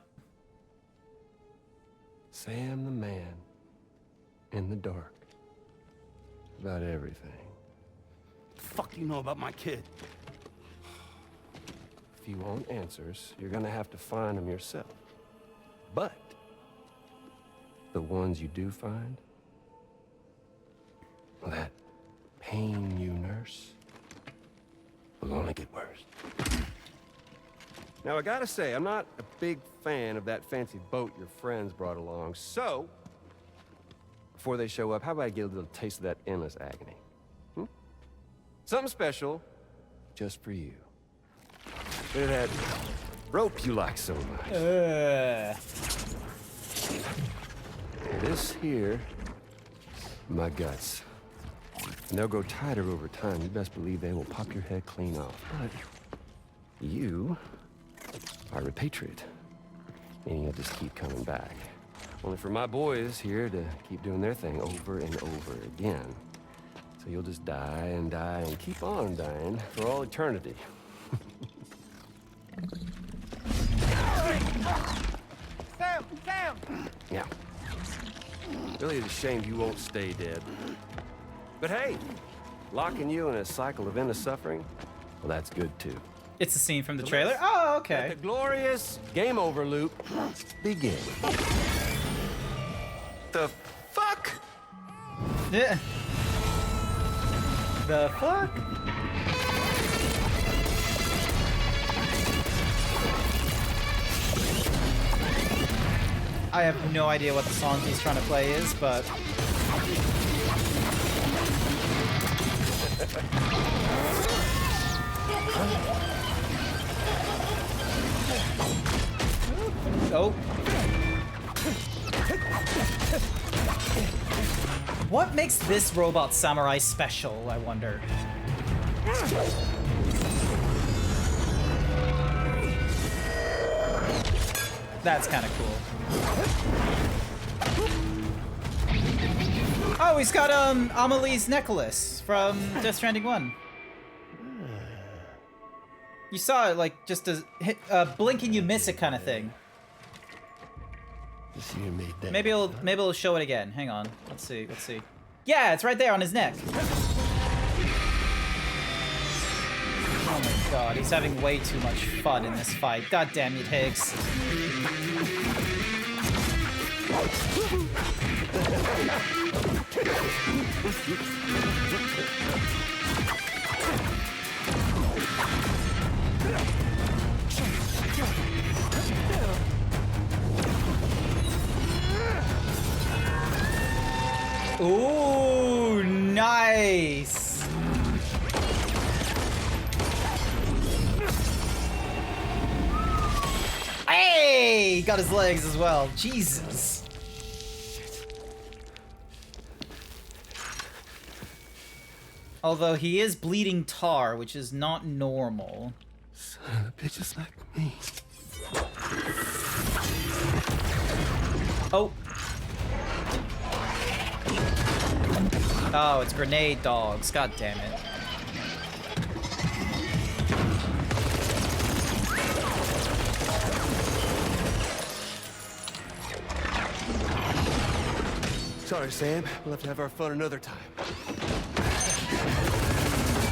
Sam the man. In the dark. About everything. The fuck do you know about my kid? If you want answers, you're gonna have to find them yourself. But the ones you do find, well, that pain you nurse will only get worse. Now, I gotta say, I'm not a big fan of that fancy boat your friends brought along, so before they show up, how about I get a little taste of that endless agony? Hmm? Something special just for you. Look at that rope you like so much. This here, my guts. And they'll grow tighter over time. You best believe they will pop your head clean off. But you are a patriot, meaning you'll just keep coming back. Only for my boys here to keep doing their thing over and over again. So you'll just die and die and keep on dying for all eternity. Sam! Sam! Yeah. Really, it's a shame you won't stay dead. But hey, locking you in a cycle of endless suffering, well, that's good too. It's a scene from the trailer? Oh, okay. Let the glorious game over loop begin. The fuck? Yeah. The fuck? I have no idea what the song he's trying to play is, but... Oh. What makes this robot samurai special, I wonder? That's kind of cool. Oh, he's got Amelie's necklace from Death Stranding 1. You saw it, like, just a blink and you miss it kind of thing. Maybe it'll show it again. Hang on. Let's see. Yeah, it's right there on his neck. Oh my god, he's having way too much fun in this fight. God damn it, Higgs. Ooh, nice. he got his legs as well. Jesus. Although he is bleeding tar, which is not normal. Son of a bitch is like me. Oh. Oh, it's grenade dogs. God damn it. Sorry, Sam. We'll have to have our fun another time.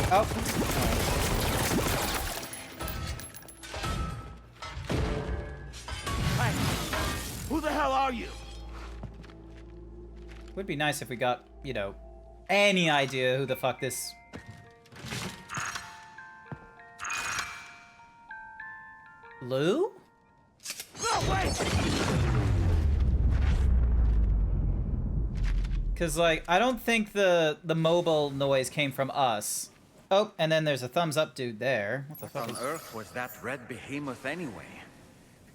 Oh. Hey, who the hell are you? Would be nice if we got, you know, any idea who the fuck this... Lou? No, wait! Because, like, I don't think the mobile noise came from us. Oh, and then there's a thumbs up dude there. What the fuck on is... earth was that red behemoth anyway?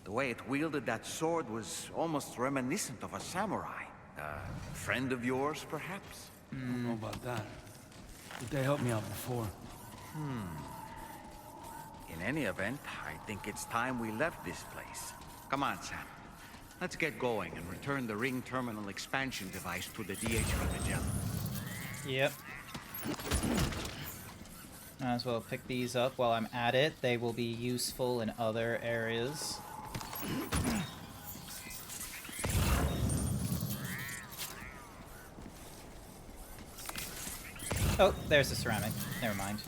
The way it wielded that sword was almost reminiscent of a samurai. A friend of yours, perhaps? I don't know about that. But they helped me out before. In any event, I think it's time we left this place. Come on, Sam. Let's get going and return the ring terminal expansion device to the DHV Magellan. Yep. Might as well pick these up while I'm at it. They will be useful in other areas. Oh, there's the ceramic. Never mind.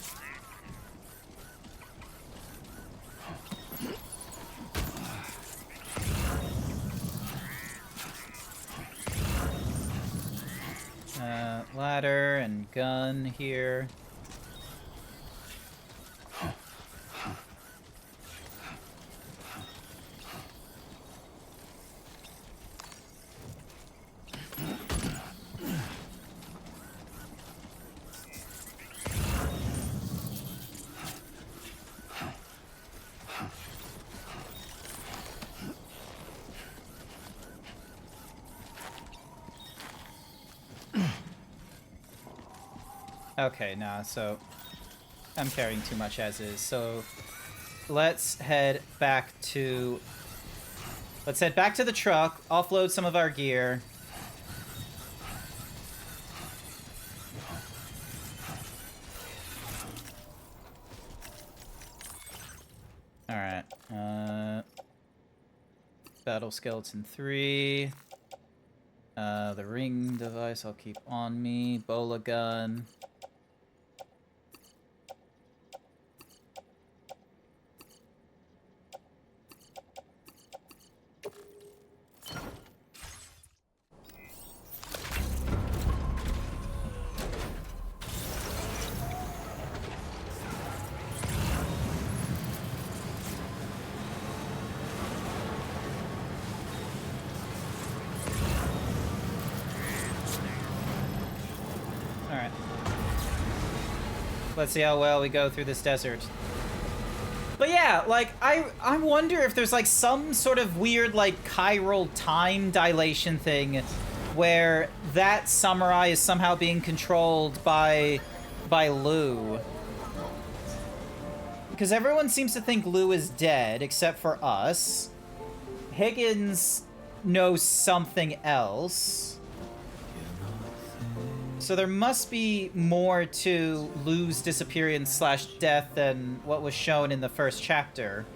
Ladder and gun here. Okay, nah, so I'm carrying too much as is. So let's head back to the truck, offload some of our gear. All right. Battle Skeleton 3. The ring device I'll keep on me. Bola gun. Let's see how well we go through this desert. But yeah, like, I wonder if there's, like, some sort of weird, like, chiral time dilation thing where that samurai is somehow being controlled by Lou. Because everyone seems to think Lou is dead, except for us. Higgins knows something else. So there must be more to Lou's disappearance / death than what was shown in the first chapter.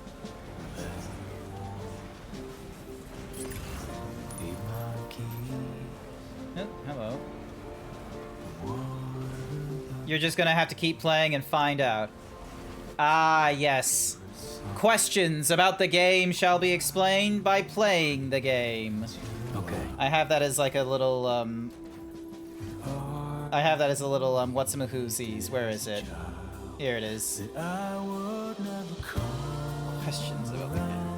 Oh, hello. You're just gonna have to keep playing and find out. Ah, yes. Questions about the game shall be explained by playing the game. Okay. I have that as like a little, whatsamahoozies. Where is it? Here it is. Questions about the game.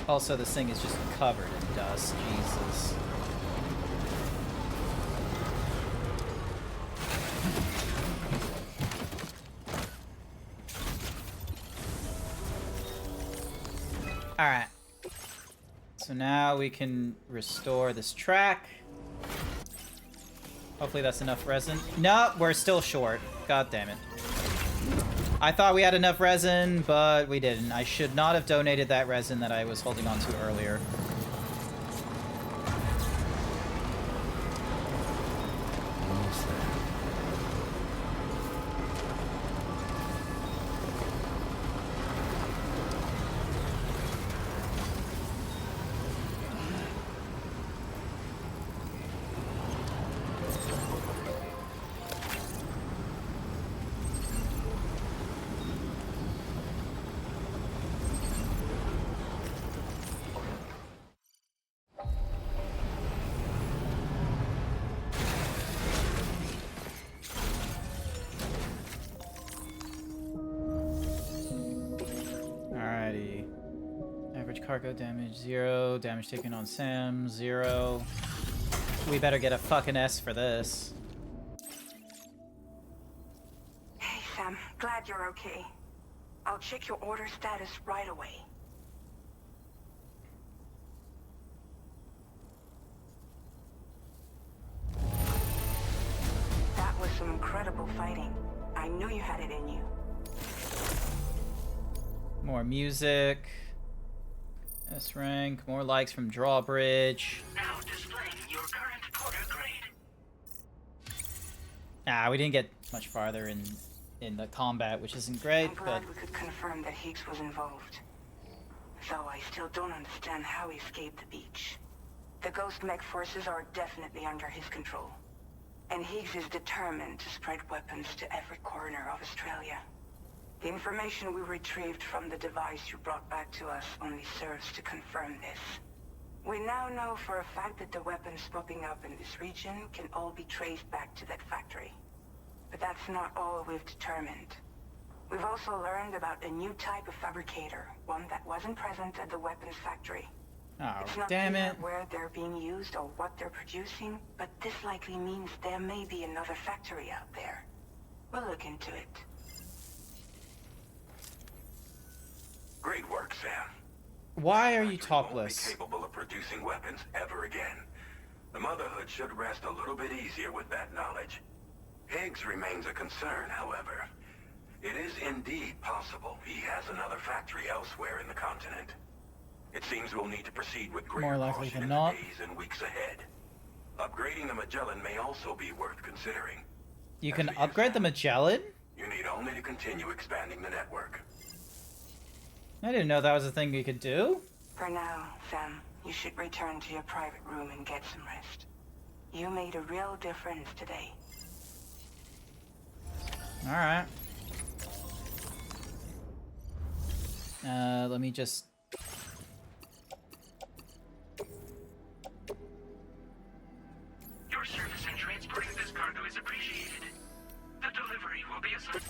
Also, this thing is just covered in dust. Jesus. Alright. So now we can restore this track. Hopefully that's enough resin. No, we're still short. God damn it. I thought we had enough resin, but we didn't. I should not have donated that resin that I was holding on to earlier. Alrighty. Average cargo damage 0. Damage taken on Sam 0. We better get a fucking S for this. Hey, Sam. Glad you're okay. I'll check your order status right away. That was some incredible fighting. I knew you had it in you. More music. S rank. More likes from Drawbridge. Now displaying your current Porter grade. Ah, we didn't get much farther in the combat, which isn't great, I'm but glad we could confirm that Higgs was involved. Though I still don't understand how he escaped the beach. The Ghost Mech forces are definitely under his control. And Higgs is determined to spread weapons to every corner of Australia. The information we retrieved from the device you brought back to us only serves to confirm this. We now know for a fact that the weapons popping up in this region can all be traced back to that factory. But that's not all we've determined. We've also learned about a new type of fabricator, one that wasn't present at the weapons factory. oh, It's not damn clear it. where they're being used or what they're producing, but this likely means there may be another factory out there. We'll look into it. Great work, Sam. Why are you Won't be topless? capable of producing weapons ever again. The Motherhood should rest a little bit easier with that knowledge. Higgs remains a concern, however. It is indeed possible he has another factory elsewhere in the continent. It seems we'll need to proceed with greater More likely caution than in not. the days and weeks ahead. Upgrading the Magellan may also be worth considering. You can upgrade the Magellan? You need only to continue expanding the network. I didn't know that was a thing you could do. For now, Sam, you should return to your private room and get some rest. You made a real difference today. Alright. Let me just... Your service in transporting this cargo is appreciated. The delivery will be assigned.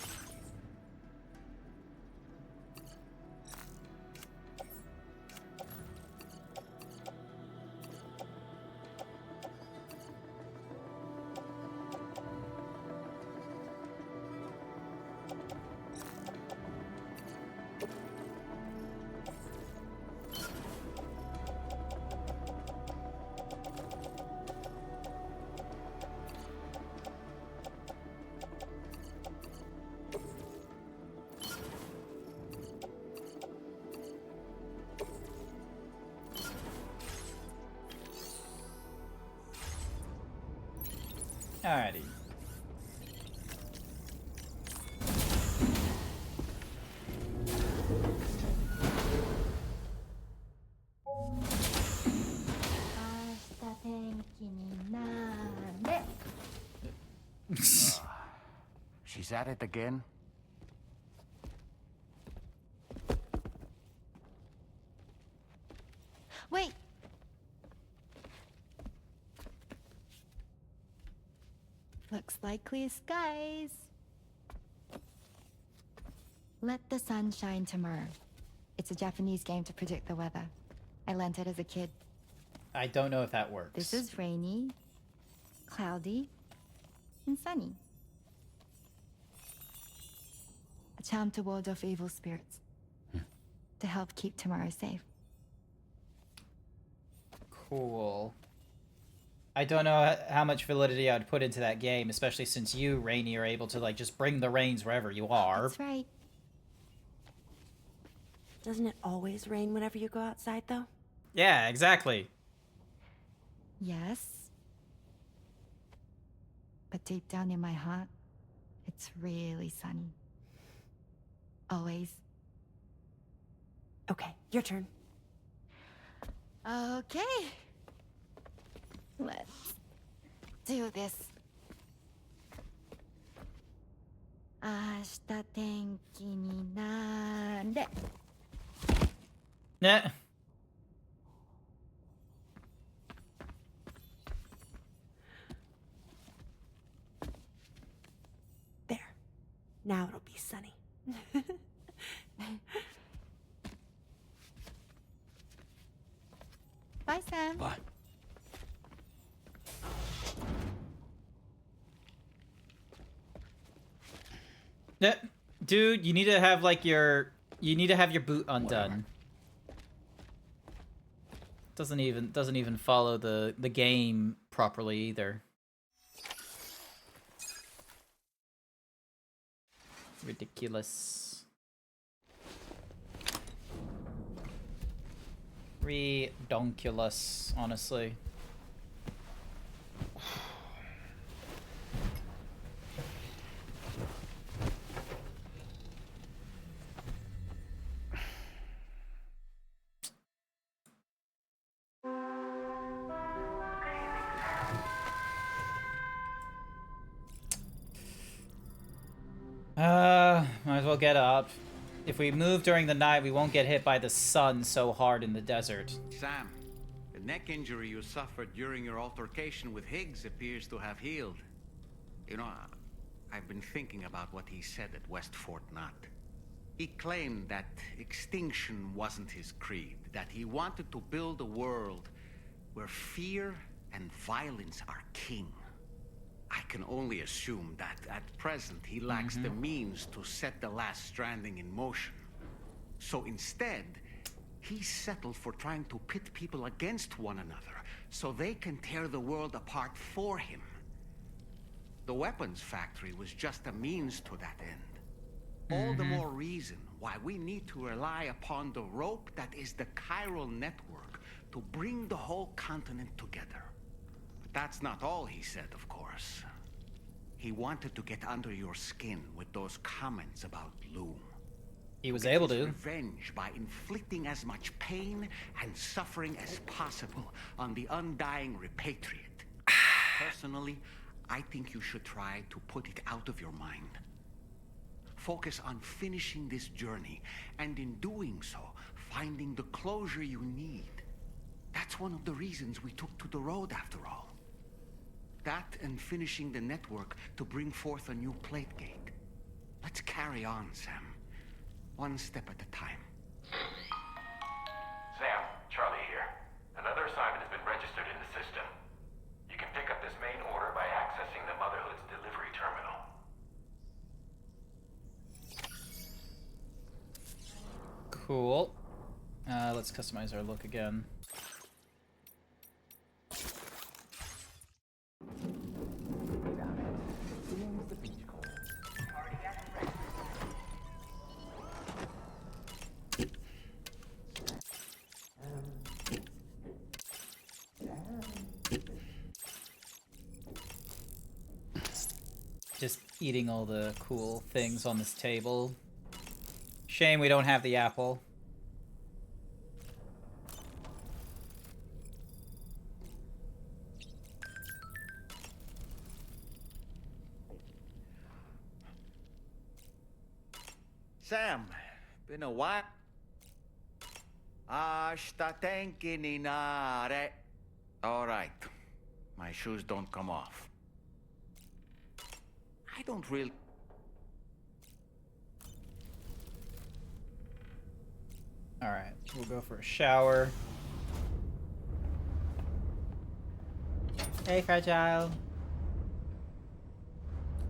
Alrighty. She's at it again? Wait! Looks like clear skies. Let the sun shine tomorrow. It's a Japanese game to predict the weather. I lent it as a kid. I don't know if that works. This is rainy, cloudy, and sunny. A charm to ward off evil spirits. To help keep tomorrow safe. Cool. I don't know how much validity I'd put into that game, especially since you, Rainy, are able to, like, just bring the rains wherever you are. That's right. Doesn't it always rain whenever you go outside, though? Yeah, exactly. Yes. But deep down in my heart, it's really sunny. Always. Okay, your turn. Okay. Let's do this. 明日天気になれ。Nah. There. Now it'll be sunny. Bye, Sam. Bye. Yeah, dude, you need to have like your boot undone. Doesn't even follow the game properly either. Ridiculous. Redonkulous, honestly. Might as well get up. If we move during the night, we won't get hit by the sun so hard in the desert. Sam, the neck injury you suffered during your altercation with Higgs appears to have healed. You know, I've been thinking about what he said at West Fort Knot. He claimed that extinction wasn't his creed, that he wanted to build a world where fear and violence are king. I can only assume that at present he lacks the means to set the last stranding in motion. So instead, he settled for trying to pit people against one another so they can tear the world apart for him. The weapons factory was just a means to that end. All the more reason why we need to rely upon the rope that is the chiral network to bring the whole continent together. But that's not all he said, of course. He wanted to get under your skin with those comments about Loom. He was able to. Revenge by inflicting as much pain and suffering as possible on the undying repatriate. Personally, I think you should try to put it out of your mind. Focus on finishing this journey, and in doing so, finding the closure you need. That's one of the reasons we took to the road, after all. That and finishing the network to bring forth a new plate gate. Let's carry on, Sam. One step at a time. Sam, Charlie here. Another assignment has been registered in the system. You can pick up this main order by accessing the Motherhood's delivery terminal. Cool. Let's customize our look again. Just eating all the cool things on this table. Shame we don't have the apple. Sam, been a while. Ashta tenki ni nare. All right. My shoes don't come off. I don't really... Alright, we'll go for a shower. Hey, Fragile.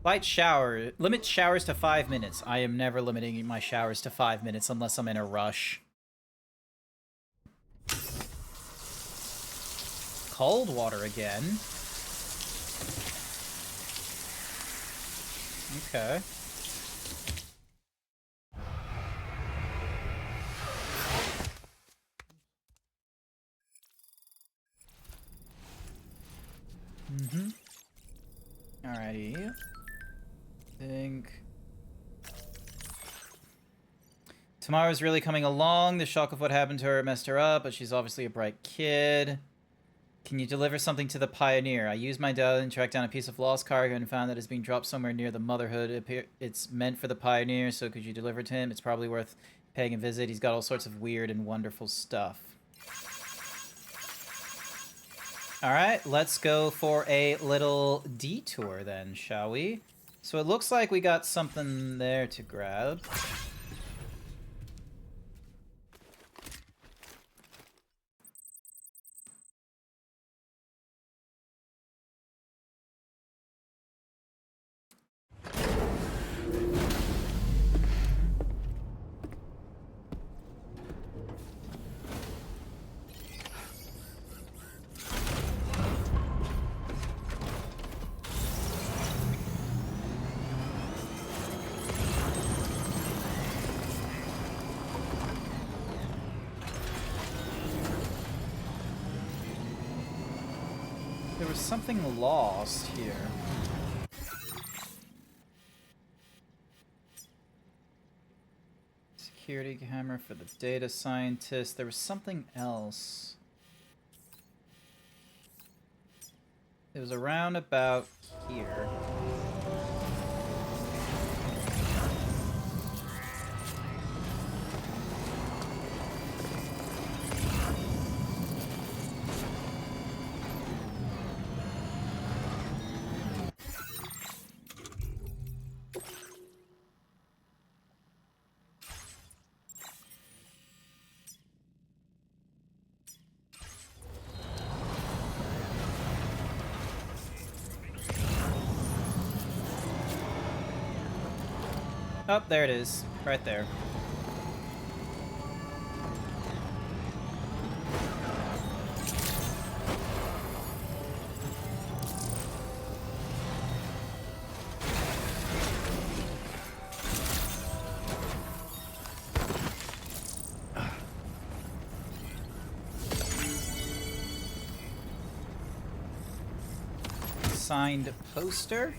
Light shower. Limit showers to 5 minutes. I am never limiting my showers to 5 minutes unless I'm in a rush. Cold water again. Okay. Mm-hmm. Alrighty. Think. Tamara's really coming along. The shock of what happened to her messed her up, but she's obviously a bright kid. Can you deliver something to the Pioneer? I used my data and tracked down a piece of lost cargo and found that it's being dropped somewhere near the Motherhood. It's meant for the Pioneer, so could you deliver it to him? It's probably worth paying a visit. He's got all sorts of weird and wonderful stuff. Alright, let's go for a little detour then, shall we? So it looks like we got something there to grab. There was something lost here. Security camera for the data scientist. There was something else. It was around about here. Oh, there it is. Right there. Signed poster.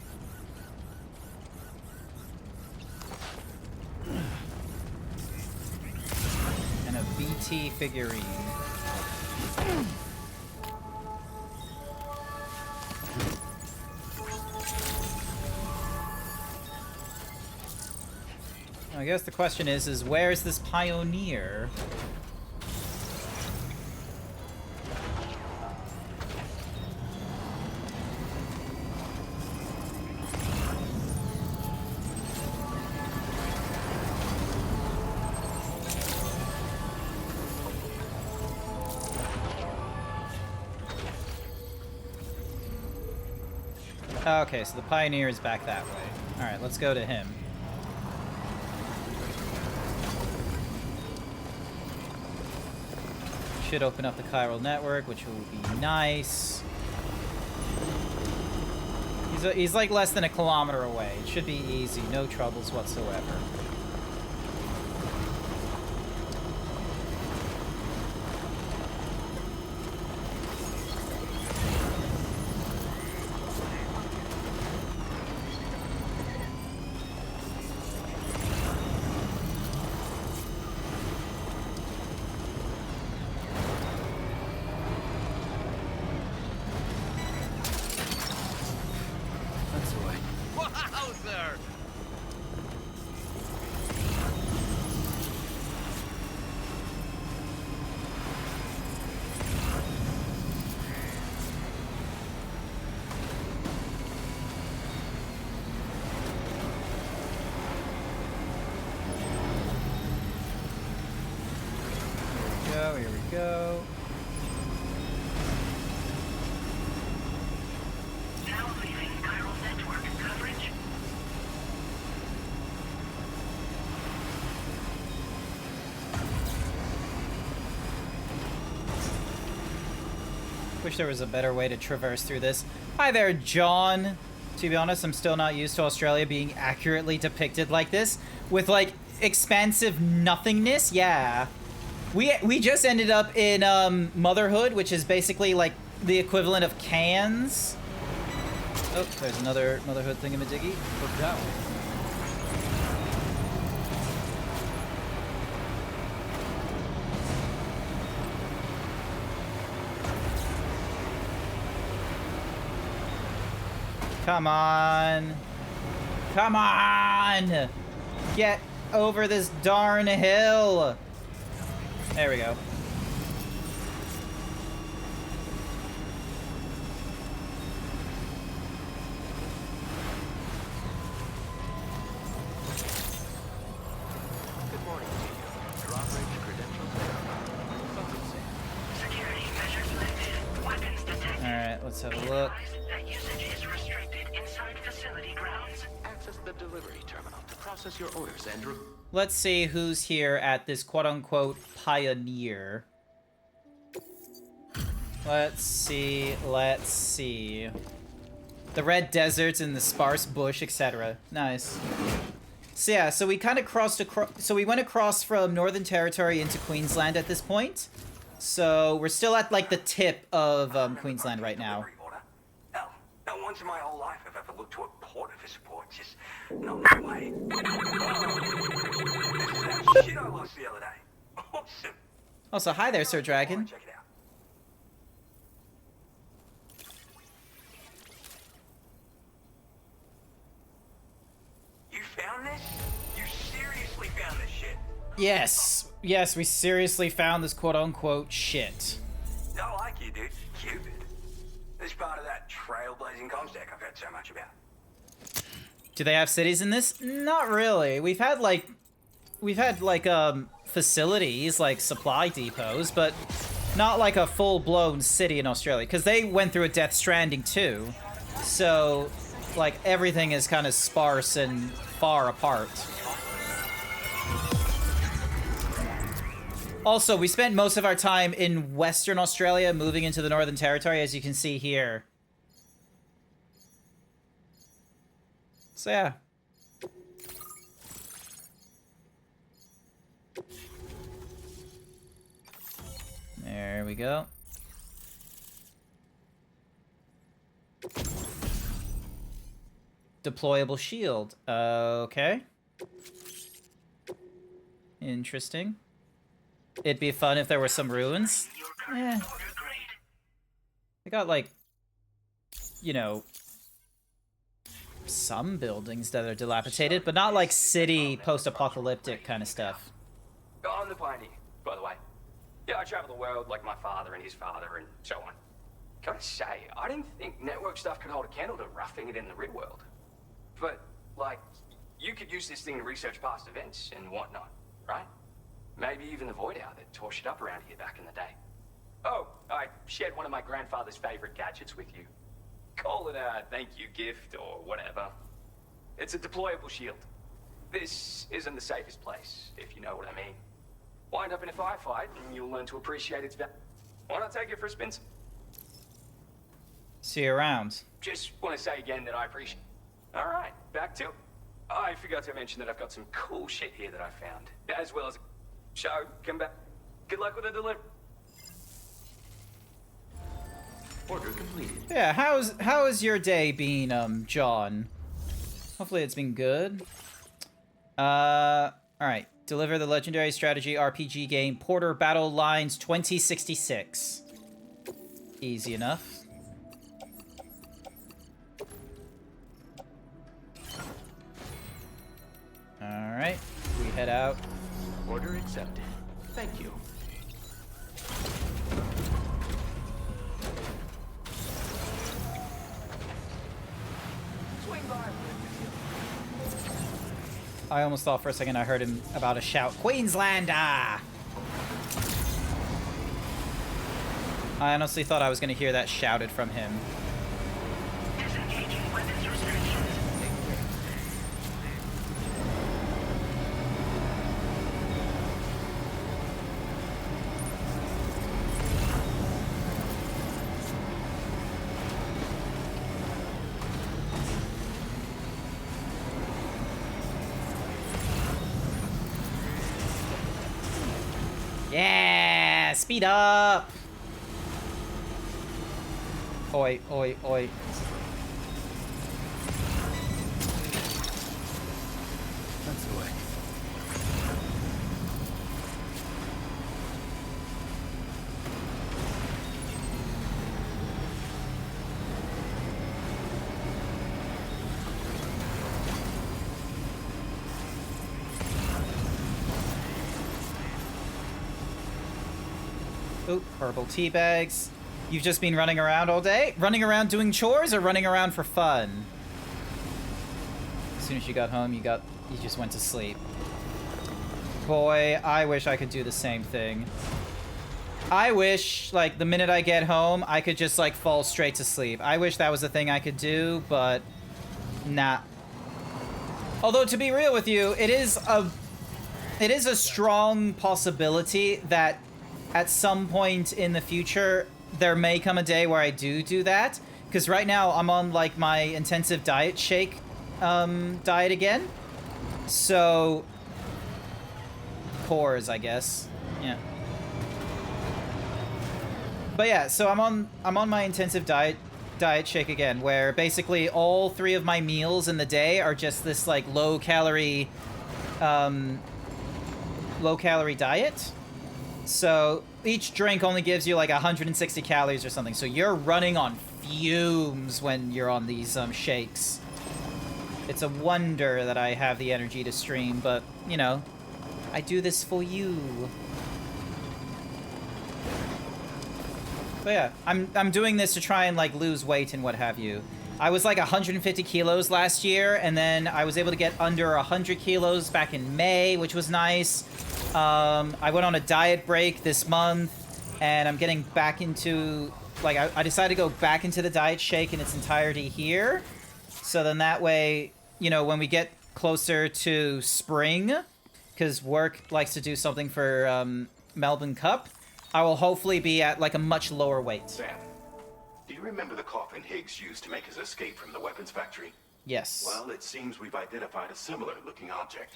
And a BT figurine. I guess the question is where's this Pioneer? Okay, so the Pioneer is back that way. Alright, let's go to him. Should open up the chiral network, which will be nice. He's like less than a kilometer away. It should be easy, no troubles whatsoever. Here we go. Wish there was a better way to traverse through this. Hi there, John. To be honest, I'm still not used to Australia being accurately depicted like this. With, like, expansive nothingness. Yeah. We just ended up in Motherhood, which is basically, like, the equivalent of Cairns. Oh, there's another Motherhood thingamadiggy. Look out. Come on. Come on! Get over this darn hill! There we go. Good morning to you. Drawbridge credentials verified. Welcome, Sam. Security measures lifted. Weapons detected. Alright, let's have a look. That usage is restricted inside facility grounds. Access the delivery terminal to process your orders, Andrew. Let's see who's here at this quote-unquote pioneer. Let's see. The red deserts and the sparse bush, etc. Nice. So yeah, so we kind of crossed across. So we went across from Northern Territory into Queensland at this point. So we're still at like the tip of Queensland right now. Hell, not once in my whole life have I ever looked to a porter for support. Just no way. This is that shit I lost the other day. Awesome. Also, hi there, Sir Dragon. Check it out. You found this? You seriously found this shit? Yes, yes, we seriously found this quote-unquote shit. I like you, dude. Cupid. This part of that trailblazing Comstack I've heard so much about. Do they have cities in this? Not really. We've had like facilities, like supply depots, but not like a full-blown city in Australia, because they went through a Death Stranding too. So, like, everything is kind of sparse and far apart. Also, we spent most of our time in Western Australia, moving into the Northern Territory, as you can see here. So, yeah. There we go. Deployable shield. Okay. Interesting. It'd be fun if there were some ruins. Eh. I got, like, you know, some buildings that are dilapidated, but not like city post-apocalyptic kind of stuff. I'm the pioneer, by the way. Yeah, I travel the world like my father and his father and so on. Gotta say, I didn't think network stuff could hold a candle to roughing it in the real world. But, like, you could use this thing to research past events and whatnot, right? Maybe even the Void Hour that tore shit up around here back in the day. Oh, I shared one of my grandfather's favorite gadgets with you. Call it a thank you gift or whatever. It's a deployable shield. This isn't the safest place, if you know what I mean. Wind up in a firefight and you'll learn to appreciate its value. Why not take it for a spin? See you around. Just want to say again that I appreciate. All right, back to it. I forgot to mention that I've got some cool shit here that I found, as well as a show. Come back. Good luck with the delivery. Order completed. Yeah, how has your day been, John? Hopefully it's been good. Alright. Deliver the legendary strategy RPG game Porter Battle Lines 2066. Easy enough. Alright, we head out. Order accepted. Thank you. I almost thought for a second I heard him about a shout. Queenslander! I honestly thought I was going to hear that shouted from him. Yeah, speed up. Oi, oi, oi. That's the way. Oop, purple tea bags. You've just been running around all day? Running around doing chores or running around for fun? As soon as you got home, you just went to sleep. Boy, I wish I could do the same thing. I wish, like, the minute I get home, I could just, like, fall straight to sleep. I wish that was a thing I could do, but nah. Although, to be real with you, it is a strong possibility that at some point in the future, there may come a day where I do that. Because right now, I'm on, like, my intensive diet shake diet again. So, cores, I guess. Yeah. But yeah, so I'm on my intensive diet shake again, where basically all 3 of my meals in the day are just this, like, low calorie diet. So each drink only gives you like 160 calories or something. So you're running on fumes when you're on these shakes. It's a wonder that I have the energy to stream, but you know, I do this for you. But yeah, I'm doing this to try and like lose weight and what have you. I was like 150 kilos last year, and then I was able to get under 100 kilos back in May, which was nice. I went on a diet break this month, and I'm getting back into, like, I decided to go back into the diet shake in its entirety here. So then that way, you know, when we get closer to spring, because work likes to do something for Melbourne Cup, I will hopefully be at, like, a much lower weight. Sam, do you remember the coffin Higgs used to make his escape from the weapons factory? Yes. Well, it seems we've identified a similar-looking object.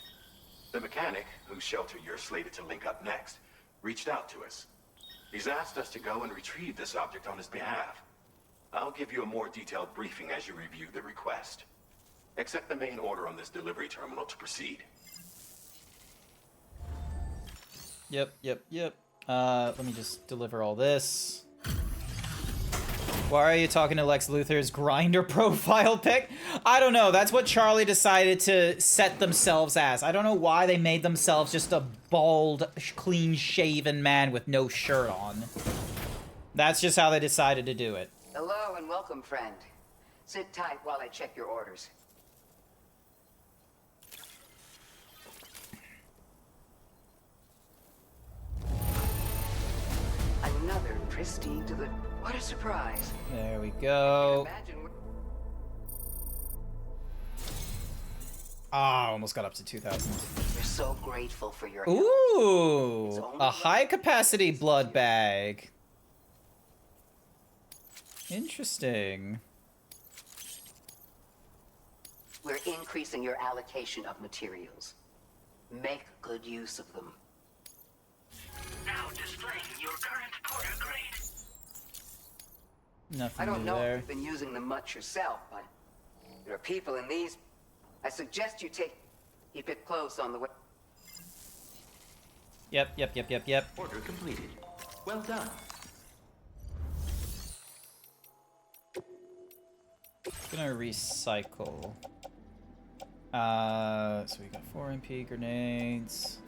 The mechanic, whose shelter you're slated to link up next, reached out to us. He's asked us to go and retrieve this object on his behalf. I'll give you a more detailed briefing as you review the request. Accept the main order on this delivery terminal to proceed. Yep. Let me just deliver all this. Why are you talking to Lex Luthor's Grindr profile pic? I don't know. That's what Charlie decided to set themselves as. I don't know why they made themselves just a bald, clean-shaven man with no shirt on. That's just how they decided to do it. Hello and welcome, friend. Sit tight while I check your orders. Another pristine to the... What a surprise. There we go. Ah, almost got up to 2,000. We're so grateful for your help. Ooh, a high-capacity blood bag. Interesting. We're increasing your allocation of materials. Make good use of them. Now displaying your current Porter grade. Nothing I don't new know there. if you've been using them much yourself, but there are people in these. I suggest you keep it close on the way. Yep. Order completed. Well done. Gonna recycle. So we got 4 MP grenades.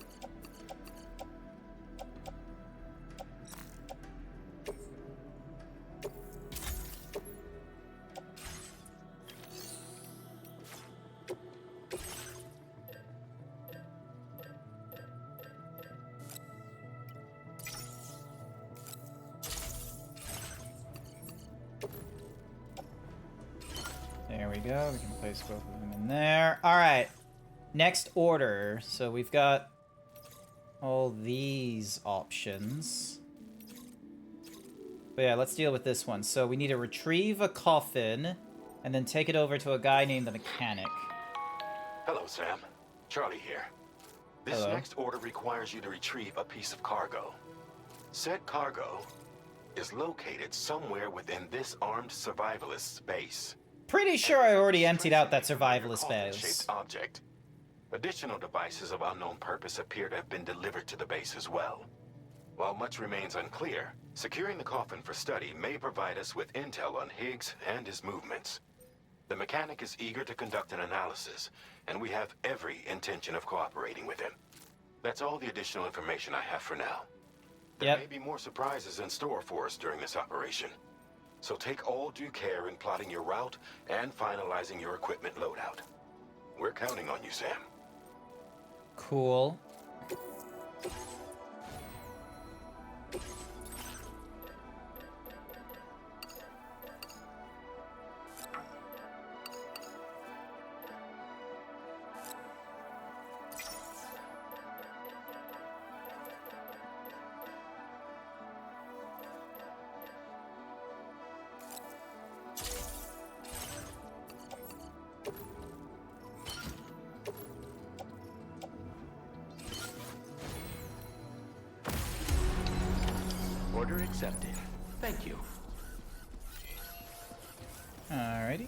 There we go. We can place both of them in there. All right. Next order. So we've got all these options. But yeah, let's deal with this one. So we need to retrieve a coffin and then take it over to a guy named the Mechanic. Hello, Sam. Charlie here. This Hello. next order requires you to retrieve a piece of cargo. Said cargo is located somewhere within this armed survivalist's base. Pretty sure I already emptied out that survivalist base. Shaped object. Additional devices of unknown purpose appear to have been delivered to the base as well. While much remains unclear, securing the coffin for study may provide us with intel on Higgs and his movements. The mechanic is eager to conduct an analysis, and we have every intention of cooperating with him. That's all the additional information I have for now. There may be more surprises in store for us during this operation. So take all due care in plotting your route and finalizing your equipment loadout. We're counting on you, Sam. Cool. Order accepted. Thank you. Alrighty.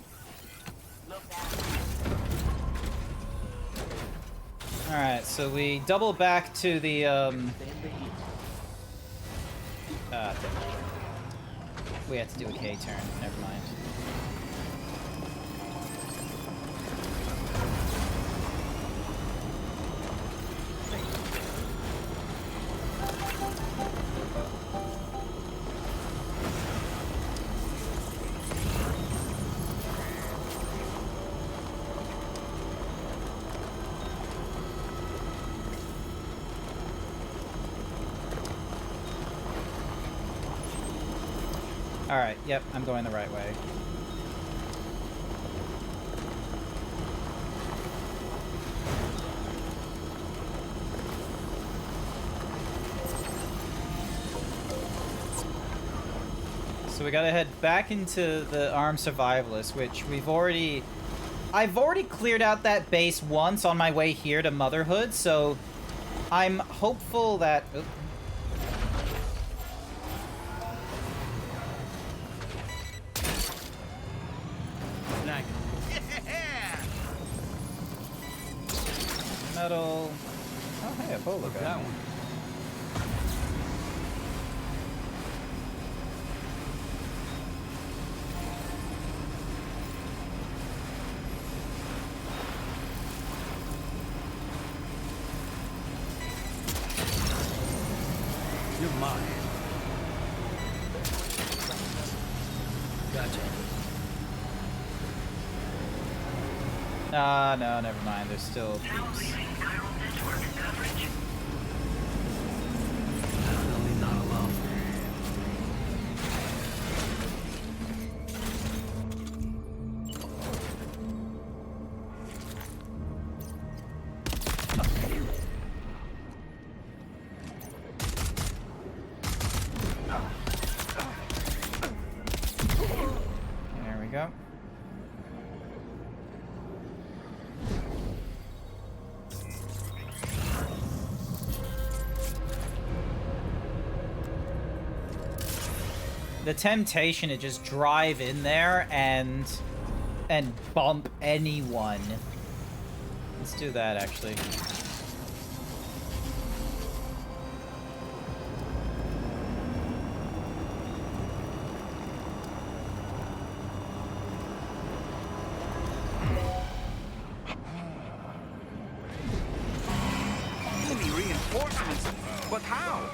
Alright, so we double back to the, we had to do a K-turn. Never mind. Alright, yep, I'm going the right way. So we gotta head back into the armed survivalist, which I've already cleared out that base once on my way here to Motherhood, so I'm hopeful that... Oop. Metal. Oh, hey, a polo guy. That one. You're mine. Gotcha. No, never mind. There's still thieves. Definitely not alone. There we go. The temptation to just drive in there and bump anyone. Let's do that, actually. Enemy reinforcements? But how?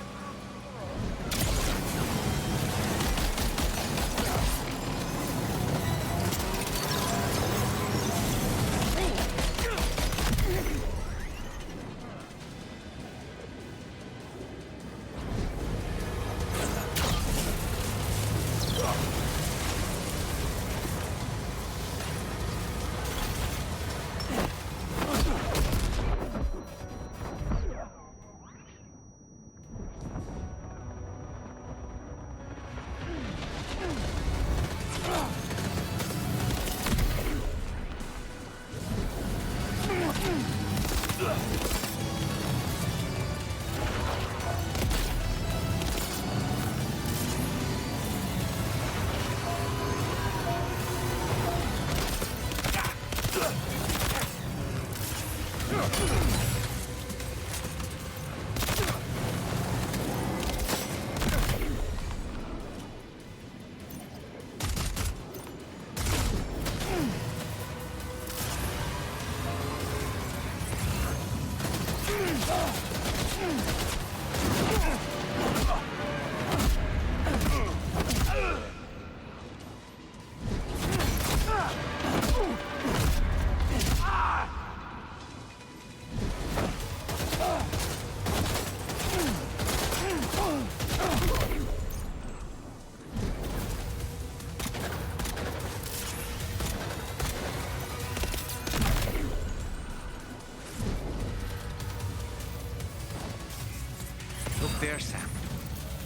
Look there, Sam.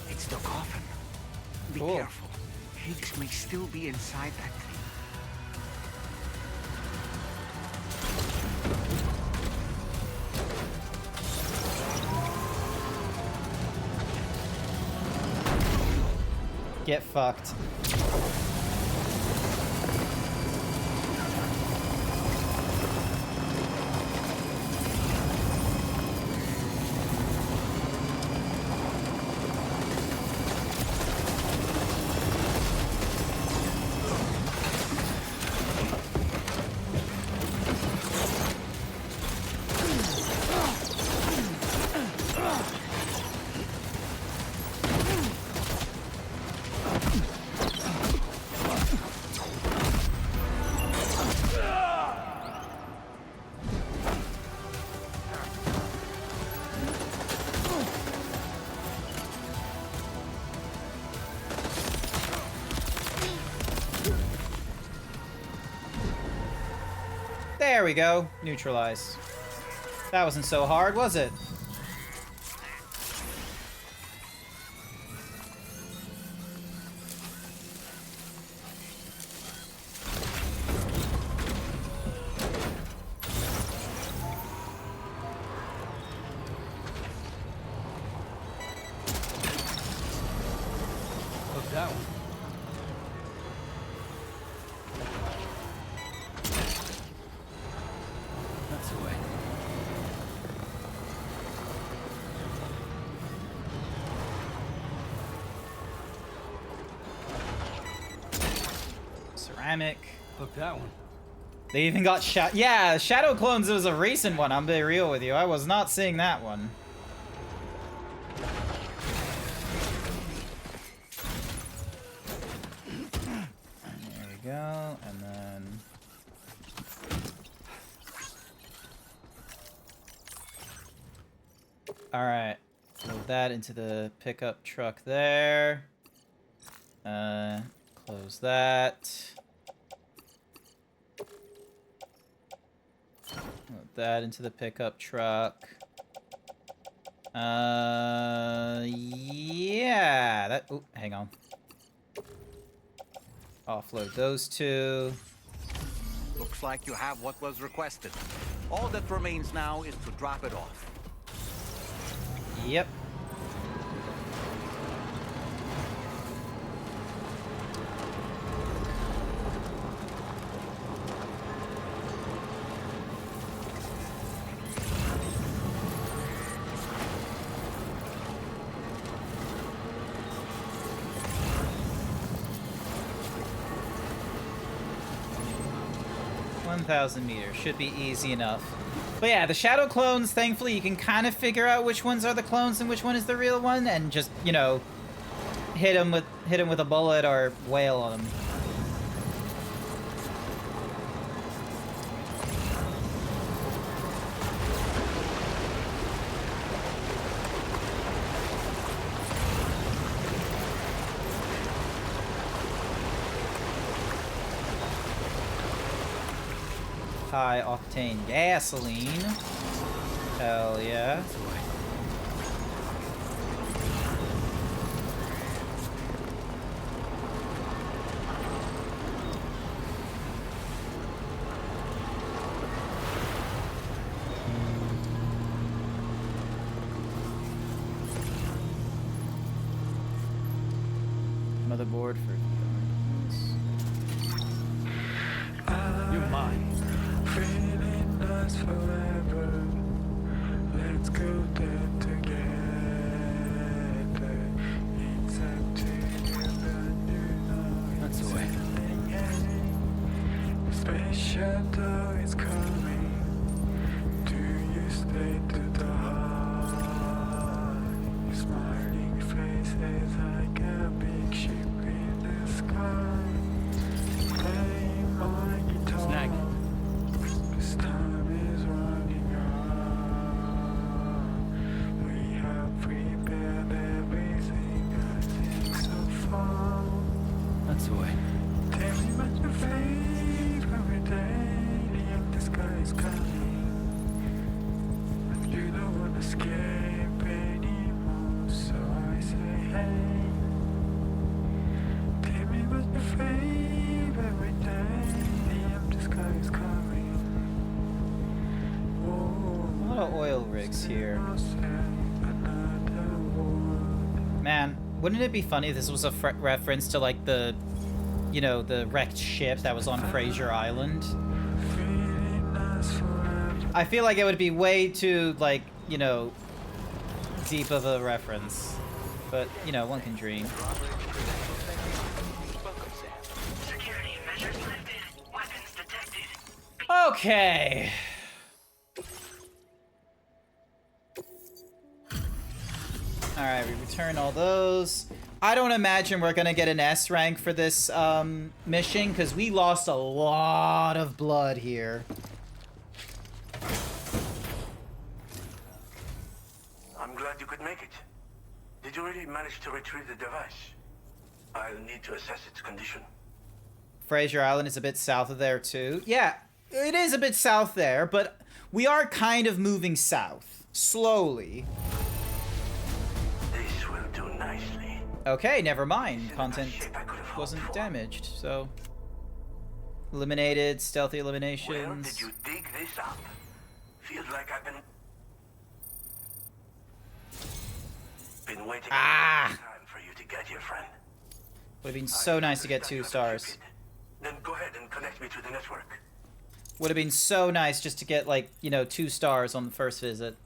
It's the coffin. Be careful. Higgs may still be inside that thing. Get fucked. There we go. Neutralize. That wasn't so hard, was it? Look that one. That's the way. Ceramic. Look that one. They even got yeah, Shadow Clones was a recent one, I'm being real with you. I was not seeing that one. There we go, and then... Alright, load that into the pickup truck there. Close that. Load that into the pickup truck. Yeah, that, ooh, hang on. Offload those two. Looks like you have what was requested. All that remains now is to drop it off. Yep. $1,000 should be easy enough. But yeah, the Shadow Clones, thankfully, you can kind of figure out which ones are the clones and which one is the real one, and just, you know, hit him with a bullet or wail on him. High octane gasoline. Hell yeah. Motherboard for You're mine. Feeling us forever. Let's go there together. It's up to you, but you know That's the way. Space shuttle is coming. Do you stay to the heart? escape anymore, so I say hey. Take me with your fame every day. The empty sky is coming. A lot of oil rigs here. Man, wouldn't it be funny if this was a reference to like the, you know, the wrecked ship that was on Fraser Island? I feel like it would be way too, like, you know, deep of a reference. But, you know, one can dream. Okay. Alright, we return all those. I don't imagine we're gonna get an S rank for this mission, because we lost a lot of blood here. I'm glad you could make it. Did you really manage to retrieve the device? I'll need to assess its condition. Fraser Island is a bit south of there too. Yeah, it is a bit south there, but we are kind of moving south. Slowly. This will do nicely. Okay, never mind. Content wasn't damaged, so... Eliminated, stealthy eliminations. Where did you dig this up? Feels like I've been waiting a long time for you to get here, friend. Would have been so nice to get 2 stars. Then go ahead and connect me to the network. Would have been so nice just to get, like, you know, 2 stars on the first visit.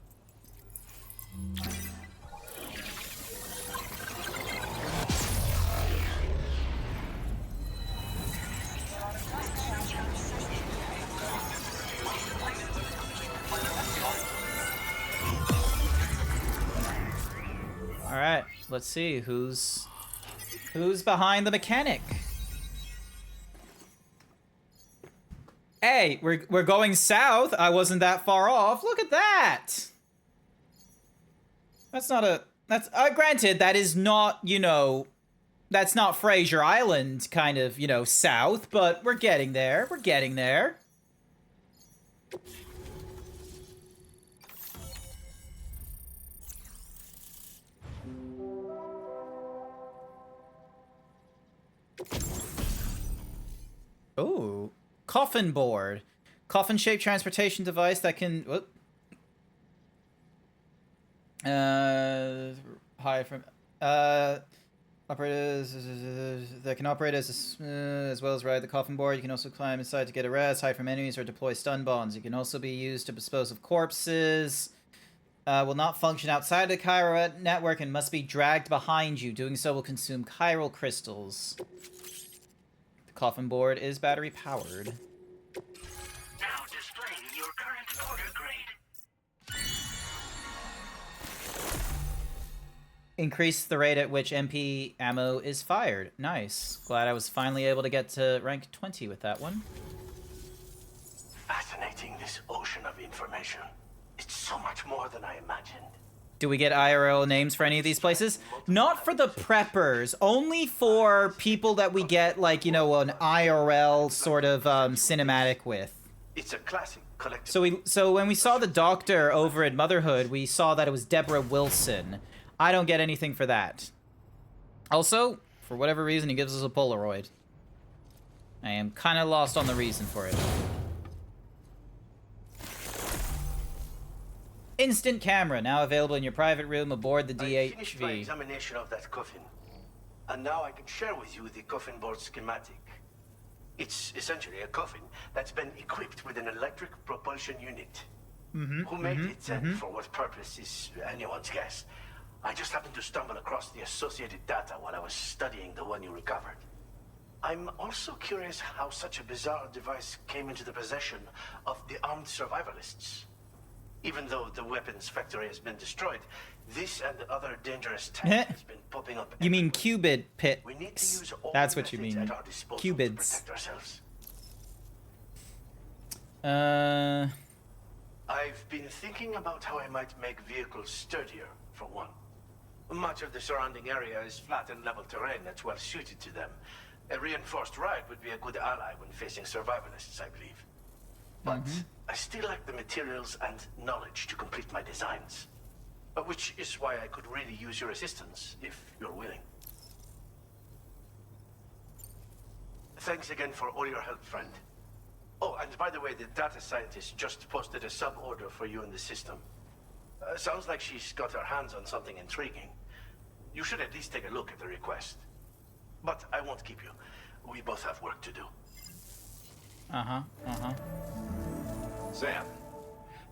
Alright, let's see who's behind the mechanic. Hey, we're going south. I wasn't that far off. Look at that. That's not a... That's... granted, that is not, you know... That's not Fraser Island kind of, you know, south, but we're getting there. We're getting there. Ooh. Coffin board. Coffin-shaped transportation device that can... Whoop. High from... Operators that can operate as well as ride the coffin board. You can also climb inside to get a rest, hide from enemies, or deploy stun bombs. You can also be used to dispose of corpses. Will not function outside the chiral network and must be dragged behind you. Doing so will consume chiral crystals. The coffin board is battery powered. Now displaying your current order grade. Increase the rate at which MP ammo is fired. Nice. Glad I was finally able to get to rank 20 with that one. Fascinating, this ocean of information. It's so much more than I imagined. Do we get IRL names for any of these places? Not for the preppers, only for people that we get, like, you know, an IRL sort of cinematic with. It's a classic collectible. So when we saw the doctor over at Motherhood, we saw that it was Deborah Wilson. I don't get anything for that. Also, for whatever reason, he gives us a Polaroid. I am kind of lost on the reason for it. Instant camera, now available in your private room aboard the I finished my DHV. examination of that coffin, and now I can share with you the coffin board schematic. It's essentially a coffin that's been equipped with an electric propulsion unit. Who made it and for what purpose is anyone's guess. I just happened to stumble across the associated data while I was studying the one you recovered. I'm also curious how such a bizarre device came into the possession of the armed survivalists. Even though the weapons factory has been destroyed, this and other dangerous tech has been popping up. You mean Cubid pit? We need to use all That's the what you methods mean. at our disposal to Cubids. protect ourselves. I've been thinking about how I might make vehicles sturdier, for one. Much of the surrounding area is flat and level terrain that's well suited to them. A reinforced ride would be a good ally when facing survivalists, I believe. But I still lack the materials and knowledge to complete my designs. Which is why I could really use your assistance, if you're willing. Thanks again for all your help, friend. Oh, and by the way, the data scientist just posted a sub-order for you in the system. Sounds like she's got her hands on something intriguing. You should at least take a look at the request. But I won't keep you. We both have work to do. Sam,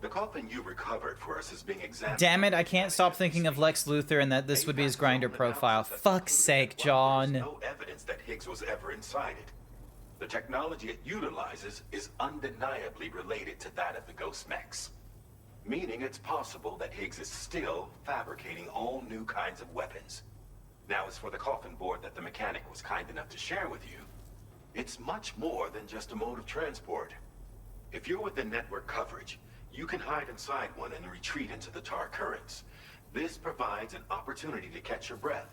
the coffin you recovered for us is being examined. Damn it, I can't stop thinking of Lex Luthor and that this would be his grinder profile. Fuck's sake, John. There's no evidence that Higgs was ever inside it. The technology it utilizes is undeniably related to that of the Ghost Mechs. Meaning it's possible that Higgs is still fabricating all new kinds of weapons. Now, as for the coffin board that the mechanic was kind enough to share with you, it's much more than just a mode of transport. If you're within network coverage, you can hide inside one and retreat into the tar currents. This provides an opportunity to catch your breath,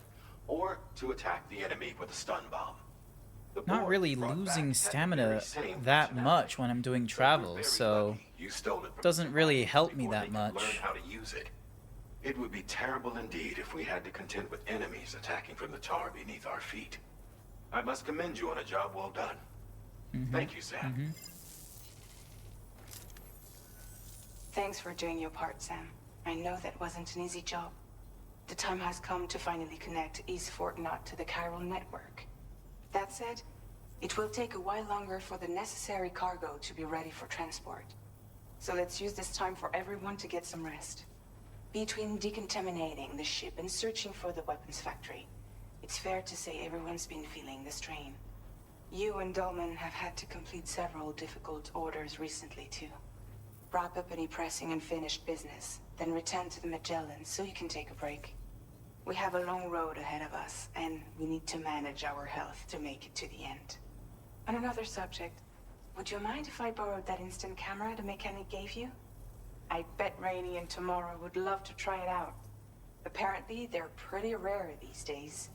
or to attack the enemy with a stun bomb. Not really losing stamina that much when I'm doing travel, so it doesn't really help me that much. Learn how to use it. It would be terrible indeed if we had to contend with enemies attacking from the tar beneath our feet. I must commend you on a job well done. Thank you, Sam. Thanks for doing your part, Sam. I know that wasn't an easy job. The time has come to finally connect East Fort Knot to the chiral network. That said, it will take a while longer for the necessary cargo to be ready for transport. So let's use this time for everyone to get some rest. Between decontaminating the ship and searching for the weapons factory, it's fair to say everyone's been feeling the strain. You and Dolman have had to complete several difficult orders recently, too. Wrap up any pressing and finished business, then return to the Magellan so you can take a break. We have a long road ahead of us, and we need to manage our health to make it to the end. On another subject, would you mind if I borrowed that instant camera the mechanic gave you? I bet Rainey and Tomorrow would love to try it out. Apparently, they're pretty rare these days.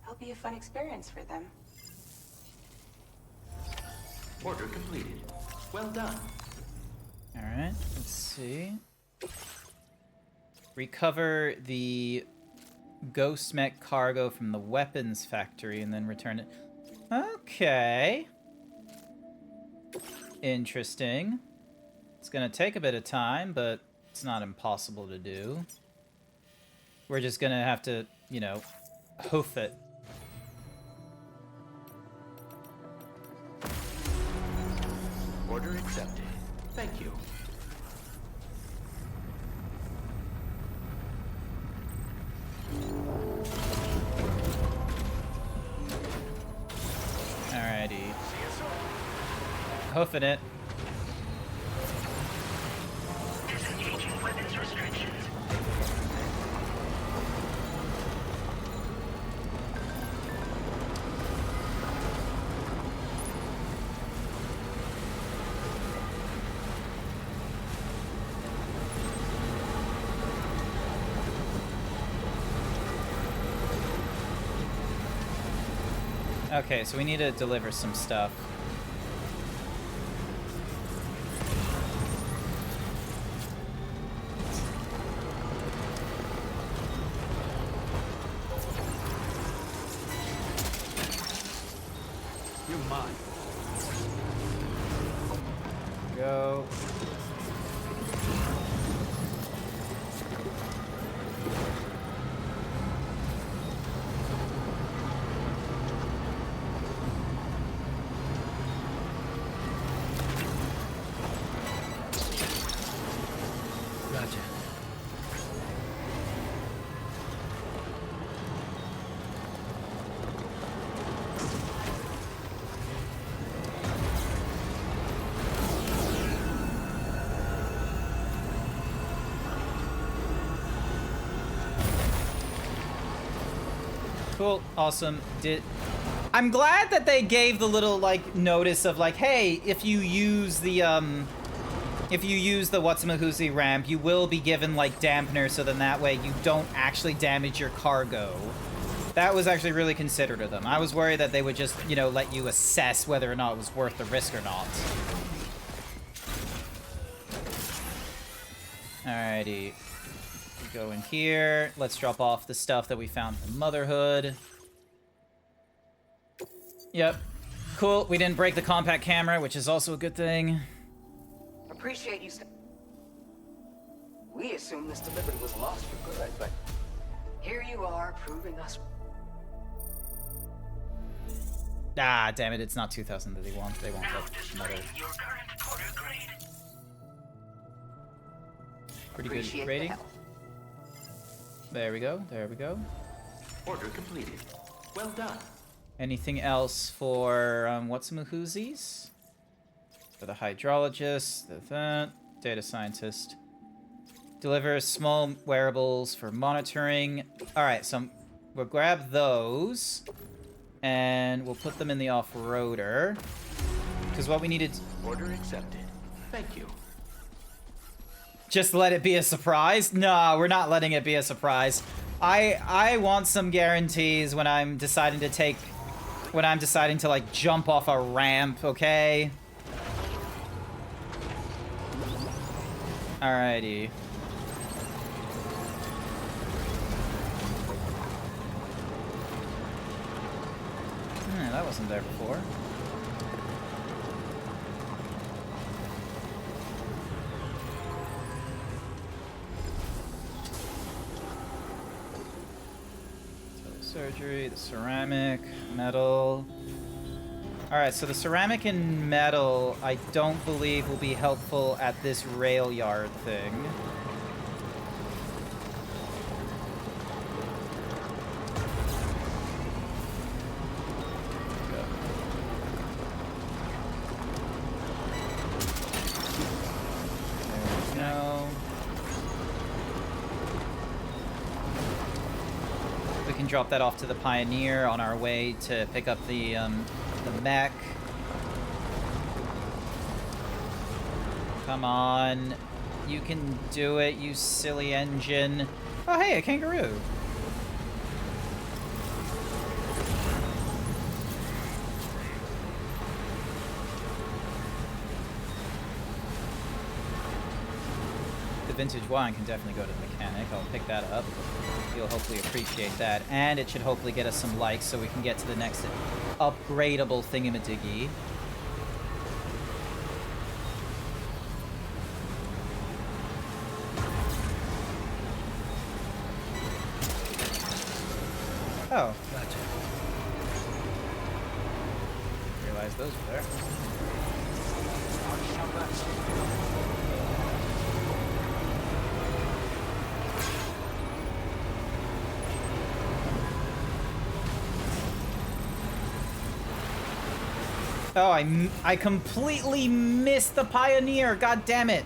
It'll be a fun experience for them. Order completed. Well done. Alright, let's see. Recover the Ghost Mech cargo from the weapons factory and then return it. Okay. Interesting. It's gonna take a bit of time, but it's not impossible to do. We're just gonna have to, you know, hoof it. Order accepted. Thank you. Alrighty. Hoofing it. Disengaging weapons restrictions. Okay, so we need to deliver some stuff. You're mine. Go. Gotcha. Cool, awesome. I'm glad that they gave the little, like, notice of, like, hey, if you use the Whatsamahuzi ramp, you will be given, like, dampener, so then that way you don't actually damage your cargo. That was actually really considerate of them. I was worried that they would just, you know, let you assess whether or not it was worth the risk or not. Alrighty. Go in here. Let's drop off the stuff that we found from Motherhood. Yep. Cool. We didn't break the compact camera, which is also a good thing. Appreciate you. We assumed this delivery was lost for good, but here you are proving us. Ah, damn it! It's not 2000 that they want. They want that Mother. Pretty good rating. There we go. There we go. Order completed. Well done. Anything else for what's-a-mahoozies? For the hydrologist, the data scientist. Delivers small wearables for monitoring. All right, so we'll grab those, and we'll put them in the off-roader. Because what we needed. Order accepted. Thank you. Just let it be a surprise? No, we're not letting it be a surprise. I want some guarantees when I'm deciding to like jump off a ramp, okay? Alrighty. That wasn't there before. Surgery, the ceramic, metal. Alright, so the ceramic and metal I don't believe will be helpful at this rail yard thing. Drop that off to the Pioneer on our way to pick up the mech. Come on. You can do it, you silly engine. Oh, hey, a kangaroo. The vintage wine can definitely go to the mechanic. I'll pick that up. You'll hopefully appreciate that. And it should hopefully get us some likes so we can get to the next upgradable thingamadiggy. Oh, gotcha. Realized those were there. Oh, I completely missed the Pioneer. God damn it.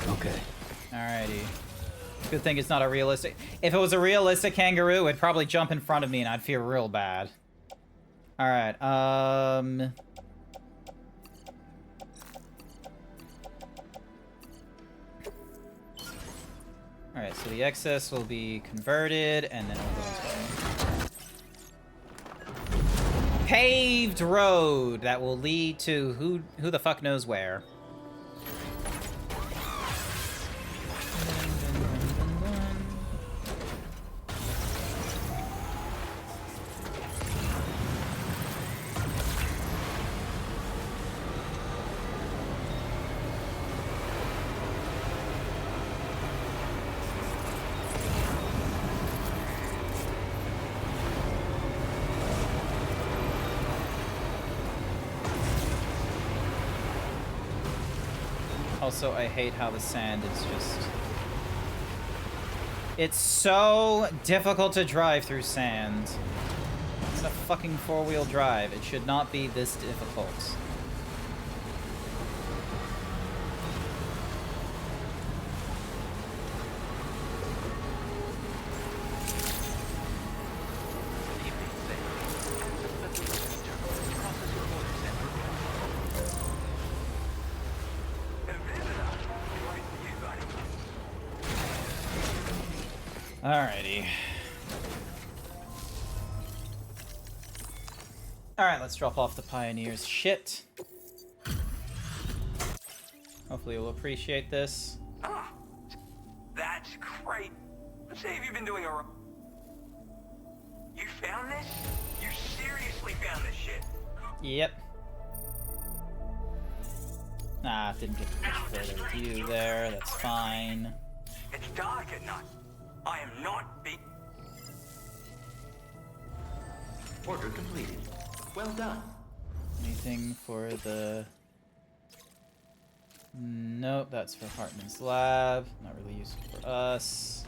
Okay. Alrighty. Good thing it's not a realistic... If it was a realistic kangaroo, it'd probably jump in front of me and I'd feel real bad. Alright, Alright, so the excess will be converted, and then we'll go into paved road that will lead to who the fuck knows where. Also, I hate how the sand is just... It's so difficult to drive through sand. It's a fucking four-wheel drive. It should not be this difficult. Alrighty. Alright, let's drop off the Pioneer's shit. Hopefully you'll appreciate this. Ah, that's great. Let's say you've been doing a... You found this? You seriously found this shit? Yep. Nah, didn't get much further with you there. That's fine. It's dark at night. I am not be... Order completed. Well done. Anything for the... Nope, that's for Hartman's lab. Not really useful for us.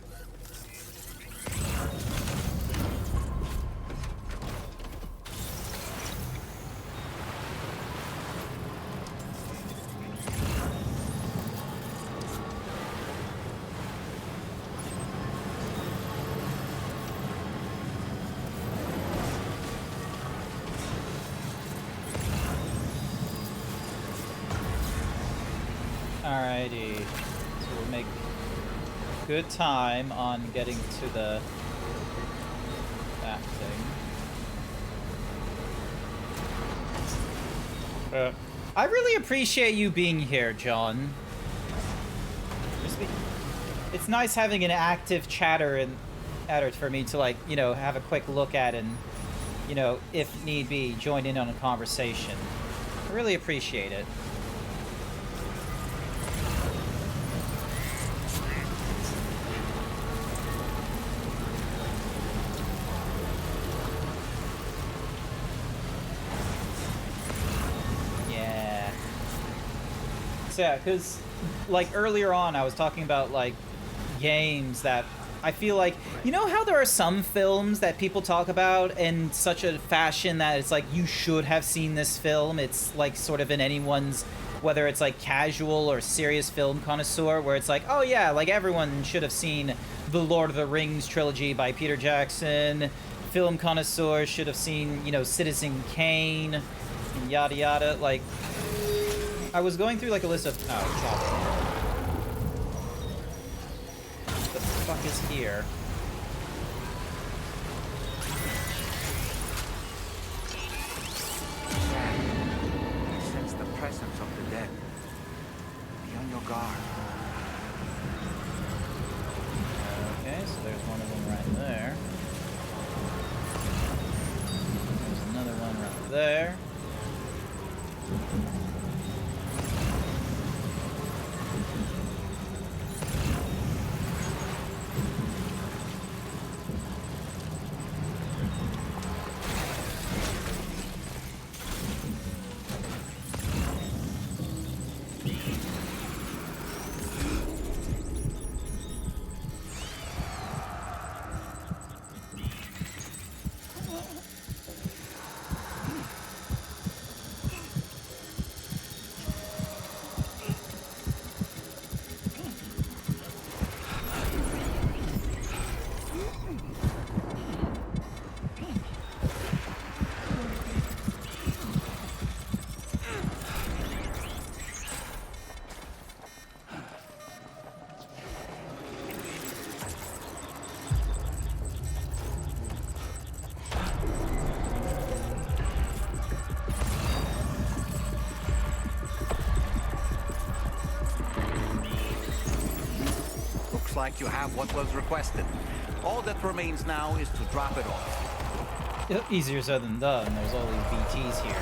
Alrighty, so we'll make good time on getting to that thing. I really appreciate you being here, John. It's nice having an active chatter for me to, like, you know, have a quick look at and, you know, if need be, join in on a conversation. I really appreciate it. Yeah, because, like, earlier on I was talking about, like, games that I feel like... You know how there are some films that people talk about in such a fashion that it's like, you should have seen this film? It's, like, sort of in anyone's... Whether it's, like, casual or serious film connoisseur, where it's like, oh, yeah, like, everyone should have seen the Lord of the Rings trilogy by Peter Jackson. Film connoisseurs should have seen, you know, Citizen Kane, and yada yada. Like... I was going through like a list of... Oh, what the fuck is here? I sense the presence of the dead. Be on your guard. Okay, so there's one of them right there. There's another one right there. Like you have what was requested. All that remains now is to drop it off. Easier said than done. There's all these BTs here.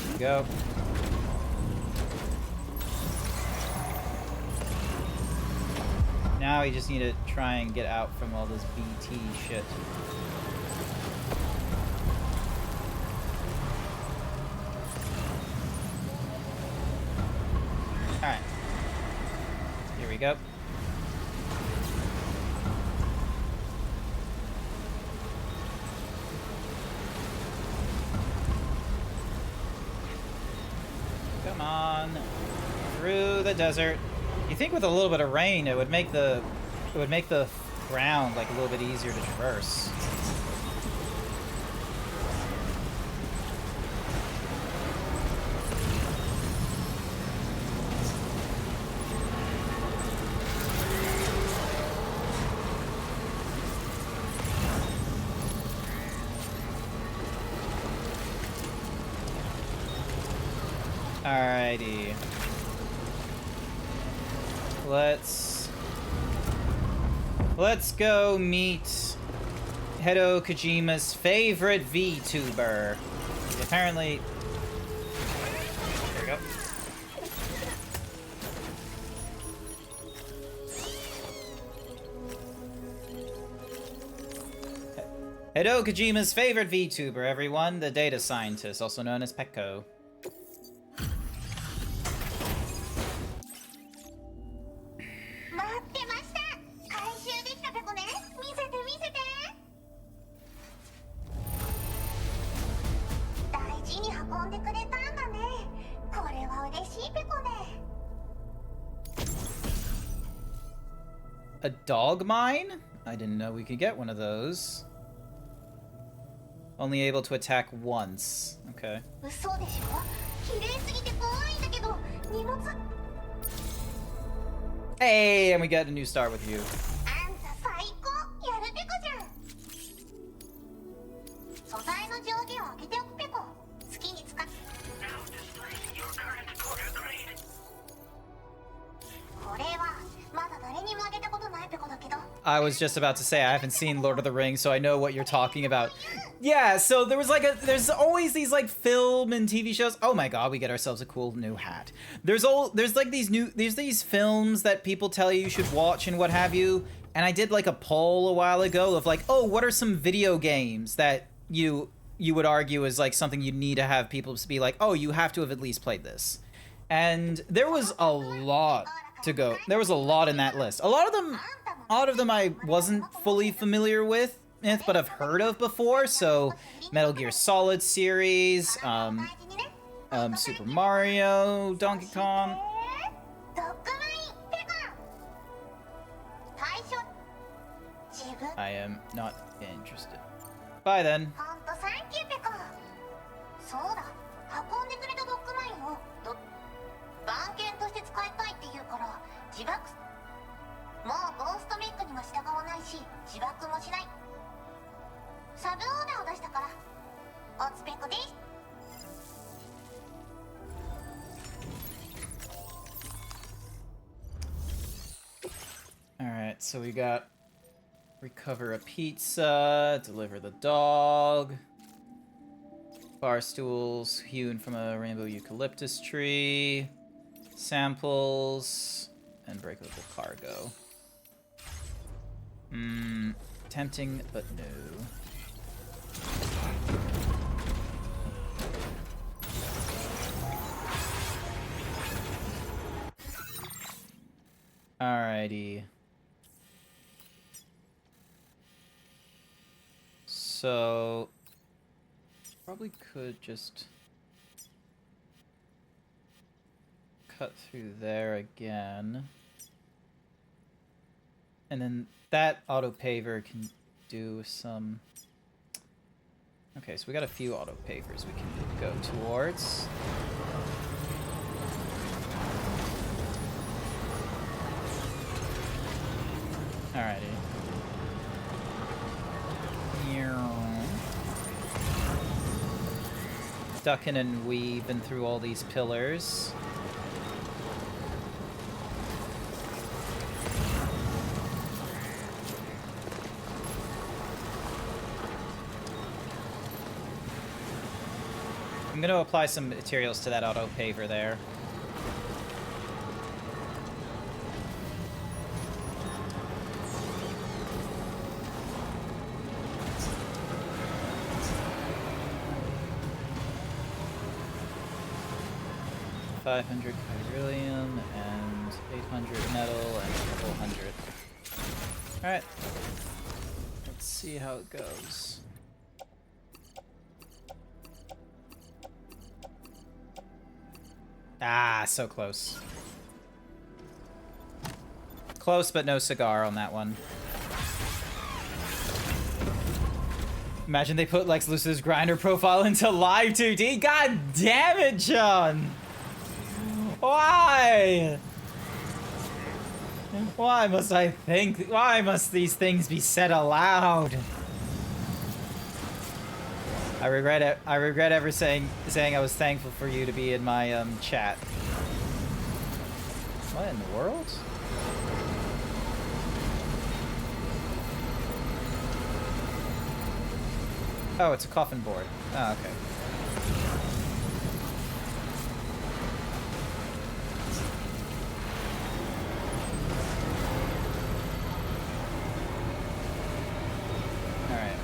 There we go. Now we just need to try and get out from all this BT shit. Alright. Here we go. Come on. Through the desert. You think with a little bit of rain, it would make the ground like a little bit easier to traverse. Alrighty. Let's go meet Hideo Kojima's favorite VTuber. Apparently... There we go. Hideo Kojima's favorite VTuber, everyone, the data scientist, also known as Pekko. A dog mine? I didn't know we could get one of those. Only able to attack once. Okay. Hey, and we got a new star with you. I was just about to say I haven't seen Lord of the Rings, so I know what you're talking about. Yeah, so there was there's always these like film and TV shows. Oh my god, we get ourselves a cool new hat. There's these films that people tell you should watch and what have you. And I did like a poll a while ago of like, oh, what are some video games that you would argue is like something you need to have people be like, oh, you have to have at least played this. And there was a lot to go. There was a lot in that list. A lot of them I wasn't fully familiar with, but I've heard of before. So Metal Gear Solid series, Super Mario, Donkey Kong. I am not interested. Bye then. Alright, so we got recover a pizza, deliver the dog, bar stools hewn from a rainbow eucalyptus tree, samples, and break open the cargo. Tempting, but no. Alrighty. So, probably could just cut through there again. And then that auto paver can do some... Okay, so we got a few auto pavers we can go towards. Alrighty. Ducking and weaving through all these pillars. I'm going to apply some materials to that auto paver there. $500 chiralium and 800 metal and a couple hundred. Alright. Let's see how it goes. Ah, so close. Close, but no cigar on that one. Imagine they put Lex Luthor's grinder profile into live 2D. God damn it, John! Why? Why must I think? Why must these things be said aloud? I regret it. I regret ever saying I was thankful for you to be in my chat. What in the world? Oh, it's a coffin board. Oh, okay. Alright.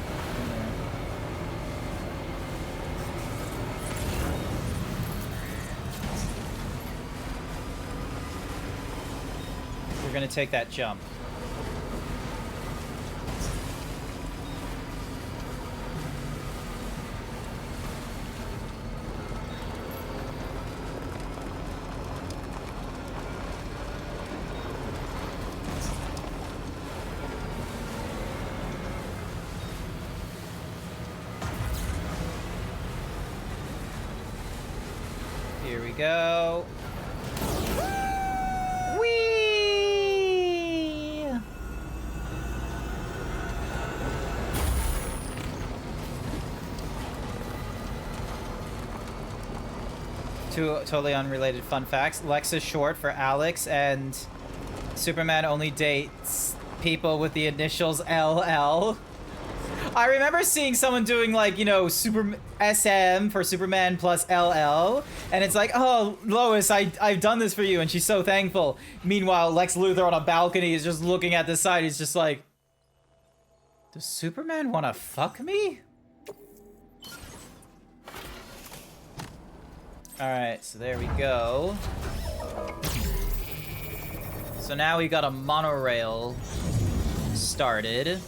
We're gonna take that jump. Here we go. Whee! Two totally unrelated fun facts. Lex is short for Alex, and Superman only dates people with the initials LL. I remember seeing someone doing, like, you know, Super SM for Superman plus LL, and it's like, oh, Lois, I've done this for you, and she's so thankful. Meanwhile, Lex Luthor on a balcony is just looking at the side. He's just like, does Superman want to fuck me? Alright, so there we go. So now we got a monorail started.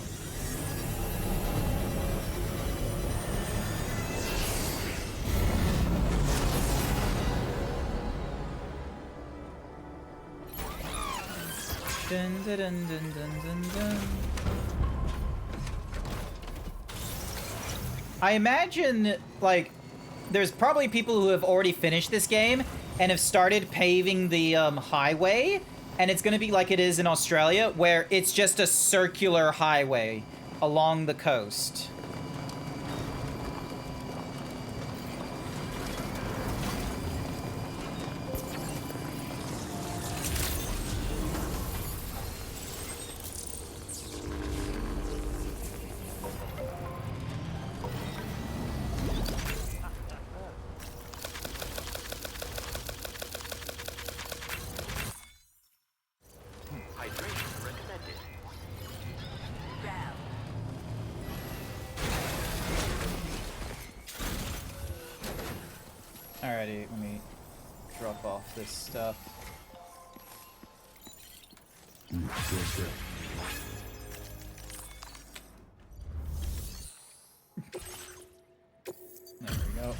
Dun, dun, dun, dun, dun, dun, dun. I imagine, like, there's probably people who have already finished this game and have started paving the highway, and it's going to be like it is in Australia, where it's just a circular highway along the coast. Alrighty, let me drop off this stuff. Good. There we go.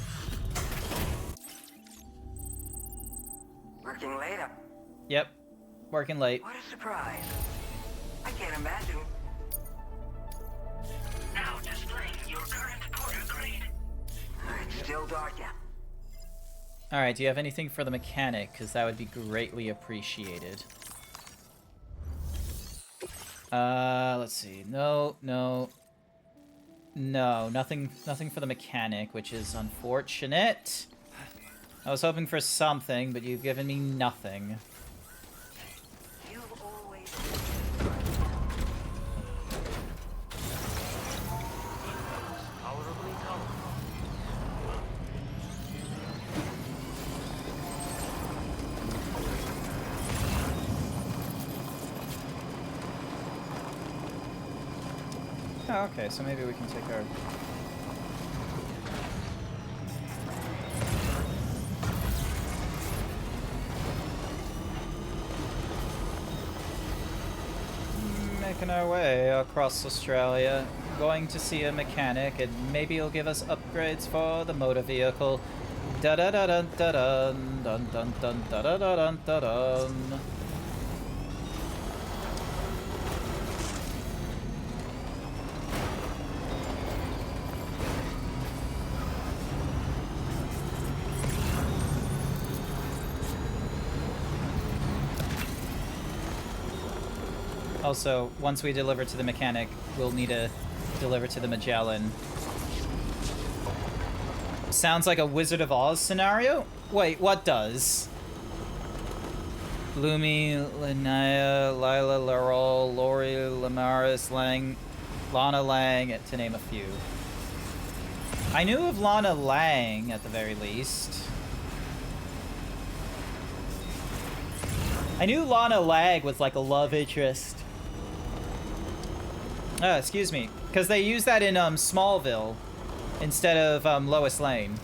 Working late up. Yep, working late. What a surprise. I can't imagine. Now displaying your current Porter grade. It's still dark out. Alright, do you have anything for the mechanic? Because that would be greatly appreciated. Let's see. No, nothing for the mechanic, which is unfortunate. I was hoping for something, but you've given me nothing. Oh, okay, so maybe we can take our... Making our way across Australia, going to see a mechanic, and maybe he'll give us upgrades for the motor vehicle. Da da da da da dun dun dun dun da da da dun da dun. Also, once we deliver to the mechanic, we'll need to deliver to the Magellan. Sounds like a Wizard of Oz scenario? Wait, what does? Lumi, Linnea, Lila, Laurel, Lori, Lamaris, Lang, Lana Lang, to name a few. I knew of Lana Lang, at the very least. I knew Lana Lang was like a love interest. Excuse me. Because they use that in Smallville instead of Lois Lane.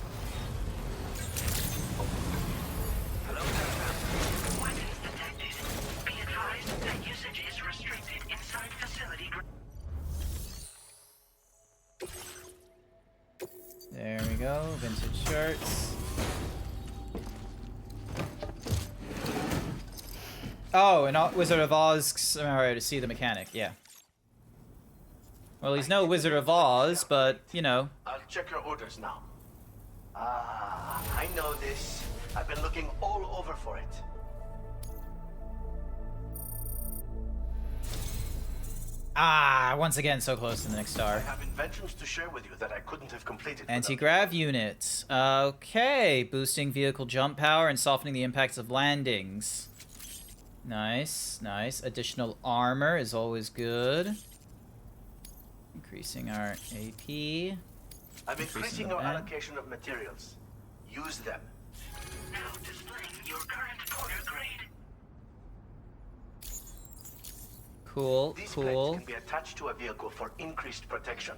There we go, vintage shirts. Oh, and Wizard of Oz scenario to see the mechanic, yeah. Well, he's no Wizard of Oz, but, you know. I'll check your orders now. I know this. I've been looking all over for it. Once again, so close to the next star. I have inventions to share with you that I couldn't have completed. Anti-grav units. Okay, boosting vehicle jump power and softening the impacts of landings. Nice, nice. Additional armor is always good. Increasing our AP. I'm increasing your allocation of materials. Use them. Now displaying your current porter grade. Cool, These cool. plates can be attached to a vehicle for increased protection.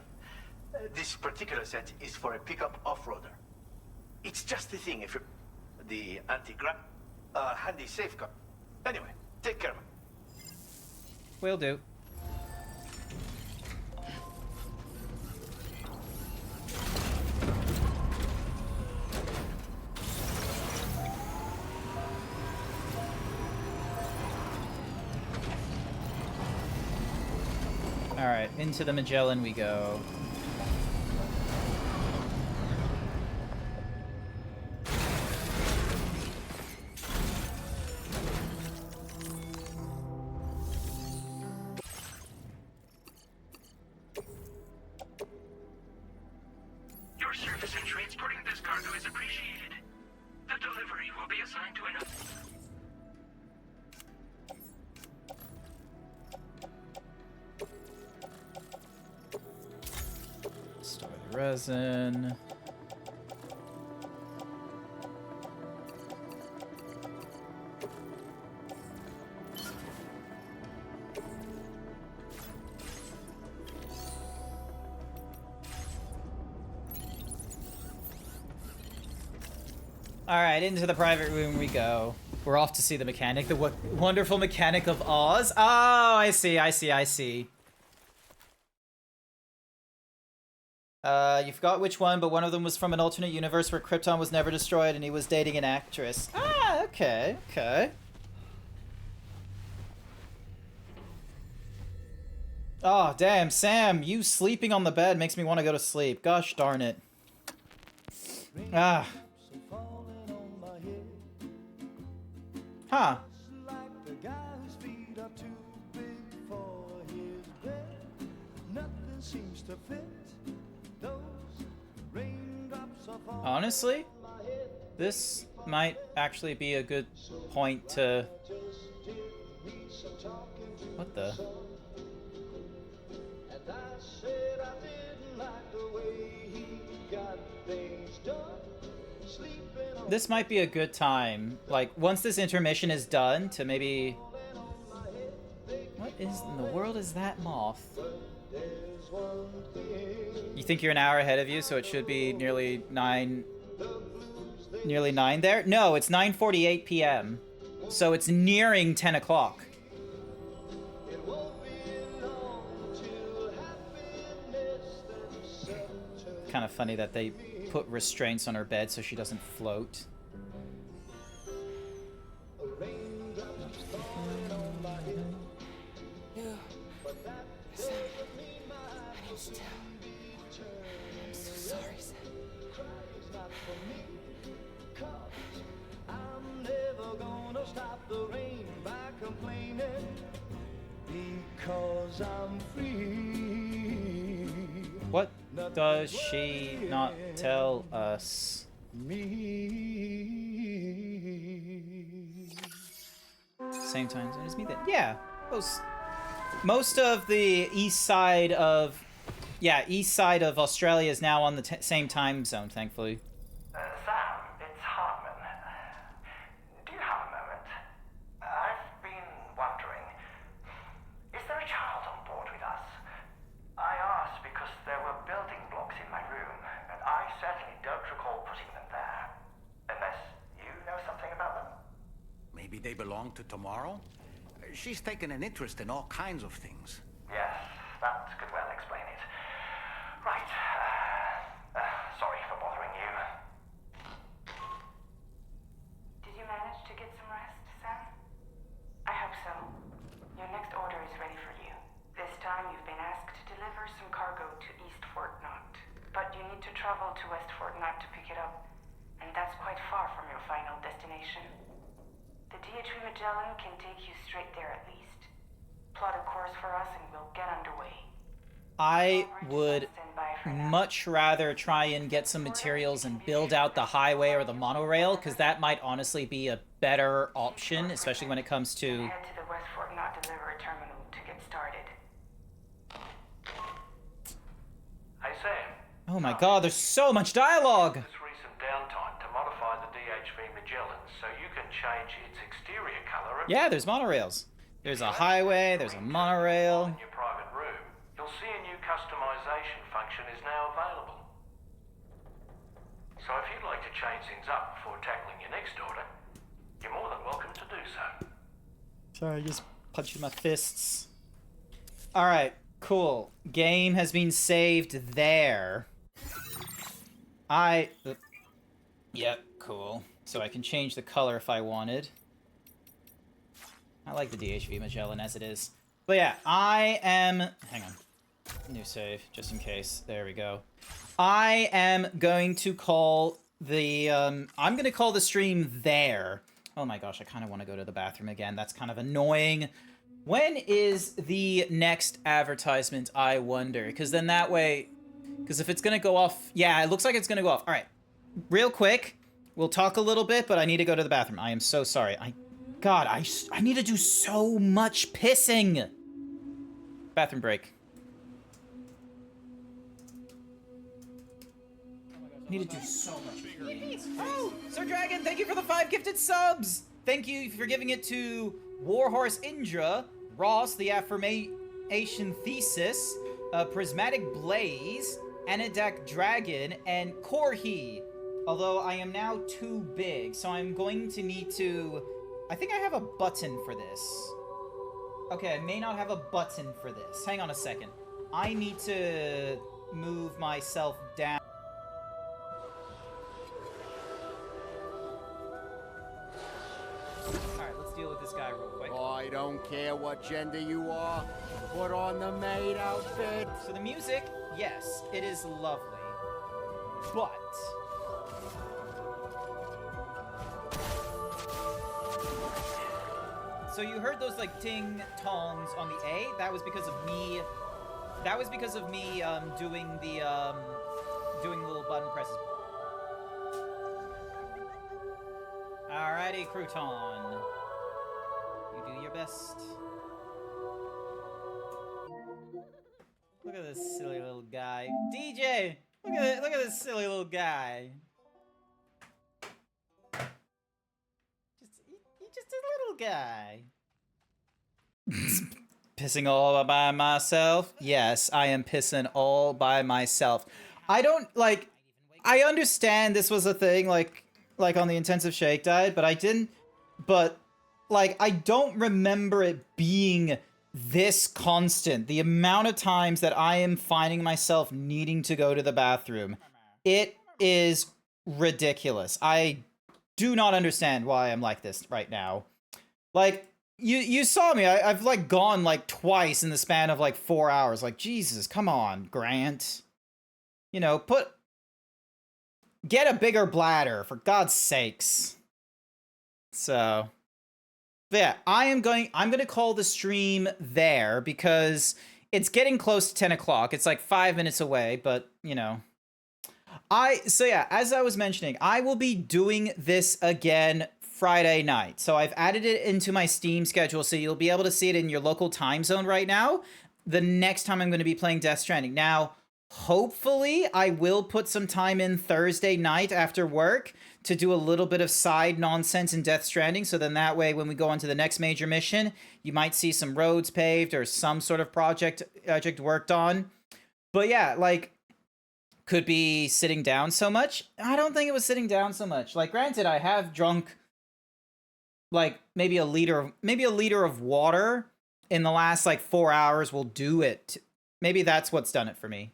This particular set is for a pickup off-roader. It's just the thing if you're... The anti-grav... handy safeguard. Anyway, take care of it. Will do. Alright, into the Magellan we go. Your service in transporting this cargo is appreciated. The delivery will be assigned to another. Store the resin. Alright, into the private room we go. We're off to see the mechanic, the wonderful mechanic of Oz. Oh, I see, I see, I see. You forgot which one, but one of them was from an alternate universe where Krypton was never destroyed and he was dating an actress. Ah, okay, okay. Oh, damn, Sam, you sleeping on the bed makes me want to go to sleep. Gosh darn it. Ah. Huh. Honestly, this might actually be a good point to... What the? This might be a good time, like, once this intermission is done, to maybe... What is in the world is that moth? You think you're an hour ahead of you, so it should be nearly 9 there? No, it's 9:48 p.m. So it's nearing 10 o'clock. Kind of funny that they put restraints on her bed so she doesn't float. Does she not tell us? Same time zone as me then. Yeah, most of the east side of Australia is now on the same time zone, thankfully. Sam, it's Hartman. Do you have a moment? I've been wondering, is there a child on board with us? I asked because there were building blocks in my room, and I certainly don't recall putting them there. Unless you know something about them? Maybe they belong to Tomorrow? She's taken an interest in all kinds of things. Yes, that could well explain it. Right. Sorry for bothering you. Did you manage to get some rest, Sam? I hope so. Your next order is ready for you. This time you've been asked to deliver some cargo to East Fort Knott. But you need to travel to West Fort Knott to pick it up. And that's quite far from your final destination. The DHV Magellan can take you straight there at least. Plot a course for us and we'll get underway. I would much rather try and get some materials and build out the highway or the monorail, because that might honestly be a better option, especially when it comes to... Head to the West Fort Knott delivery terminal to get started. Hey, Sam. Oh my god, there's so much dialogue! This recent downtime to modify the DHV Magellan so you can change its exterior color. Yeah, there's monorails. There's a highway, there's a monorail. In your private room, you'll see a new customization function is now available. So if you'd like to change things up before tackling your next order, you're more than welcome to do so. Sorry, just punching my fists. Alright, cool. Game has been saved there. Yep, cool. So I can change the color if I wanted. I like the DHV Magellan as it is. But yeah, I am... Hang on. New save, just in case. There we go. I am going to call the... I'm going to call the stream there. Oh my gosh, I kind of want to go to the bathroom again. That's kind of annoying. When is the next advertisement, I wonder? Because then that way... Because if it's going to go off... Yeah, it looks like it's going to go off. All right. Real quick. We'll talk a little bit, but I need to go to the bathroom. I am so sorry. God, I need to do so much pissing. Bathroom break. I need to do so much. Oh, Sir Dragon, thank you for the 5 gifted subs. Thank you for giving it to Warhorse Indra, Ross, the Affirmation Thesis, Prismatic Blaze, Anadak Dragon, and Korhi. Although I am now too big, so I'm going to need to... I think I have a button for this. Okay, I may not have a button for this. Hang on a second. I need to move myself down. Alright, let's deal with this guy real quick. I don't care what gender you are. Put on the maid outfit. So the music, yes, it is lovely. But... So you heard those like ting tongs on the A? That was because of me. That was because of me doing the little button presses. Alrighty, Crouton. You do your best. Look at this silly little guy. DJ! Look at this silly little guy. Just a little guy. Pissing all by myself? Yes, I am pissing all by myself. I don't, like, I understand this was a thing, like on the intensive shake diet, but I didn't, like, I don't remember it being this constant. The amount of times that I am finding myself needing to go to the bathroom. It is ridiculous. I do not understand why I'm like this right now. Like, you saw me. I've like gone like twice in the span of like 4 hours. Like, Jesus, come on, Grant. You know, get a bigger bladder, for God's sakes. So, but yeah, I'm gonna call the stream there because it's getting close to 10 o'clock. It's like 5 minutes away, but, you know. So yeah, as I was mentioning, I will be doing this again Friday night. So I've added it into my Steam schedule, so you'll be able to see it in your local time zone right now. The next time I'm going to be playing Death Stranding. Now, hopefully, I will put some time in Thursday night after work to do a little bit of side nonsense in Death Stranding. So then that way, when we go on to the next major mission, you might see some roads paved or some sort of project worked on. But yeah, like, could be sitting down so much. I don't think it was sitting down so much. Like, granted, I have drunk like maybe a liter of water in the last like 4 hours will do it. Maybe that's what's done it for me.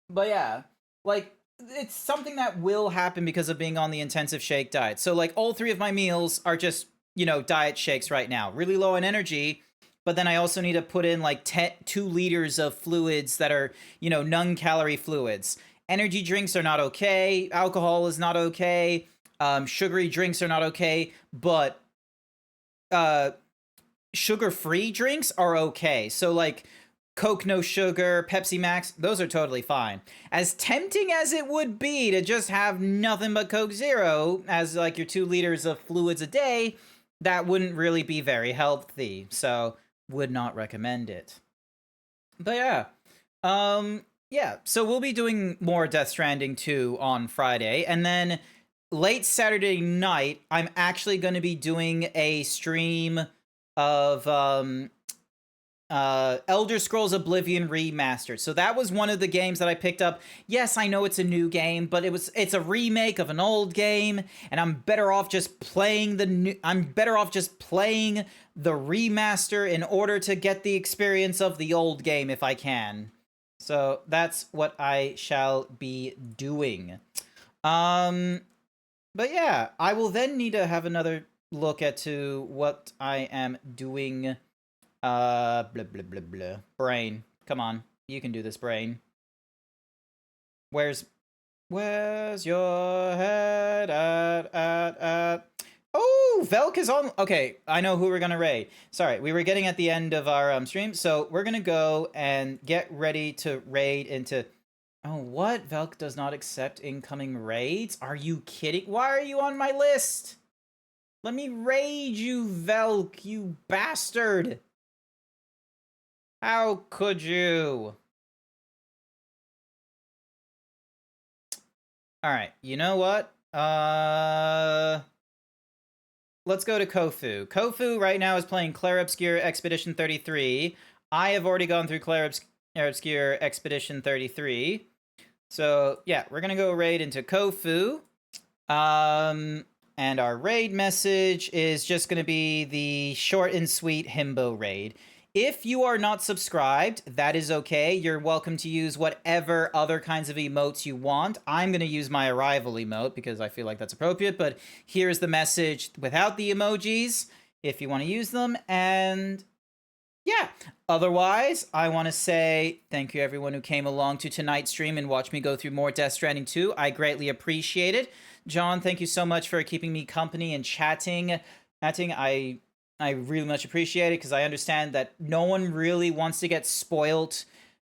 But yeah, like, it's something that will happen because of being on the intensive shake diet. So like all 3 of my meals are just, you know, diet shakes right now. Really low in energy, but then I also need to put in like 2 liters of fluids that are, you know, non-calorie fluids. Energy drinks are not okay. Alcohol is not okay. Sugary drinks are not okay, but sugar-free drinks are okay. So like Coke no sugar, Pepsi Max, those are totally fine. As tempting as it would be to just have nothing but Coke Zero as like your 2 liters of fluids a day, that wouldn't really be very healthy. So would not recommend it. But yeah. Yeah, so we'll be doing more Death Stranding 2 on Friday, and then late Saturday night, I'm actually going to be doing a stream of Elder Scrolls Oblivion Remastered. So that was one of the games that I picked up. Yes, I know it's a new game, but it's a remake of an old game, and I'm better off just playing the remaster in order to get the experience of the old game if I can. So that's what I shall be doing. But yeah, I will then need to have another look at what I am doing. Blah, blah, blah, blah. Brain. Come on. You can do this, Brain. Where's your head at? Oh, Velk is on. Okay, I know who we're gonna raid. Sorry, we were getting at the end of our stream, so we're gonna go and get ready to raid into... Oh, what? Velk does not accept incoming raids? Are you kidding? Why are you on my list? Let me raid you, Velk, you bastard. How could you? Alright, you know what? Let's go to Kofu. Kofu right now is playing Clair Obscur Expedition 33. I have already gone through Clair Obscur Expedition 33. So, yeah, we're gonna go raid into Kofu. And our raid message is just gonna be the short and sweet himbo raid. If you are not subscribed, that is okay. You're welcome to use whatever other kinds of emotes you want. I'm gonna use my arrival emote because I feel like that's appropriate, but here's the message without the emojis if you want to use them. And yeah, otherwise, I want to say thank you everyone who came along to tonight's stream and watched me go through more Death Stranding 2. I greatly appreciate it. John, thank you so much for keeping me company and chatting. I really much appreciate it because I understand that no one really wants to get spoiled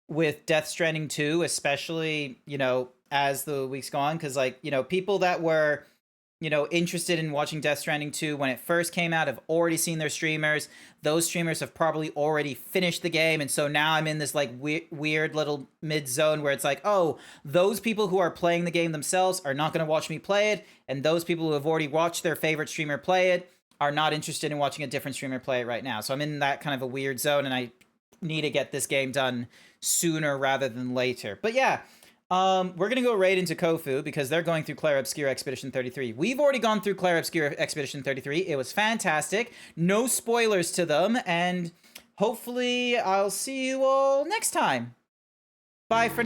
with Death Stranding 2, especially, you know, as the weeks go on, because, like, you know, people that were, you know, interested in watching Death Stranding 2 when it first came out have already seen their streamers. Those streamers have probably already finished the game, and so now I'm in this, like, weird little mid-zone where it's like, oh, those people who are playing the game themselves are not going to watch me play it, and those people who have already watched their favorite streamer play it are not interested in watching a different streamer play it right now. So I'm in that kind of a weird zone, and I need to get this game done sooner rather than later. But yeah, we're going to go raid into Kofu because they're going through Clair Obscur Expedition 33. We've already gone through Clair Obscur Expedition 33. It was fantastic. No spoilers to them, and hopefully I'll see you all next time. Bye for now.